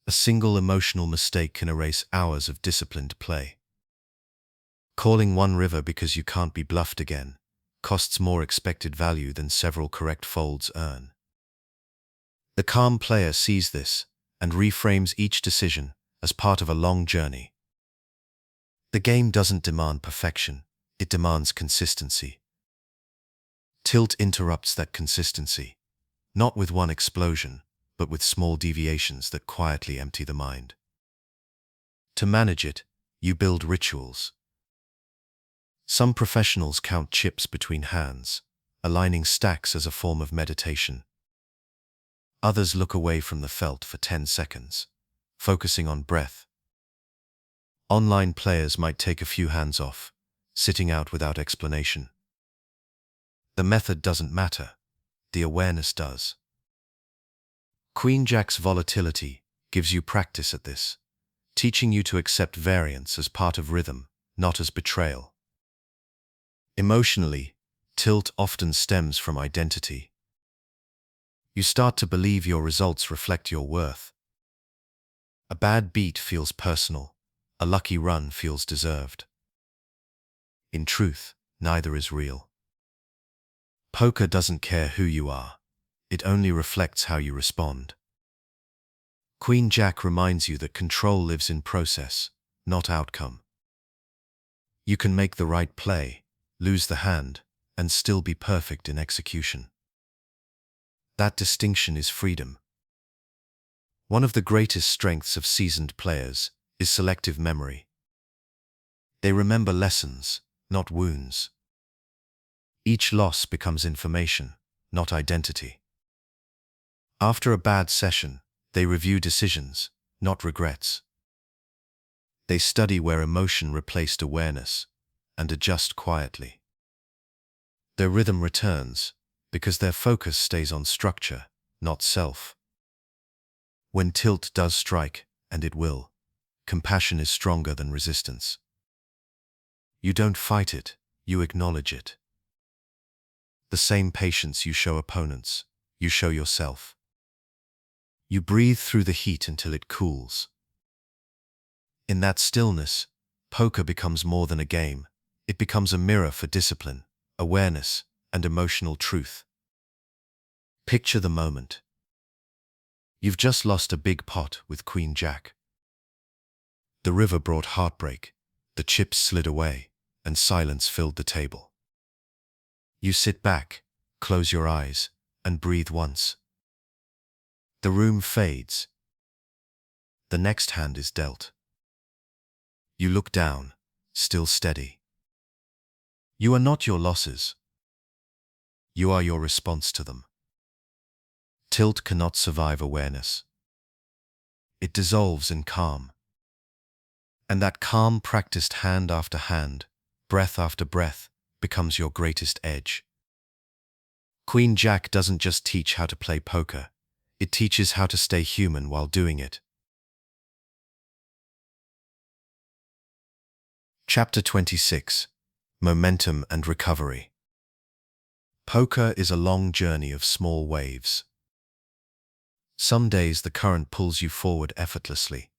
A single emotional mistake can erase hours of disciplined play. Calling one river because you can't be bluffed again costs more expected value than several correct folds earn. The calm player sees this and reframes each decision as part of a long journey. The game doesn't demand perfection, it demands consistency. Tilt interrupts that consistency, not with one explosion, but with small deviations that quietly empty the mind. To manage it, you build rituals. Some professionals count chips between hands, aligning stacks as a form of meditation. Others look away from the felt for 10 seconds, focusing on breath. Online players might take a few hands off, sitting out without explanation. The method doesn't matter, the awareness does. Queen-Jack's volatility gives you practice at this, teaching you to accept variance as part of rhythm, not as betrayal. Emotionally, tilt often stems from identity. You start to believe your results reflect your worth. A bad beat feels personal, a lucky run feels deserved. In truth, neither is real. Poker doesn't care who you are, it only reflects how you respond. Queen-Jack reminds you that control lives in process, not outcome. You can make the right play, lose the hand, and still be perfect in execution. That distinction is freedom. One of the greatest strengths of seasoned players is selective memory. They remember lessons, not wounds. Each loss becomes information, not identity. After a bad session, they review decisions, not regrets. They study where emotion replaced awareness and adjust quietly. Their rhythm returns because their focus stays on structure, not self. When tilt does strike, and it will, compassion is stronger than resistance. You don't fight it, you acknowledge it. The same patience you show opponents, you show yourself. You breathe through the heat until it cools. In that stillness, poker becomes more than a game. It becomes a mirror for discipline, awareness, and emotional truth. Picture the moment. You've just lost a big pot with Queen-Jack. The river brought heartbreak, the chips slid away, and silence filled the table. You sit back, close your eyes, and breathe once. The room fades. The next hand is dealt. You look down, still steady. You are not your losses. You are your response to them. Tilt cannot survive awareness. It dissolves in calm. And that calm practiced hand after hand, breath after breath, becomes your greatest edge. Queen-Jack doesn't just teach how to play poker, it teaches how to stay human while doing it. Chapter 26. Momentum and Recovery. Poker is a long journey of small waves. Some days the current pulls you forward effortlessly.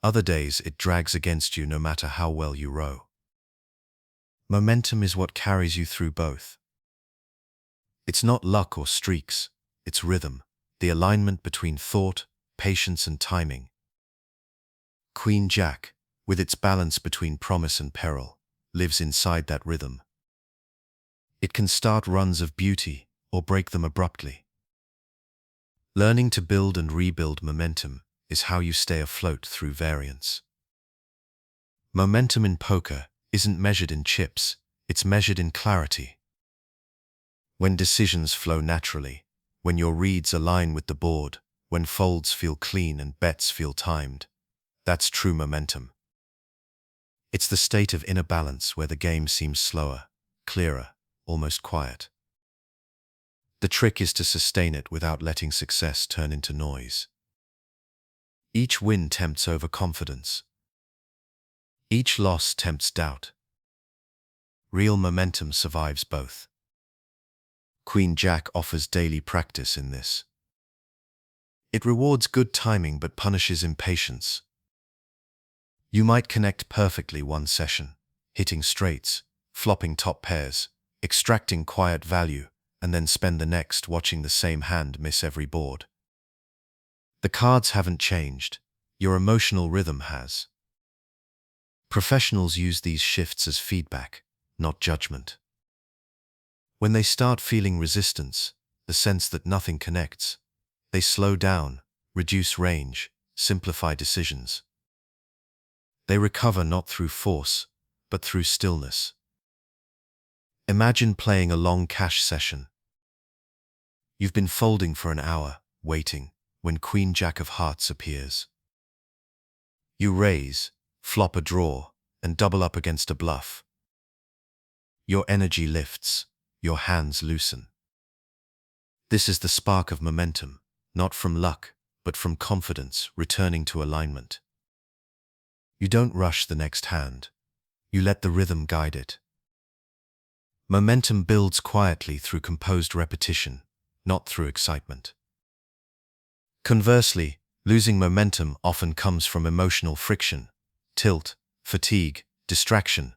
Other days it drags against you no matter how well you row. Momentum is what carries you through both. It's not luck or streaks, it's rhythm, the alignment between thought, patience, and timing. Queen Jack, with its balance between promise and peril, lives inside that rhythm. It can start runs of beauty or break them abruptly. Learning to build and rebuild momentum is how you stay afloat through variance. Momentum in poker isn't measured in chips, it's measured in clarity. When decisions flow naturally, when your reads align with the board, when folds feel clean and bets feel timed, that's true momentum. It's the state of inner balance where the game seems slower, clearer, almost quiet. The trick is to sustain it without letting success turn into noise. Each win tempts overconfidence. Each loss tempts doubt. Real momentum survives both. Queen Jack offers daily practice in this. It rewards good timing but punishes impatience. You might connect perfectly one session, hitting straights, flopping top pairs, extracting quiet value, and then spend the next watching the same hand miss every board. The cards haven't changed, your emotional rhythm has. Professionals use these shifts as feedback, not judgment. When they start feeling resistance, the sense that nothing connects, they slow down, reduce range, simplify decisions. They recover not through force, but through stillness. Imagine playing a long cash session. You've been folding for an hour, waiting, when Queen Jack of Hearts appears. You raise, flop a draw, and double up against a bluff. Your energy lifts, your hands loosen. This is the spark of momentum, not from luck, but from confidence returning to alignment. You don't rush the next hand. You let the rhythm guide it. Momentum builds quietly through composed repetition, not through excitement. Conversely, losing momentum often comes from emotional friction, tilt, fatigue, distraction.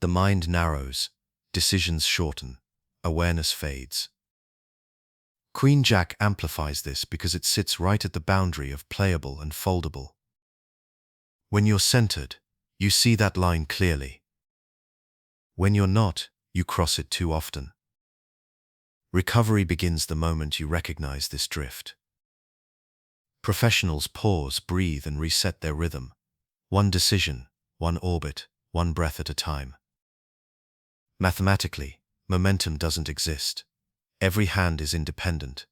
The mind narrows, decisions shorten, awareness fades. Queen Jack amplifies this because it sits right at the boundary of playable and foldable. When you're centered, you see that line clearly. When you're not, you cross it too often. Recovery begins the moment you recognize this drift. Professionals pause, breathe, and reset their rhythm. One decision, one orbit, one breath at a time. Mathematically, momentum doesn't exist. Every hand is independent.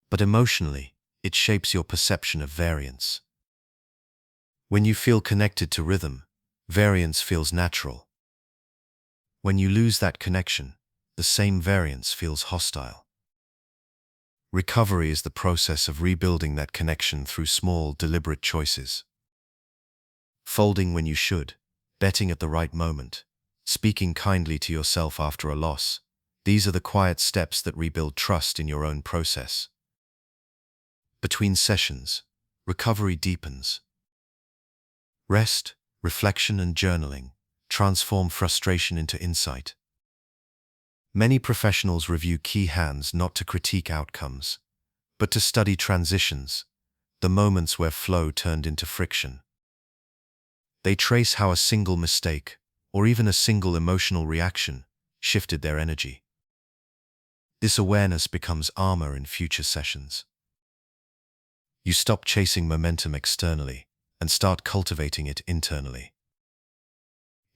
But emotionally, it shapes your perception of variance. When you feel connected to rhythm, variance feels natural. When you lose that connection, the same variance feels hostile. Recovery is the process of rebuilding that connection through small, deliberate choices. Folding when you should, betting at the right moment, speaking kindly to yourself after a loss. These are the quiet steps that rebuild trust in your own process. Between sessions, recovery deepens. Rest, reflection, and journaling transform frustration into insight. Many professionals review key hands not to critique outcomes, but to study transitions, the moments where flow turned into friction. They trace how a single mistake, or even a single emotional reaction, shifted their energy. This awareness becomes armor in future sessions. You stop chasing momentum externally and start cultivating it internally.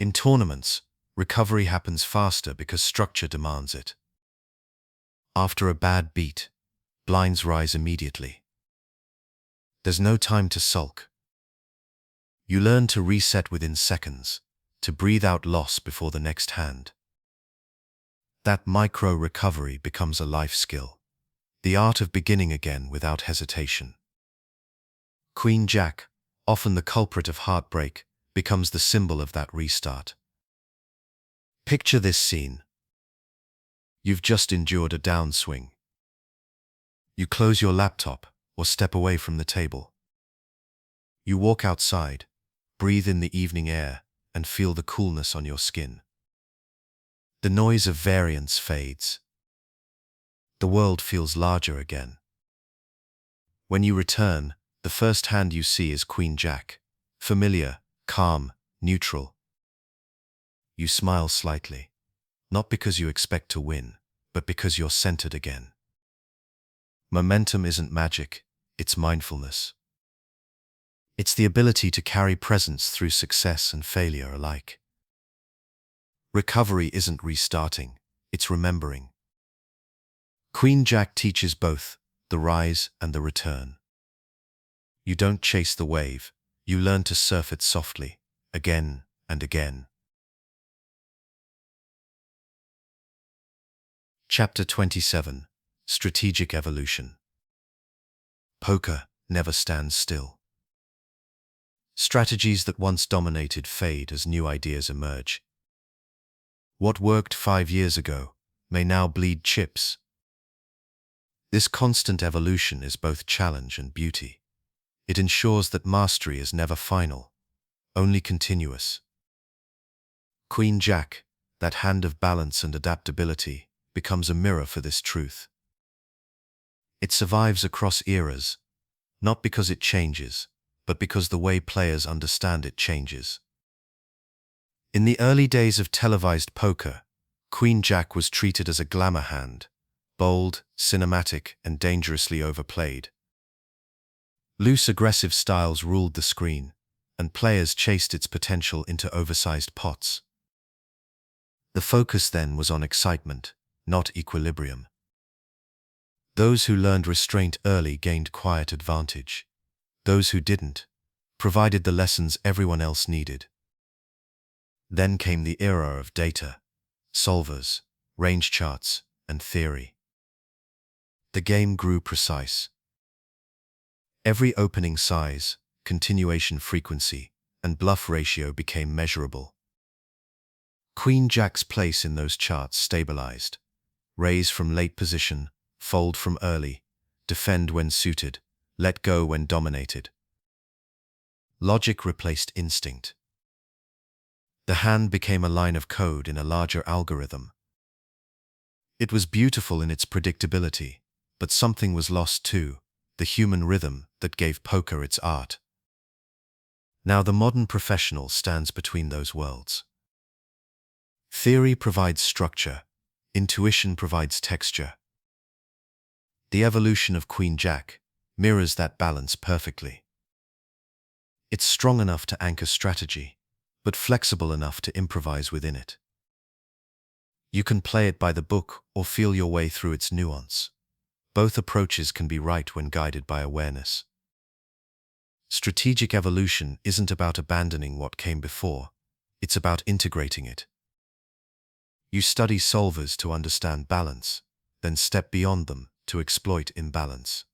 In tournaments, recovery happens faster because structure demands it. After a bad beat, blinds rise immediately. There's no time to sulk. You learn to reset within seconds, to breathe out loss before the next hand. That micro-recovery becomes a life skill, the art of beginning again without hesitation. Queen Jack, often the culprit of heartbreak, becomes the symbol of that restart. Picture this scene. You've just endured a downswing. You close your laptop or step away from the table. You walk outside, breathe in the evening air, and feel the coolness on your skin. The noise of variance fades. The world feels larger again. When you return, the first hand you see is Queen Jack. Familiar, calm, neutral. You smile slightly, not because you expect to win, but because you're centered again. Momentum isn't magic, it's mindfulness. It's the ability to carry presence through success and failure alike. Recovery isn't restarting, it's remembering. Queen Jack teaches both, the rise and the return. You don't chase the wave, you learn to surf it softly, again and again. Chapter 27. Strategic Evolution. Poker never stands still. Strategies that once dominated fade as new ideas emerge. What worked 5 years ago may now bleed chips. This constant evolution is both challenge and beauty. It ensures that mastery is never final, only continuous. Queen Jack, that hand of balance and adaptability, becomes a mirror for this truth. It survives across eras, not because it changes, but because the way players understand it changes. In the early days of televised poker, Queen Jack was treated as a glamour hand, bold, cinematic, and dangerously overplayed. Loose, aggressive styles ruled the screen, and players chased its potential into oversized pots. The focus then was on excitement, not equilibrium. Those who learned restraint early gained quiet advantage. Those who didn't provided the lessons everyone else needed. Then came the era of data, solvers, range charts, and theory. The game grew precise. Every opening size, continuation frequency, and bluff ratio became measurable. Queen Jack's place in those charts stabilized. Raise from late position, fold from early, defend when suited, let go when dominated. Logic replaced instinct. The hand became a line of code in a larger algorithm. It was beautiful in its predictability, but something was lost too, the human rhythm that gave poker its art. Now the modern professional stands between those worlds. Theory provides structure, intuition provides texture. The evolution of Queen Jack mirrors that balance perfectly. It's strong enough to anchor strategy, but flexible enough to improvise within it. You can play it by the book or feel your way through its nuance. Both approaches can be right when guided by awareness. Strategic evolution isn't about abandoning what came before, it's about integrating it. You study solvers to understand balance, then step beyond them to exploit imbalance.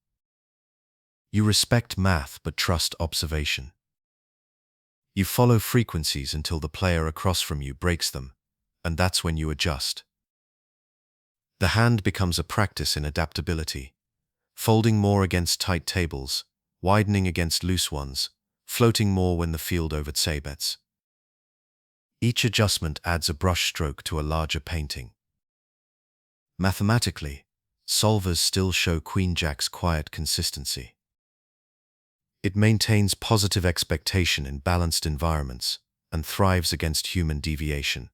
You respect math but trust observation. You follow frequencies until the player across from you breaks them, and that's when you adjust. The hand becomes a practice in adaptability, folding more against tight tables, widening against loose ones, floating more when the field overbets. Each adjustment adds a brushstroke to a larger painting. Mathematically, solvers still show Queen Jack's quiet consistency. It maintains positive expectation in balanced environments and thrives against human deviation.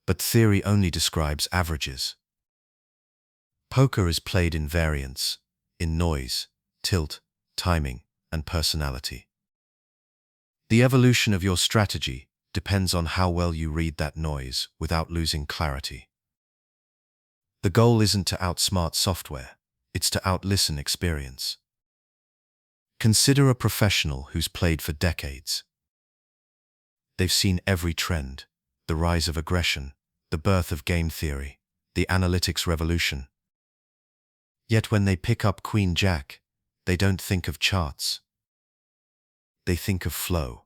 But theory only describes averages. Poker is played in variance, in noise, tilt, timing, and personality. The evolution of your strategy depends on how well you read that noise without losing clarity. The goal isn't to outsmart software, it's to outlisten experience. Consider a professional who's played for decades. They've seen every trend, the rise of aggression, the birth of game theory, the analytics revolution. Yet when they pick up Queen Jack, they don't think of charts. They think of flow.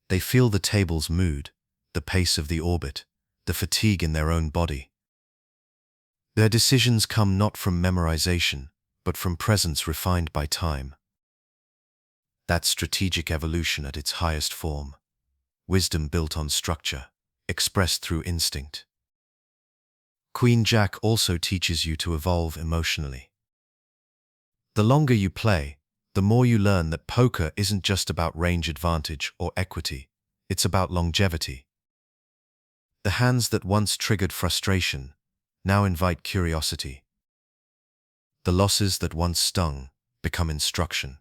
They feel the table's mood, the pace of the orbit, the fatigue in their own body. Their decisions come not from memorization, but from presence refined by time. That's strategic evolution at its highest form. Wisdom built on structure, expressed through instinct. Queen-Jack also teaches you to evolve emotionally. The longer you play, the more you learn that poker isn't just about range advantage or equity, it's about longevity. The hands that once triggered frustration now invite curiosity. The losses that once stung become instruction.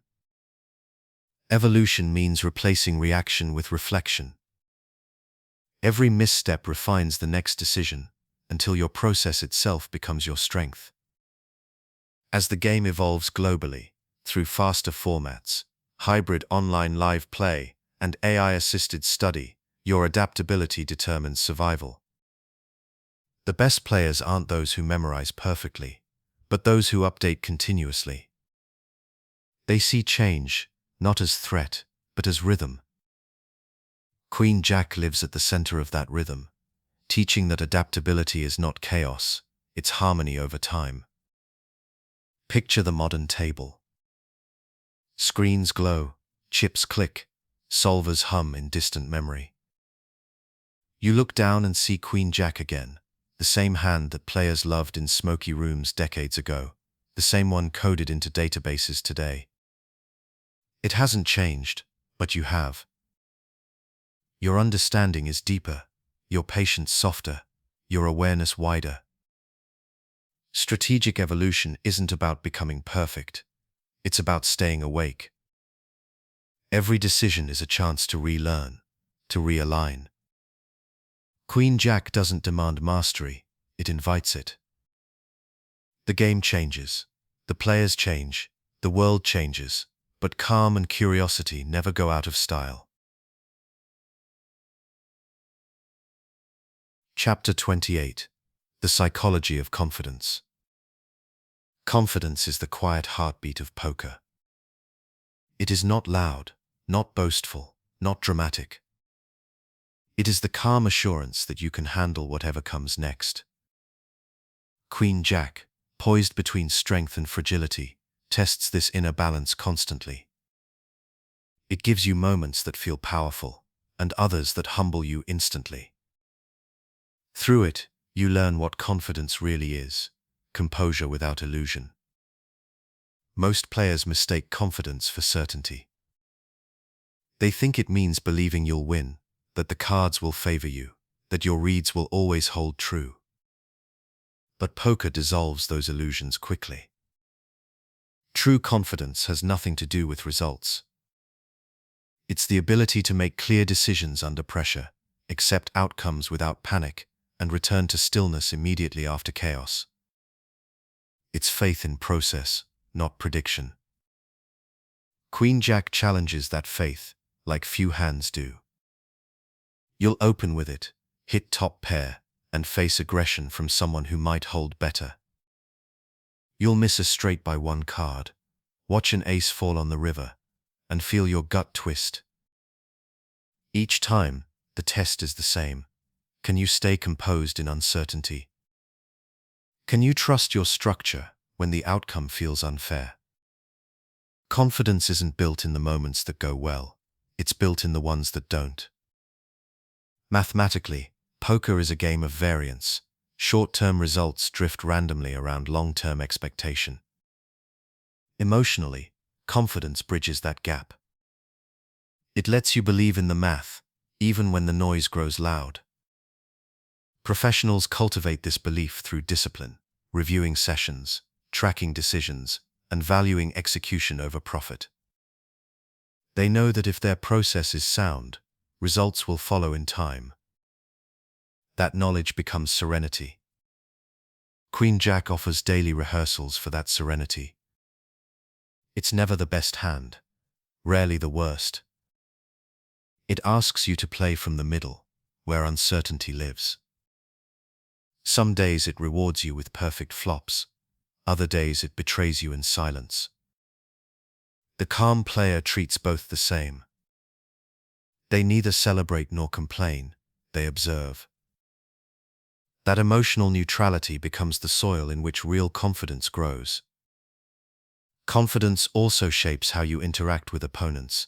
Evolution means replacing reaction with reflection. Every misstep refines the next decision until your process itself becomes your strength. As the game evolves globally, through faster formats, hybrid online live play, and AI-assisted study, your adaptability determines survival. The best players aren't those who memorize perfectly, but those who update continuously. They see change, not as threat, but as rhythm. Queen-Jack lives at the center of that rhythm, teaching that adaptability is not chaos, it's harmony over time. Picture the modern table. Screens glow, chips click, solvers hum in distant memory. You look down and see Queen-Jack again, the same hand that players loved in smoky rooms decades ago, the same one coded into databases today. It hasn't changed, but you have. Your understanding is deeper, your patience softer, your awareness wider. Strategic evolution isn't about becoming perfect. It's about staying awake. Every decision is a chance to relearn, to realign. Queen-Jack doesn't demand mastery, it invites it. The game changes, the players change, the world changes, but calm and curiosity never go out of style. Chapter 28. The Psychology of Confidence. Confidence is the quiet heartbeat of poker. It is not loud, not boastful, not dramatic. It is the calm assurance that you can handle whatever comes next. Queen-Jack, poised between strength and fragility, tests this inner balance constantly. It gives you moments that feel powerful, and others that humble you instantly. Through it, you learn what confidence really is, composure without illusion. Most players mistake confidence for certainty. They think it means believing you'll win, that the cards will favor you, that your reads will always hold true. But poker dissolves those illusions quickly. True confidence has nothing to do with results. It's the ability to make clear decisions under pressure, accept outcomes without panic, and return to stillness immediately after chaos. It's faith in process, not prediction. Queen-Jack challenges that faith, like few hands do. You'll open with it, hit top pair, and face aggression from someone who might hold better. You'll miss a straight by one card, watch an ace fall on the river, and feel your gut twist. Each time, the test is the same. Can you stay composed in uncertainty? Can you trust your structure when the outcome feels unfair? Confidence isn't built in the moments that go well, it's built in the ones that don't. Mathematically, poker is a game of variance. Short-term results drift randomly around long-term expectation. Emotionally, confidence bridges that gap. It lets you believe in the math, even when the noise grows loud. Professionals cultivate this belief through discipline, reviewing sessions, tracking decisions, and valuing execution over profit. They know that if their process is sound, results will follow in time. That knowledge becomes serenity. Queen-Jack offers daily rehearsals for that serenity. It's never the best hand, rarely the worst. It asks you to play from the middle, where uncertainty lives. Some days it rewards you with perfect flops, other days it betrays you in silence. The calm player treats both the same. They neither celebrate nor complain, they observe. That emotional neutrality becomes the soil in which real confidence grows. Confidence also shapes how you interact with opponents.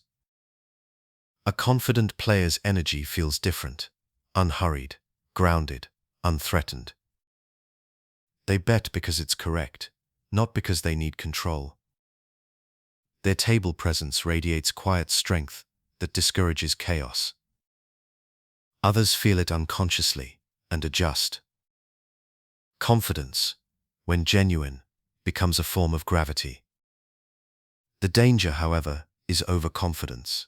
A confident player's energy feels different, unhurried, grounded, unthreatened. They bet because it's correct, not because they need control. Their table presence radiates quiet strength that discourages chaos. Others feel it unconsciously and adjust. Confidence, when genuine, becomes a form of gravity. The danger, however, is overconfidence.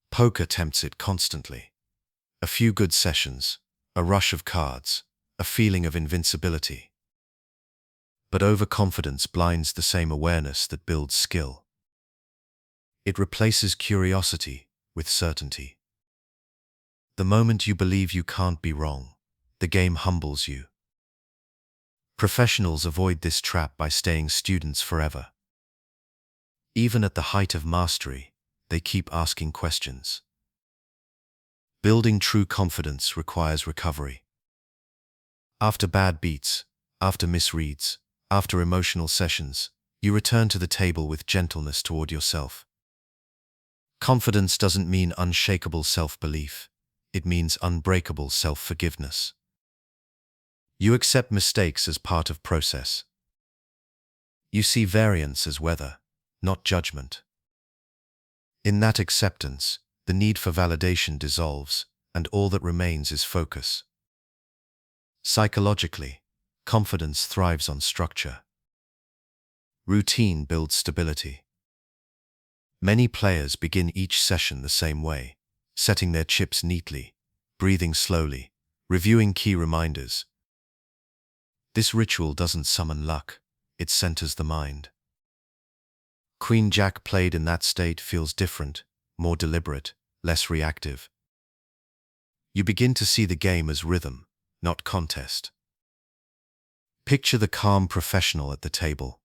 Poker tempts it constantly. A few good sessions, a rush of cards, a feeling of invincibility. But overconfidence blinds the same awareness that builds skill. It replaces curiosity with certainty. The moment you believe you can't be wrong, the game humbles you. Professionals avoid this trap by staying students forever. Even at the height of mastery, they keep asking questions. Building true confidence requires recovery. After bad beats, after misreads, after emotional sessions, you return to the table with gentleness toward yourself. Confidence doesn't mean unshakable self-belief. It means unbreakable self-forgiveness. You accept mistakes as part of process. You see variance as weather, not judgment. In that acceptance, the need for validation dissolves, and all that remains is focus. Psychologically, confidence thrives on structure. Routine builds stability. Many players begin each session the same way, setting their chips neatly, breathing slowly, reviewing key reminders. This ritual doesn't summon luck, it centers the mind. Queen-Jack played in that state feels different, more deliberate, less reactive. You begin to see the game as rhythm, not contest. Picture the calm professional at the table.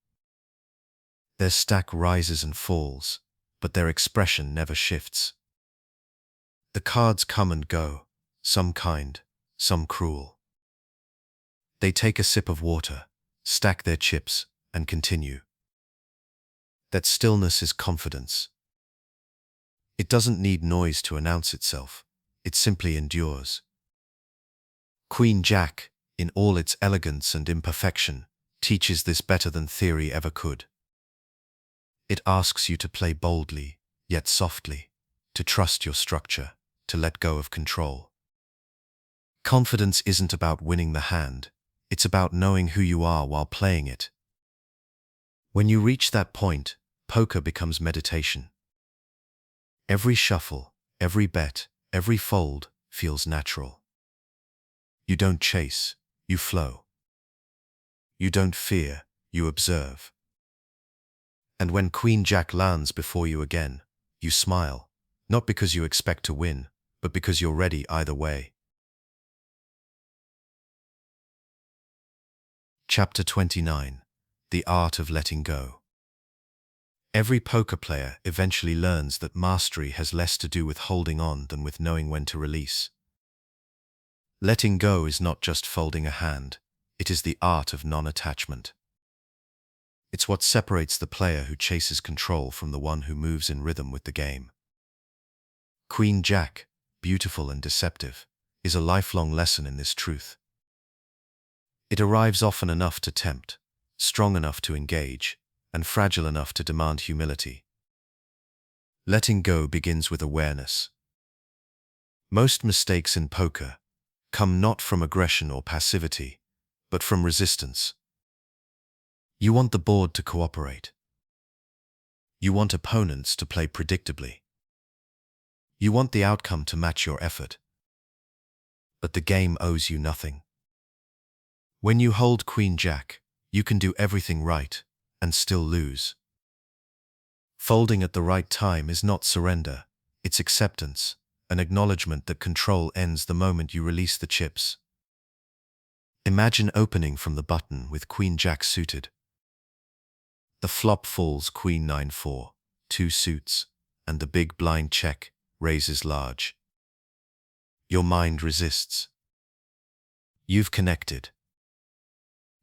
Their stack rises and falls, but their expression never shifts. The cards come and go, some kind, some cruel. They take a sip of water, stack their chips, and continue. That stillness is confidence. It doesn't need noise to announce itself, it simply endures. Queen-Jack, in all its elegance and imperfection, teaches this better than theory ever could. It asks you to play boldly, yet softly, to trust your structure, to let go of control. Confidence isn't about winning the hand, it's about knowing who you are while playing it. When you reach that point, poker becomes meditation. Every shuffle, every bet, every fold feels natural. You don't chase, you flow. You don't fear, you observe. And when Queen-Jack lands before you again, you smile, not because you expect to win, but because you're ready either way. Chapter 29. The Art of Letting Go. Every poker player eventually learns that mastery has less to do with holding on than with knowing when to release. Letting go is not just folding a hand, it is the art of non-attachment. It's what separates the player who chases control from the one who moves in rhythm with the game. Queen-Jack, beautiful and deceptive, is a lifelong lesson in this truth. It arrives often enough to tempt, strong enough to engage, and fragile enough to demand humility. Letting go begins with awareness. Most mistakes in poker come not from aggression or passivity, but from resistance. You want the board to cooperate. You want opponents to play predictably. You want the outcome to match your effort. But the game owes you nothing. When you hold Queen-Jack, you can do everything right and still lose. Folding at the right time is not surrender, it's acceptance, an acknowledgement that control ends the moment you release the chips. Imagine opening from the button with Queen-Jack suited. The flop falls Queen-9-4, 2 suits, and the big blind check raises large. Your mind resists. You've connected.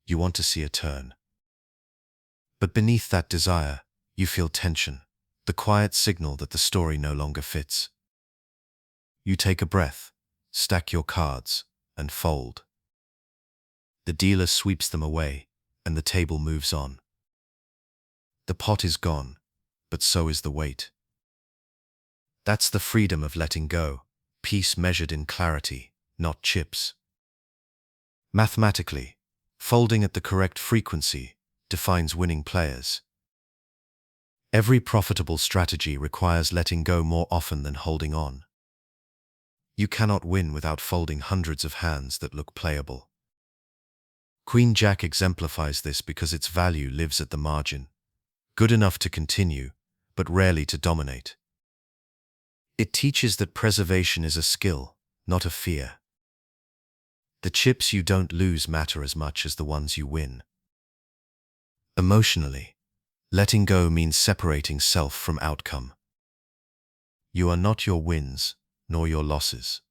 You want to see a turn. But beneath that desire, you feel tension, the quiet signal that the story no longer fits. You take a breath, stack your cards, and fold. The dealer sweeps them away, and the table moves on. The pot is gone, but so is the weight. That's the freedom of letting go, peace measured in clarity, not chips. Mathematically, folding at the correct frequency defines winning players. Every profitable strategy requires letting go more often than holding on. You cannot win without folding hundreds of hands that look playable. Queen-Jack exemplifies this because its value lives at the margin, good enough to continue, but rarely to dominate. It teaches that preservation is a skill, not a fear. The chips you don't lose matter as much as the ones you win. Emotionally, letting go means separating self from outcome. You are not your wins, nor your losses.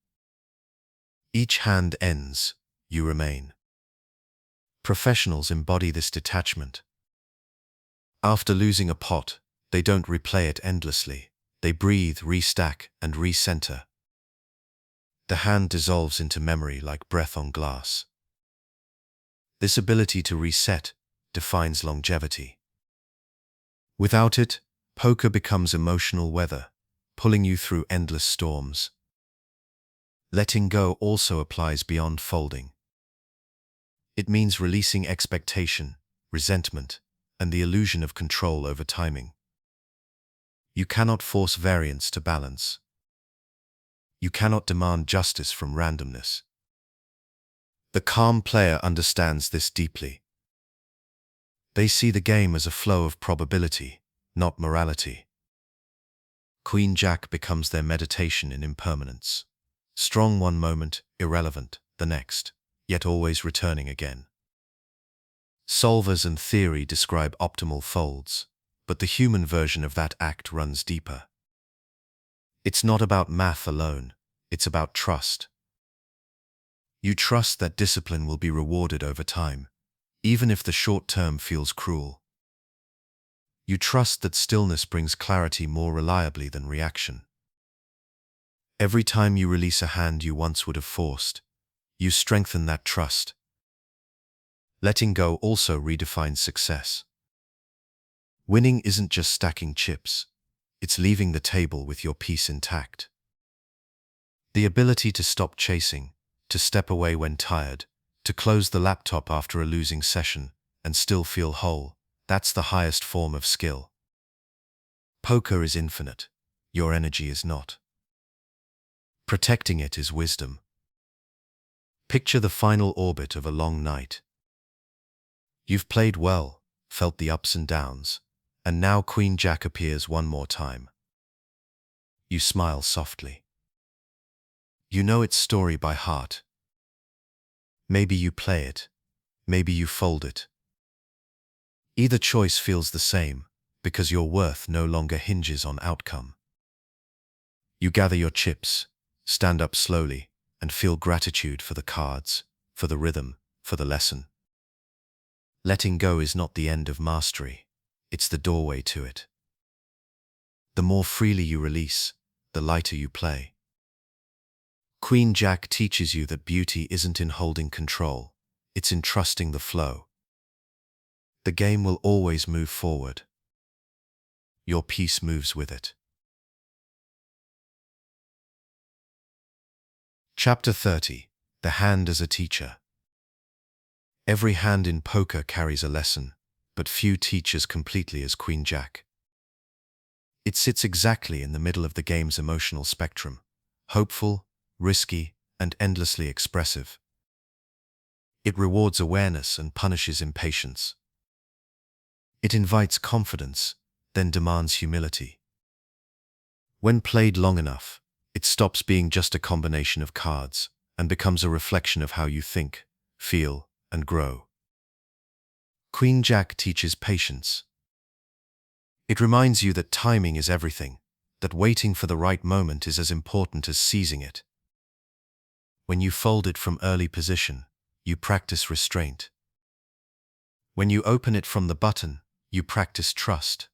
Each hand ends, you remain. Professionals embody this detachment. After losing a pot, they don't replay it endlessly. They breathe, restack, and recenter. The hand dissolves into memory like breath on glass. This ability to reset defines longevity. Without it, poker becomes emotional weather, pulling you through endless storms. Letting go also applies beyond folding. It means releasing expectation, resentment, and the illusion of control over timing. You cannot force variance to balance. You cannot demand justice from randomness. The calm player understands this deeply. They see the game as a flow of probability, not morality. Queen-Jack becomes their meditation in impermanence. Strong one moment, irrelevant the next, yet always returning again. Solvers and theory describe optimal folds, but the human version of that act runs deeper. It's not about math alone, it's about trust. You trust that discipline will be rewarded over time, even if the short term feels cruel. You trust that stillness brings clarity more reliably than reaction. Every time you release a hand you once would have forced, you strengthen that trust. Letting go also redefines success. Winning isn't just stacking chips, it's leaving the table with your peace intact. The ability to stop chasing, to step away when tired, to close the laptop after a losing session, and still feel whole, that's the highest form of skill. Poker is infinite, your energy is not. Protecting it is wisdom. Picture the final orbit of a long night. You've played well, felt the ups and downs, and now Queen-Jack appears one more time. You smile softly. You know its story by heart. Maybe you play it, maybe you fold it. Either choice feels the same, because your worth no longer hinges on outcome. You gather your chips, stand up slowly, and feel gratitude for the cards, for the rhythm, for the lesson. Letting go is not the end of mastery, it's the doorway to it. The more freely you release, the lighter you play. Queen-Jack teaches you that beauty isn't in holding control, it's in trusting the flow. The game will always move forward. Your peace moves with it. Chapter 30. The Hand as a Teacher. Every hand in poker carries a lesson, but few teach as completely as Queen-Jack. It sits exactly in the middle of the game's emotional spectrum, hopeful, risky, and endlessly expressive. It rewards awareness and punishes impatience. It invites confidence, then demands humility. When played long enough, it stops being just a combination of cards and becomes a reflection of how you think, feel, and grow. Queen-Jack teaches patience. It reminds you that timing is everything, that waiting for the right moment is as important as seizing it. When you fold it from early position, you practice restraint. When you open it from the button, you practice trust.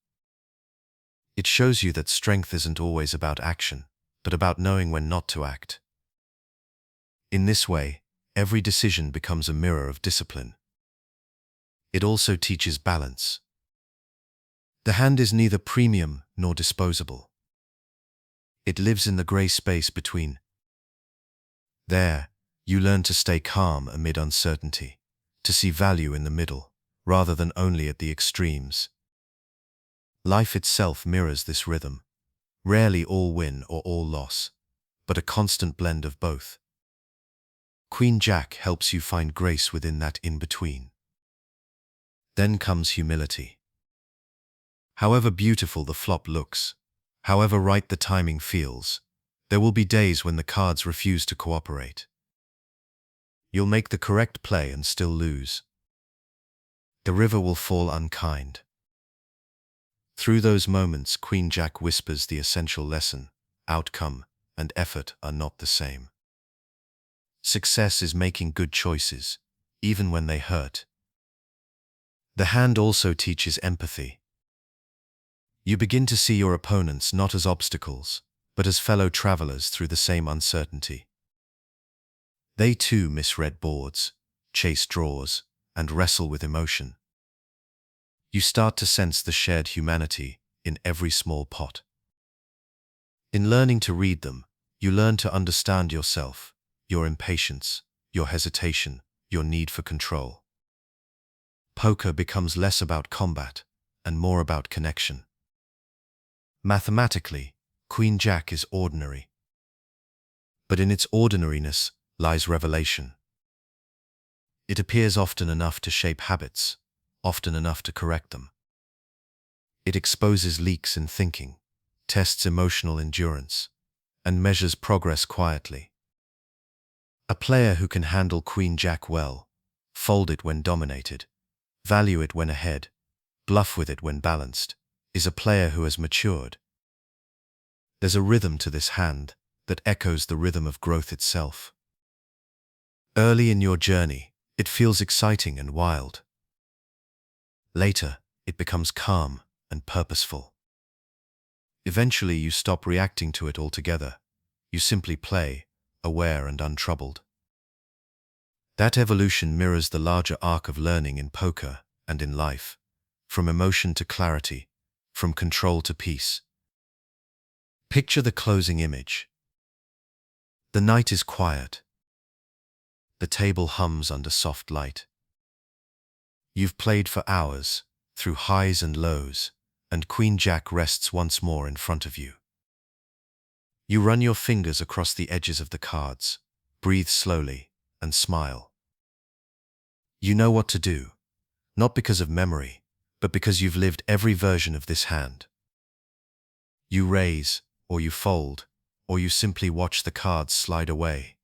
It shows you that strength isn't always about action, but about knowing when not to act. In this way, every decision becomes a mirror of discipline. It also teaches balance. The hand is neither premium nor disposable. It lives in the gray space between. There, you learn to stay calm amid uncertainty, to see value in the middle, rather than only at the extremes. Life itself mirrors this rhythm, rarely all win or all loss, but a constant blend of both. Queen Jack helps you find grace within that in-between. Then comes humility. However beautiful the flop looks, however right the timing feels, there will be days when the cards refuse to cooperate. You'll make the correct play and still lose. The river will fall unkind. Through those moments, Queen Jack whispers the essential lesson: outcome and effort are not the same. Success is making good choices, even when they hurt. The hand also teaches empathy. You begin to see your opponents not as obstacles, but as fellow travelers through the same uncertainty. They too misread boards, chase draws, and wrestle with emotion. You start to sense the shared humanity in every small pot. In learning to read them, you learn to understand yourself, your impatience, your hesitation, your need for control. Poker becomes less about combat and more about connection. Mathematically, Queen Jack is ordinary. But in its ordinariness lies revelation. It appears often enough to shape habits, often enough to correct them. It exposes leaks in thinking, tests emotional endurance, and measures progress quietly. A player who can handle Queen Jack well, fold it when dominated, value it when ahead, bluff with it when balanced, is a player who has matured. There's a rhythm to this hand that echoes the rhythm of growth itself. Early in your journey, it feels exciting and wild. Later, it becomes calm and purposeful. Eventually, you stop reacting to it altogether. You simply play, aware and untroubled. That evolution mirrors the larger arc of learning in poker and in life, from emotion to clarity, from control to peace. Picture the closing image. The night is quiet. The table hums under soft light. You've played for hours, through highs and lows, and Queen Jack rests once more in front of you. You run your fingers across the edges of the cards, breathe slowly, and smile. You know what to do, not because of memory, but because you've lived every version of this hand. You raise, or you fold, or you simply watch the cards slide away.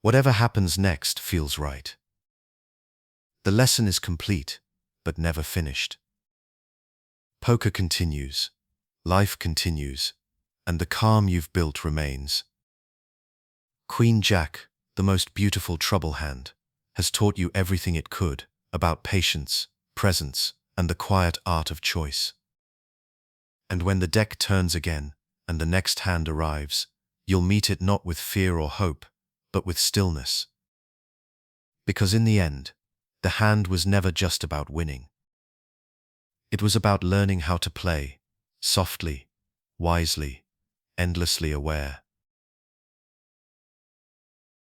Whatever happens next feels right. The lesson is complete, but never finished. Poker continues, life continues, and the calm you've built remains. Queen Jack, the most beautiful trouble hand, has taught you everything it could about patience, presence, and the quiet art of choice. And when the deck turns again, and the next hand arrives, you'll meet it not with fear or hope, but with stillness. Because in the end, the hand was never just about winning. It was about learning how to play, softly, wisely, endlessly aware.